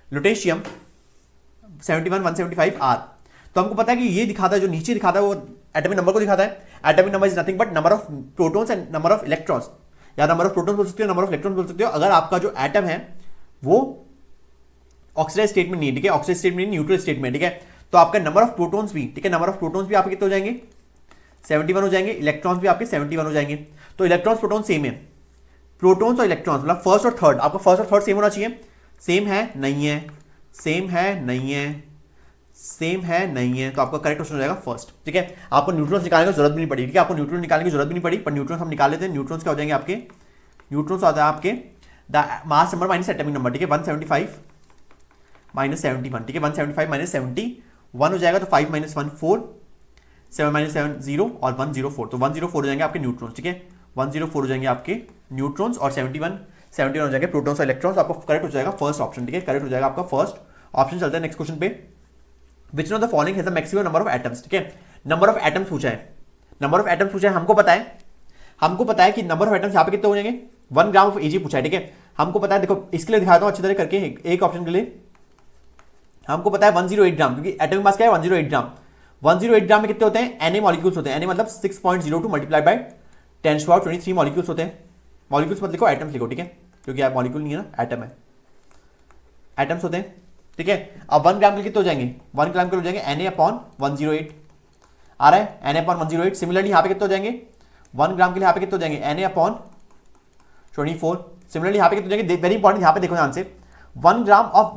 lutetium 71 175 R। तो हमको पता है कि ये दिखाता है, जो नीचे दिखाता है वो एटॉमिक नंबर को दिखाता है। Atomic number is nothing but number of protons and number of electrons, या नंबर ऑफ प्रोटॉन्स बोल सकते हो, नंबर ऑफ इलेक्ट्रॉन्स बोल सकते हो। अगर आपका जो एटम है वो ऑक्सीडाइज स्टेट में नहीं है, ठीक है, ऑक्सीडाइज स्टेट में नहीं, न्यूट्रल स्टेट में, ठीक है, तो आपका नंबर ऑफ प्रोटॉन्स भी, ठीक है, नंबर ऑफ प्रोटॉन्स भी आपके कितने हो जाएंगे, 71 हो जाएंगे, इलेक्ट्रॉन्स भी आपके 71 हो जाएंगे। तो इलेक्ट्रॉन्स प्रोटॉन सेम है, प्रोटॉन्स और इलेक्ट्रॉन्स मतलब फर्स्ट और थर्ड, आपका फर्स्ट और थर्ड सेम होना चाहिए। सेम है नहीं है, सेम है नहीं है, सेम है नहीं है, तो आपका करेक्ट ऑप्शन हो जाएगा फर्स्ट। ठीक है, आपको न्यूट्रॉन्स निकालने की जरूरत भी नहीं पड़ी, ठीक है, आपको न्यूट्रॉन निकालने की जरूरत भी नहीं पड़ी, पर न्यूट्रॉन्स हम निकाल लेते हैं। न्यूट्रॉन्स क्या हो जाएंगे आपके, न्यूट्रॉन्स आता है आपके the mass number minus atomic number, ठीक है, 175 माइनस 71, ठीक है, 175 माइनस 71 हो जाएगा, तो 5 माइनस 1 4, 7 माइनस 7 0 और 104, तो 104 हो जाएंगे आपके न्यूट्रॉन्स। ठीक है, 104 हो जाएंगे आपके न्यूट्रॉन्स और 71 हो जाएंगे प्रोटॉन्स और इलेक्ट्रॉन्स। आपको करेक्ट हो जाएगा फर्स्ट ऑप्शन, ठीक है, करेक्ट हो जाएगा आपका फर्स्ट ऑप्शन। चलते हैं नेक्स्ट क्वेश्चन पे। विच of the following has the maximum number of atoms, ठीक है, नंबर ऑफ एटम्स पूछा है, नंबर ऑफ एटम्स पूछा है, हमको पता है कि नंबर ऑफ एटम्स यहाँ पे कितने हो जाएंगे, 1 ग्राम ऑफ Ag पूछा है, ठीक है, हमको पता है, देखो इसके लिए दिखाता हूँ अच्छी तरह करके, एक ऑप्शन के लिए हमको पता है 108 ग्राम, क्योंकि एटॉमिक मास क्या है 108 ग्राम। 108 ग्राम में कितने होते हैं Na मॉलिक्यूल्स होते हैं, Na मतलब 6.02 मल्टीप्लाई बाय 10⁻23 मॉलिक्यूल्स होते हैं। मॉलिक्यूल्स मत लिखो, एटम्स लिखो, ठीक है, क्योंकि आप मॉलिक्यूल नहीं है ना, एटम है, एटम्स होते हैं, ठीक है। अब 1 ग्राम के लिए कितने हो जाएंगे, 1 ग्राम के लिए हो जाएंगे Na/108 आ रहा है, Na/108। सिमिलरली यहाँ पे कितने हो जाएंगे 1 ग्राम के लिए, यहाँ पे कितने हो जाएंगे Na/24। सिमिलरली यहाँ पे कितने हो जाएंगे, वेरी इंपॉर्टेंट, यहाँ पे देखो ध्यान से, 1 ग्राम ऑफ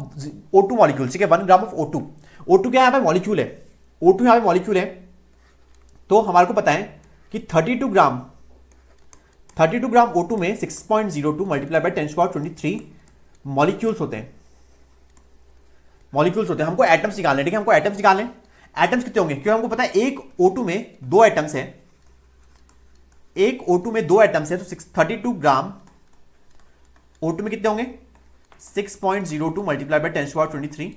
O2 मॉलिक्यूल, ठीक है, 1 ग्राम ऑफ O2। O2 क्या यहाँ पे मॉलिक्यूल है, O2 यहाँ पे मॉलिक्यूल है, तो हमारे को पता है कि 32 ग्राम O2 में 6.02 मल्टीप्लाई बाय 10⁻23 मॉलिक्यूल्स होते हैं, मॉलिक्यूल्स होते हैं। हमको एटम्स निकालने, ठीक है, हमको एटम्स निकालने। एटम्स कितने होंगे, क्योंकि हमको पता है एक O2 में 2 एटम्स है, एक O2 में 2 एटम्स है, तो 32 ग्राम O2 में कितने होंगे 6.02 multiply by 10⁻23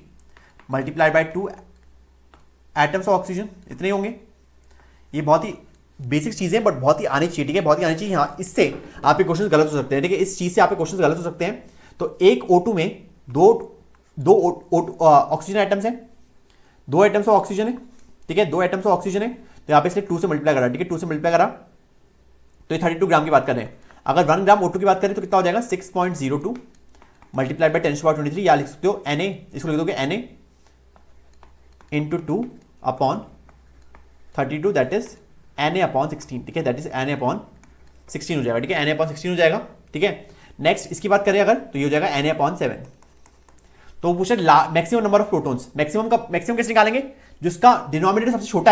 multiply by 2 atoms of oxygen, इतने होंगे। ये बहुत ही बेसिक चीजें, बट बहुत ही आनी चाहिए, ठीक है, बहुत ही आनी चाहिए। हाँ, इससे आपके क्वेश्चन गलत हो सकते हैं, ठीक है, इस चीज से आपके क्वेश्चन गलत हो सकते हैं। तो एक O2 में दो ऑक्सीजन एटम्स हैं, 2 एटम्स ऑफ ऑक्सीजन है, ठीक है, 2 एटम्स ऑफ ऑक्सीजन है, तो यहाँ पे इसलिए 2 से मल्टीप्लाई करा, ठीक है, 2 से मल्टीप्लाई करा, तो ये 32 ग्राम की बात कर रहे हैं। अगर 1 ग्राम O2 की बात करें तो कितना हो जाएगा 6.02 मल्टीप्लाई बाय 10⁻23, या लिख सकते हो Na, इसको लिख दोगे Na into 2/32, that is Na/16, ठीक है, दैट इज Na/16 हो जाएगा, ठीक है, Na/16 हो जाएगा, ठीक है। नेक्स्ट इसकी बात करें अगर, तो ये हो जाएगा Na/7। तो पूछे maximum number of protons, maximum कैसे निकालेंगे, जिसका डिनोमिनेटर सबसे छोटा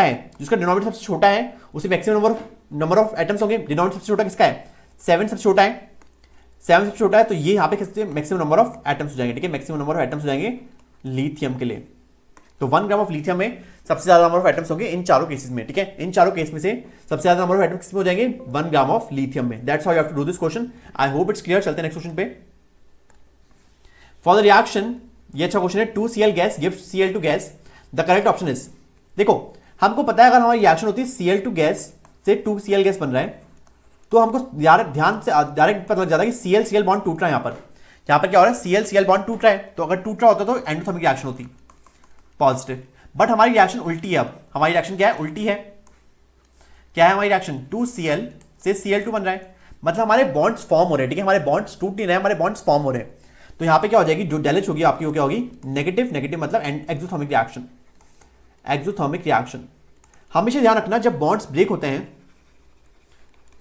है, उसे मैक्सिमम नंबर ऑफ एटम्स होंगे। डिनोमिनेटर सबसे छोटा किसका है 7 सबसे छोटा है, 7 सबसे छोटा है, तो ये यहाँ पे किससे मैक्सिमम नंबर ऑफ एटम्स हो जाएंगे, ठीक है, मैक्सिमम नंबर ऑफ एटम्स हो जाएंगे लिथियम के लिए। तो 1 ग्राम ऑफ लिथियम में सबसे ज्यादा नंबर ऑफ एटम्स होंगे इन चारों केसेस में, ठीक है, इन चारों केस में से सबसे ज्यादा नंबर ऑफ एटम्स किसमें हो जाएंगे 1 ग्राम ऑफ लिथियम में। That's how you have to do this question. I hope it's clear. चलते हैं नेक्स्ट क्वेश्चन पे। फॉर द रिएक्शन, ये अच्छा क्वेश्चन है, 2Cl gas gives Cl2 gas, the correct option is, देखो हमको पता है अगर हमारी रिएक्शन होती है Cl2 गैस से 2Cl गैस बन रहा है, तो हमको ध्यान से डायरेक्ट पता लग जाता है कि Cl-Cl बॉन्ड टूट रहा है। यहाँ पर क्या हो रहा है Cl-Cl बॉन्ड टूट रहा है, तो अगर टूट रहा होता तो एंडोथर्मिक रिएक्शन होती पॉजिटिव। बट हमारी रिएक्शन उल्टी है, अब हमारी रिएक्शन क्या है उल्टी है, क्या है हमारी रिएक्शन 2Cl से Cl2 बन रहा है, मतलब हमारे बॉन्ड्स फॉर्म हो रहे हैं, ठीक है, हमारे बॉन्ड्स टूट नहीं रहे, हमारे बॉन्ड्स फॉर्म हो रहे हैं। तो यहाँ पे क्या हो जाएगी, जो डेल H होगी आपकी, वो क्या होगी नेगेटिव मतलब एक्सोथर्मिक रिएक्शन। एक्सोथर्मिक रिएक्शन हमेशा ध्यान रखना, जब बॉन्ड्स ब्रेक होते हैं,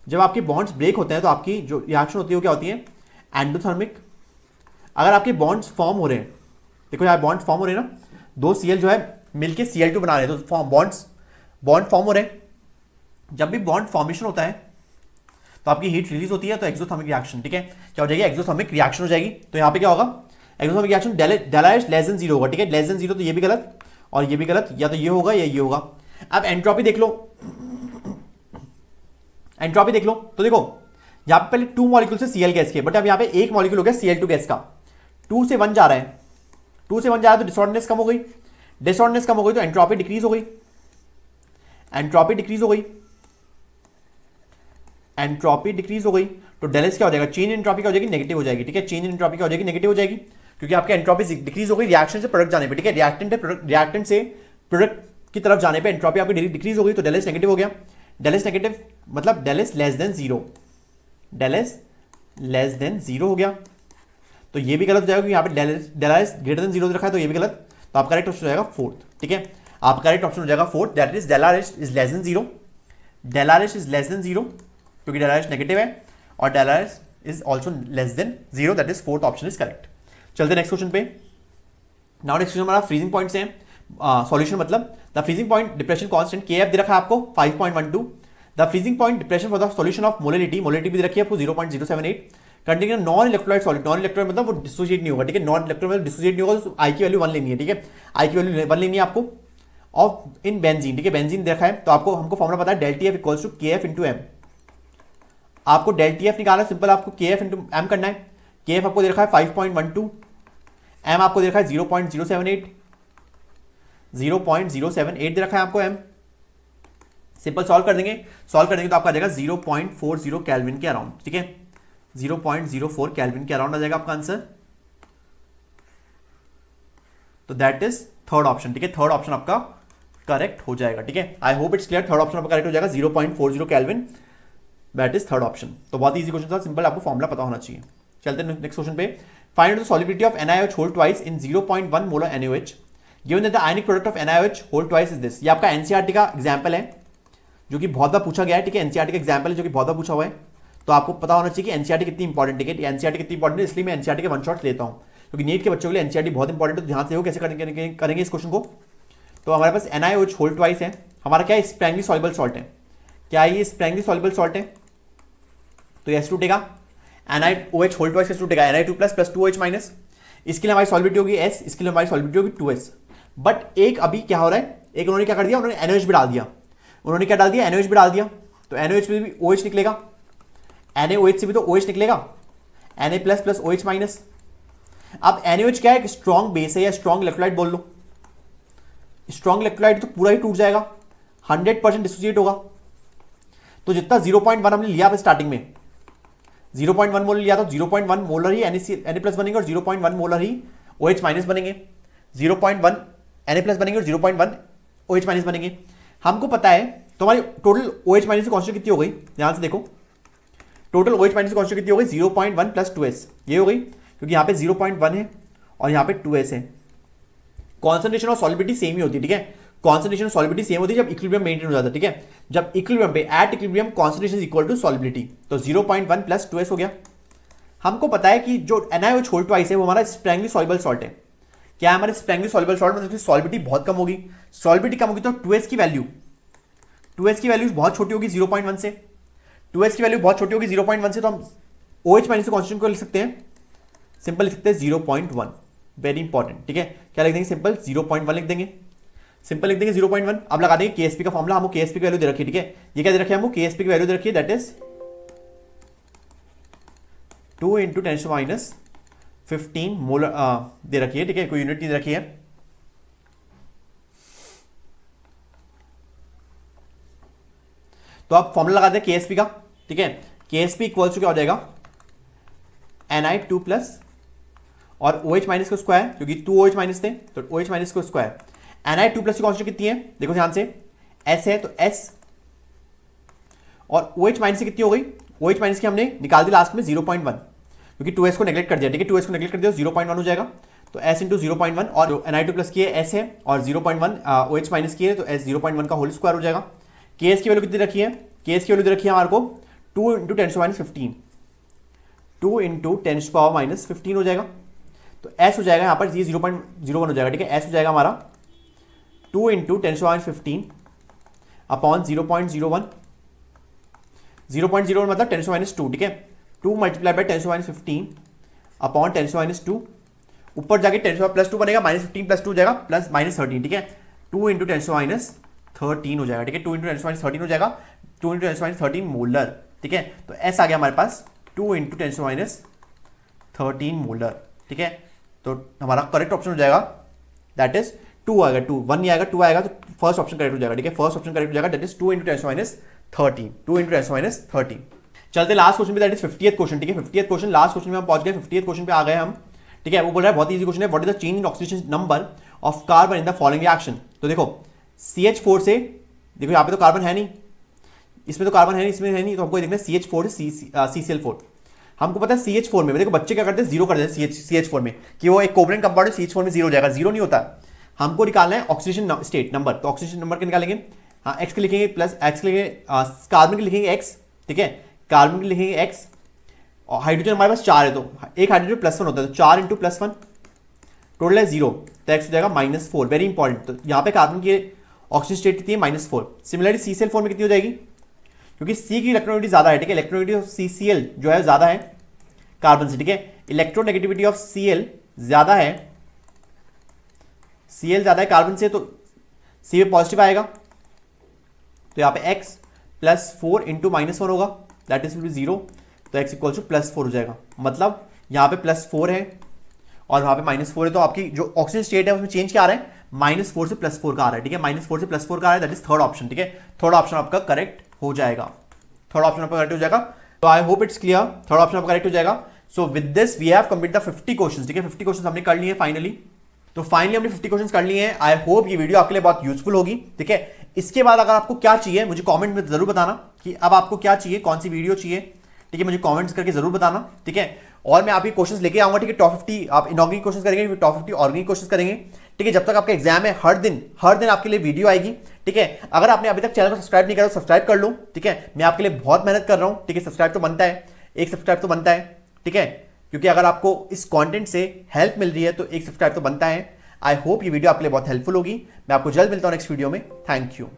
जब आपके बॉन्ड्स ब्रेक होते हैं तो आपकी जो रिएक्शन होती है वो क्या होती है एंडोथर्मिक। अगर आपके बॉन्ड्स फॉर्म हो रहे हैं, देखो यार बॉन्ड्स फॉर्म हो रहे हैं ना, 2 Cl जो है मिलके Cl2 बना रहे हैं, तो बॉन्ड फॉर्म हो रहे हैं। जब भी बॉन्ड फॉर्मेशन होता है तो आपकी हीट रिलीज होती है, तो एक्सोथर्मिक रिएक्शन, ठीक है, क्या हो जाएगी एक्सोथर्मिक रिएक्शन हो जाएगी। तो यहाँ पे क्या होगा exothermic reaction del H less than 0 होगा, ठीक है, लेस देन 0, तो ये भी गलत और ये भी गलत, या तो ये होगा या ये होगा। अब एंट्रोपी देख लो, एंट्रोपी देख लो, तो देखो यहाँ पे पहले 2 मॉलिक्यूल से Cl गैस के, बट अब यहाँ पे एक मॉलिक्यूल हो गया Cl2 गैस का, 2 से 1 जा रहा है, 2 से 1 जा रहा है, तो डिसऑर्डरनेस कम हो गई, डिसऑर्डरनेस कम हो गई तो एंट्रोपी डिक्रीज हो गई, एंट्रोपी डिक्रीज हो गई, एंट्रोपी डिक्रीज हो गई, तो डेल H क्या हो जाएगा, चेंज इन एंट्रोपी क्या हो जाएगी नेगेटिव हो जाएगी, ठीक है, चेंज इन एंट्रोपी क्या हो जाएगी नेगेटिव हो जाएगी, क्योंकि आपकी एंट्रोपी डिक्रीज हो गई रिएक्शन से प्रोडक्ट जाने पे, ठीक है, रिएक्टेंट से प्रोडक्ट की तरफ जाने पे एंट्रोपी आपकी डिक्रीज हो गई, तो डेल H नेगेटिव हो गया। डेल H नेगेटिव मतलब del H less than 0, del H less than 0 हो गया, तो ये भी गलत हो जाएगा क्योंकि यहाँ पे डेल H ग्रेटर देन 0 रखा है, तो ये भी गलत। तो आपका करेक्ट ऑप्शन हो जाएगा 4th, ठीक है, आपका करेक्ट ऑप्शन हो जाएगा 4th, that is del H is less than 0, del H is less than 0, क्योंकि डेल H नेगेटिव है, और del H is also less than 0, that is 4th option is correct. चलते नेक्स्ट क्वेश्चन पे। नाउ नेक्स्ट क्वेश्चन हमारा फ्रीजिंग पॉइंट से सॉल्यूशन, मतलब the freezing point depression constant Kf दे रखा है आपको 5.12, the freezing point depression for the solution of molality भी दे रखी है आपको 0.078, containing non electrolyte solid, non electrolyte मतलब वो डिसोसिएट नहीं होगा, ठीक है, नॉन इलेक्ट्रोलाइट मतलब डिसोसिएट नहीं होगा, तो आई की वैल्यू 1 लेनी है, ठीक है, आई की वैल्यू 1 लेनी है आपको। ऑफ इन बेंजीन, ठीक है, बेंजीन देखा है, तो आपको हमको फॉर्मुला पता है del TF equals to KF into M, आपको डेल TF निकालना सिंपल, आपको KF इंटू M करना है। KF आपको दे रखा है 5.12, M आपको दे रखा है 0.078, 0.078 दे रखा है आपको M, सिंपल सॉल्व कर देंगे तो आपका आ जाएगा 0.40 केल्विन के अराउंड, ठीक है, 0.04 केल्विन के अराउंड आ जाएगा आपका आंसर। तो दैट इज थर्ड ऑप्शन, ठीक है, थर्ड ऑप्शन आपका करेक्ट हो जाएगा, ठीक है। I hope it's clear, third option आपका करेक्ट हो जाएगा, 0.40 kelvin, that is third option. तो बहुत इजी क्वेश्चन था, सिंपल, आपको फॉर्मूला पता होना चाहिए। चलते हैं नेक्स्ट क्वेश्चन पे। Find the solubility of NaOH whole twice in 0.1 molar NaOH given that the ionic product of NaOH whole twice is this. ये आपका एनसीईआरटी का एग्जांपल है जो कि बहुत बार पूछा गया है, ठीक है, एनसीईआरटी का एग्जांपल है जो कि बहुत बार पूछा हुआ है। तो आपको पता होना चाहिए कि एनसीईआरटी कितनी इंपॉर्टेंट है, एनसीईआरटी कितनी इंपॉर्टेंट है, इसलिए मैं एनसीईआरटी के वन शॉट लेता हूं, क्योंकि नीट के बच्चों के लिए एनसीईआरटी बहुत इंपॉर्टेंट है। तो ध्यान से हो कैसे करेंगे इस क्वेश्चन को। तो हमारे पास NaOH होल ट्वाइस है, हमारा क्या स्प्रैंगली सॉल्युबल सॉल्ट है, क्या ये स्प्रैंगली सॉल्युबल सॉल्ट है, तो S टूटेगा, NaOH होल ट्वाइस टूटेगा, Na2 प्लस 2OH माइनस, इसके लिए हमारी सॉल्युबिलिटी होगी S, इसके लिए हमारी सॉल्युबिलिटी होगी 2S। बट एक अभी क्या हो रहा है, एक उन्होंने क्या कर दिया, उन्होंने NaOH भी डाल दिया, उन्होंने क्या डाल दिया, NaOH भी डाल दिया, तो NaOH में भी OH निकलेगा, NaOH से भी तो OH निकलेगा, Na प्लस OH माइनस। अब NaOH क्या है, एक स्ट्रॉन्ग बेस है या स्ट्रॉन्ग इलेक्ट्रोलाइट बोल लो, स्ट्रॉन्ग इलेक्ट्रोलाइट तो पूरा ही टूट जाएगा, 100% डिसोसिएट होगा। तो जितना 0.1 हमने लिया था स्टार्टिंग में, 0.1 मोलर लिया था, 0.1 मोलर ही Na प्लस बनेंगे और 0.1 मोलर ही OH माइनस बनेंगे, 0.1 Na प्लस बनेंगे और 0.1 OH माइनस बनेंगे। हमको पता है, तो हमारी टोटल OH माइनस की कॉन्स्टेंट कितनी हो गई, ध्यान से देखो, टोटल OH माइनस की कॉन्स्टेंट कितनी हो गई, 0.1 प्लस 2S, ये हो गई, क्योंकि यहाँ पे 0.1 है और यहाँ पे 2S है। कॉन्सेंट्रेशन और सॉल्युबिलिटी सेम ही होती है, ठीक है, कॉन्सेंट्रेशन और सॉल्युबिलिटी सेम होती है जब इक्विलिब्रियम मेंटेन हो जाता है, ठीक है, जब इक्विलिब्रियम पे at equilibrium concentration is equal to solubility, तो 0.1 प्लस 2S हो गया। हमको पता है कि जो NaOH होल ट्वाइस है वो हमारा स्प्रैंगली सॉल्युबल सॉल्ट है। क्या है हमारे स्प्रैंगली सॉल्युबल सॉल्ट, मतलब सॉल्युबिलिटी बहुत कम होगी, सॉल्युबिलिटी कम होगी तो 2S की वैल्यू बहुत छोटी होगी 0.1 से, 2S की वैल्यू बहुत छोटी होगी 0.1 से, तो हम OH माइनस कॉन्स्टेंट को लिख सकते हैं, सिंपल लिख सकते हैं 0.1, वेरी इंपॉर्टेंट, ठीक है, क्या लिख देंगे, सिंपल 0.1 लिख देंगे, सिंपल लिख देंगे 0.1। अब लगा देंगे KSP का फॉर्मूला, हमको KSP की वैल्यू दे रखी है, ठीक है, ये क्या दे रखी है, हमको KSP की वैल्यू दे रखी है, दैट इज 2 × 10⁻15 मोलर दे रखी है, ठीक है, कोई यूनिट नहीं दे रखी है। तो आप फॉर्मूला लगा दें KSP का, ठीक है, KSP इक्वल्स टू क्या हो जाएगा, Na2 प्लस और OH माइनस का स्क्वायर, क्योंकि 2 OH माइनस थे तो OH माइनस का स्क्वायर, Na2 प्लस की कॉन्स्टेंट कितनी है, देखो ध्यान से, S है तो S, और OH माइनस से कितनी हो गई, OH माइनस की हमने निकाल दी लास्ट में 0.1, क्योंकि 2S को नेगलेक्ट कर दिया, ठीक है, 2S को नेगलेक्ट कर दिया, 0.1 हो जाएगा, तो S इंटू 0.1, और जो Na2 प्लस की है S है और 0.1 OH माइनस की है तो S 0.1 का होल स्क्वायर हो जाएगा। KS की वैल्यू कितनी रखी है, KS की वैल्यू दे रखी है हमारे को 2 × 10⁻15, 2 × 10⁻15 हो जाएगा, तो S हो जाएगा यहाँ पर, ये 0.01 हो जाएगा, ठीक है, S हो जाएगा हमारा 2 × 10⁻15 अपॉन 0.01, 0.01 मतलब 10⁻2, ठीक है, 2 मल्टीप्लाई बाई 10⁻15 अपॉन 10⁻2, ऊपर जाके 10 प्लस 2 बनेगा, -15 प्लस 2 हो जाएगा प्लस -13, ठीक है, 2 × 10⁻13 हो जाएगा, ठीक है, 2 × 10⁻13 हो जाएगा, 2 × 10⁻13 मोलर, ठीक है, तो S आ गया हमारे पास 2 × 10⁻13 मोलर, ठीक है, तो हमारा करेक्ट ऑप्शन हो जाएगा दैट इज 2 आएगा, 2 1 नहीं आएगा, 2 आएगा, तो फर्स्ट ऑप्शन करेक्ट हो जाएगा, ठीक है, फर्स्ट ऑप्शन करेक्ट हो जाएगा, दैट इज 2 × 10⁻13, 2 × 10⁻13। चलते लास्ट क्वेश्चन पे, दैट इज 50th क्वेश्चन, ठीक है, 50th क्वेश्चन, लास्ट क्वेश्चन में हम पहुंच गए, 50th क्वेश्चन पे आ गए हम, ठीक है, वो बोल रहा है बहुत इजी क्वेश्चन है, what is the change in oxidation number of carbon in the following reaction. तो देखो CH4 से, देखो यहाँ पे तो कार्बन है नहीं, इसमें तो कार्बन है नहीं, इसमें है नहीं, तो हमको देखना है CH4 से CCl4। हमको पता है CH4 में, देखो बच्चे क्या करते हैं, जीरो कर देते हैं CH4 में, कि वो एक कोवलेंट कंपाउंड है, CH4 में जीरो हो जाएगा, जीरो नहीं होता, हमको निकालना है ऑक्सीडेशन स्टेट नंबर, तो ऑक्सीडेशन नंबर के निकालेंगे, हाँ एक्स के लिखेंगे प्लस, एक्स के लिखेंगे, कार्बन के लिखेंगे एक्स, ठीक है, कार्बन के लिखेंगे एक्स, और हाइड्रोजन हमारे पास 4 है, तो एक हाइड्रोजन +1 होता है, तो 4 × +1 टोटल है 0, तो एक्स हो जाएगा -4, वेरी इंपॉर्टेंट, तो यहाँ पे कार्बन की ऑक्सीजन स्टेट कितनी है, -4। सिमिलरली CCl4 में कितनी हो जाएगी, क्योंकि C की इलेक्ट्रॉनिटी ज्यादा है, ठीक है, इलेक्ट्रॉनिटी ऑफ CCl जो है ज्यादा है कार्बन से, ठीक है, इलेक्ट्रोनेगेटिविटी ऑफ Cl ज्यादा है, Cl ज्यादा है कार्बन से, तो C में पॉजिटिव आएगा, तो यहाँ पे x +4 × -1 होगा, दैट इज विल बी 0, तो x इक्वल टू +4 हो जाएगा, मतलब यहाँ पे +4 है और वहाँ पे -4 है, तो आपकी जो ऑक्सीजन स्टेट है उसमें चेंज क्या आ रहा है, -4 से +4 का आ रहा है, ठीक है, -4 से +4 का आ रहा है, दैट इज थर्ड ऑप्शन, ठीक है, थर्ड ऑप्शन आपका करेक्ट हो जाएगा, थर्ड ऑप्शन आपका करेक्ट हो जाएगा। तो I hope it's clear, third option आपका करेक्ट हो जाएगा। So with this we have complete the 50 questions, ठीक है, 50 क्वेश्चंस हमने कर लिए फाइनली, तो फाइनली हमने 50 क्वेश्चंस कर लिए हैं। आई होप ये वीडियो आपके लिए बहुत यूजफुल होगी। ठीक है, इसके बाद अगर आपको क्या चाहिए मुझे कमेंट में जरूर बताना कि अब आपको क्या चाहिए, कौन सी वीडियो चाहिए। ठीक है, मुझे कमेंट्स करके जरूर बताना। ठीक है, और मैं आपके क्वेश्चंस लेके आऊंगा। ठीक है, टॉप 50 आप इनऑर्गेनिक क्वेश्चंस करेंगे, फिर टॉप 50 ऑर्गेनिक क्वेश्चंस करेंगे। ठीक है, जब तक आपका एग्जाम है हर दिन आपके लिए वीडियो आएगी। ठीक है, अगर आपने अभी तक चैनल को सब्सक्राइब नहीं करा तो सब्सक्राइब कर लो। ठीक है, मैं आपके लिए बहुत मेहनत कर रहा हूं। ठीक है, सब्सक्राइब तो बनता है, एक सब्सक्राइब तो बनता है। ठीक है, क्योंकि अगर आपको इस कंटेंट से हेल्प मिल रही है तो एक सब्सक्राइब तो बनता है। आई होप ये वीडियो आपके लिए बहुत हेल्पफुल होगी। मैं आपको जल्द मिलता हूं नेक्स्ट वीडियो में। Thank you.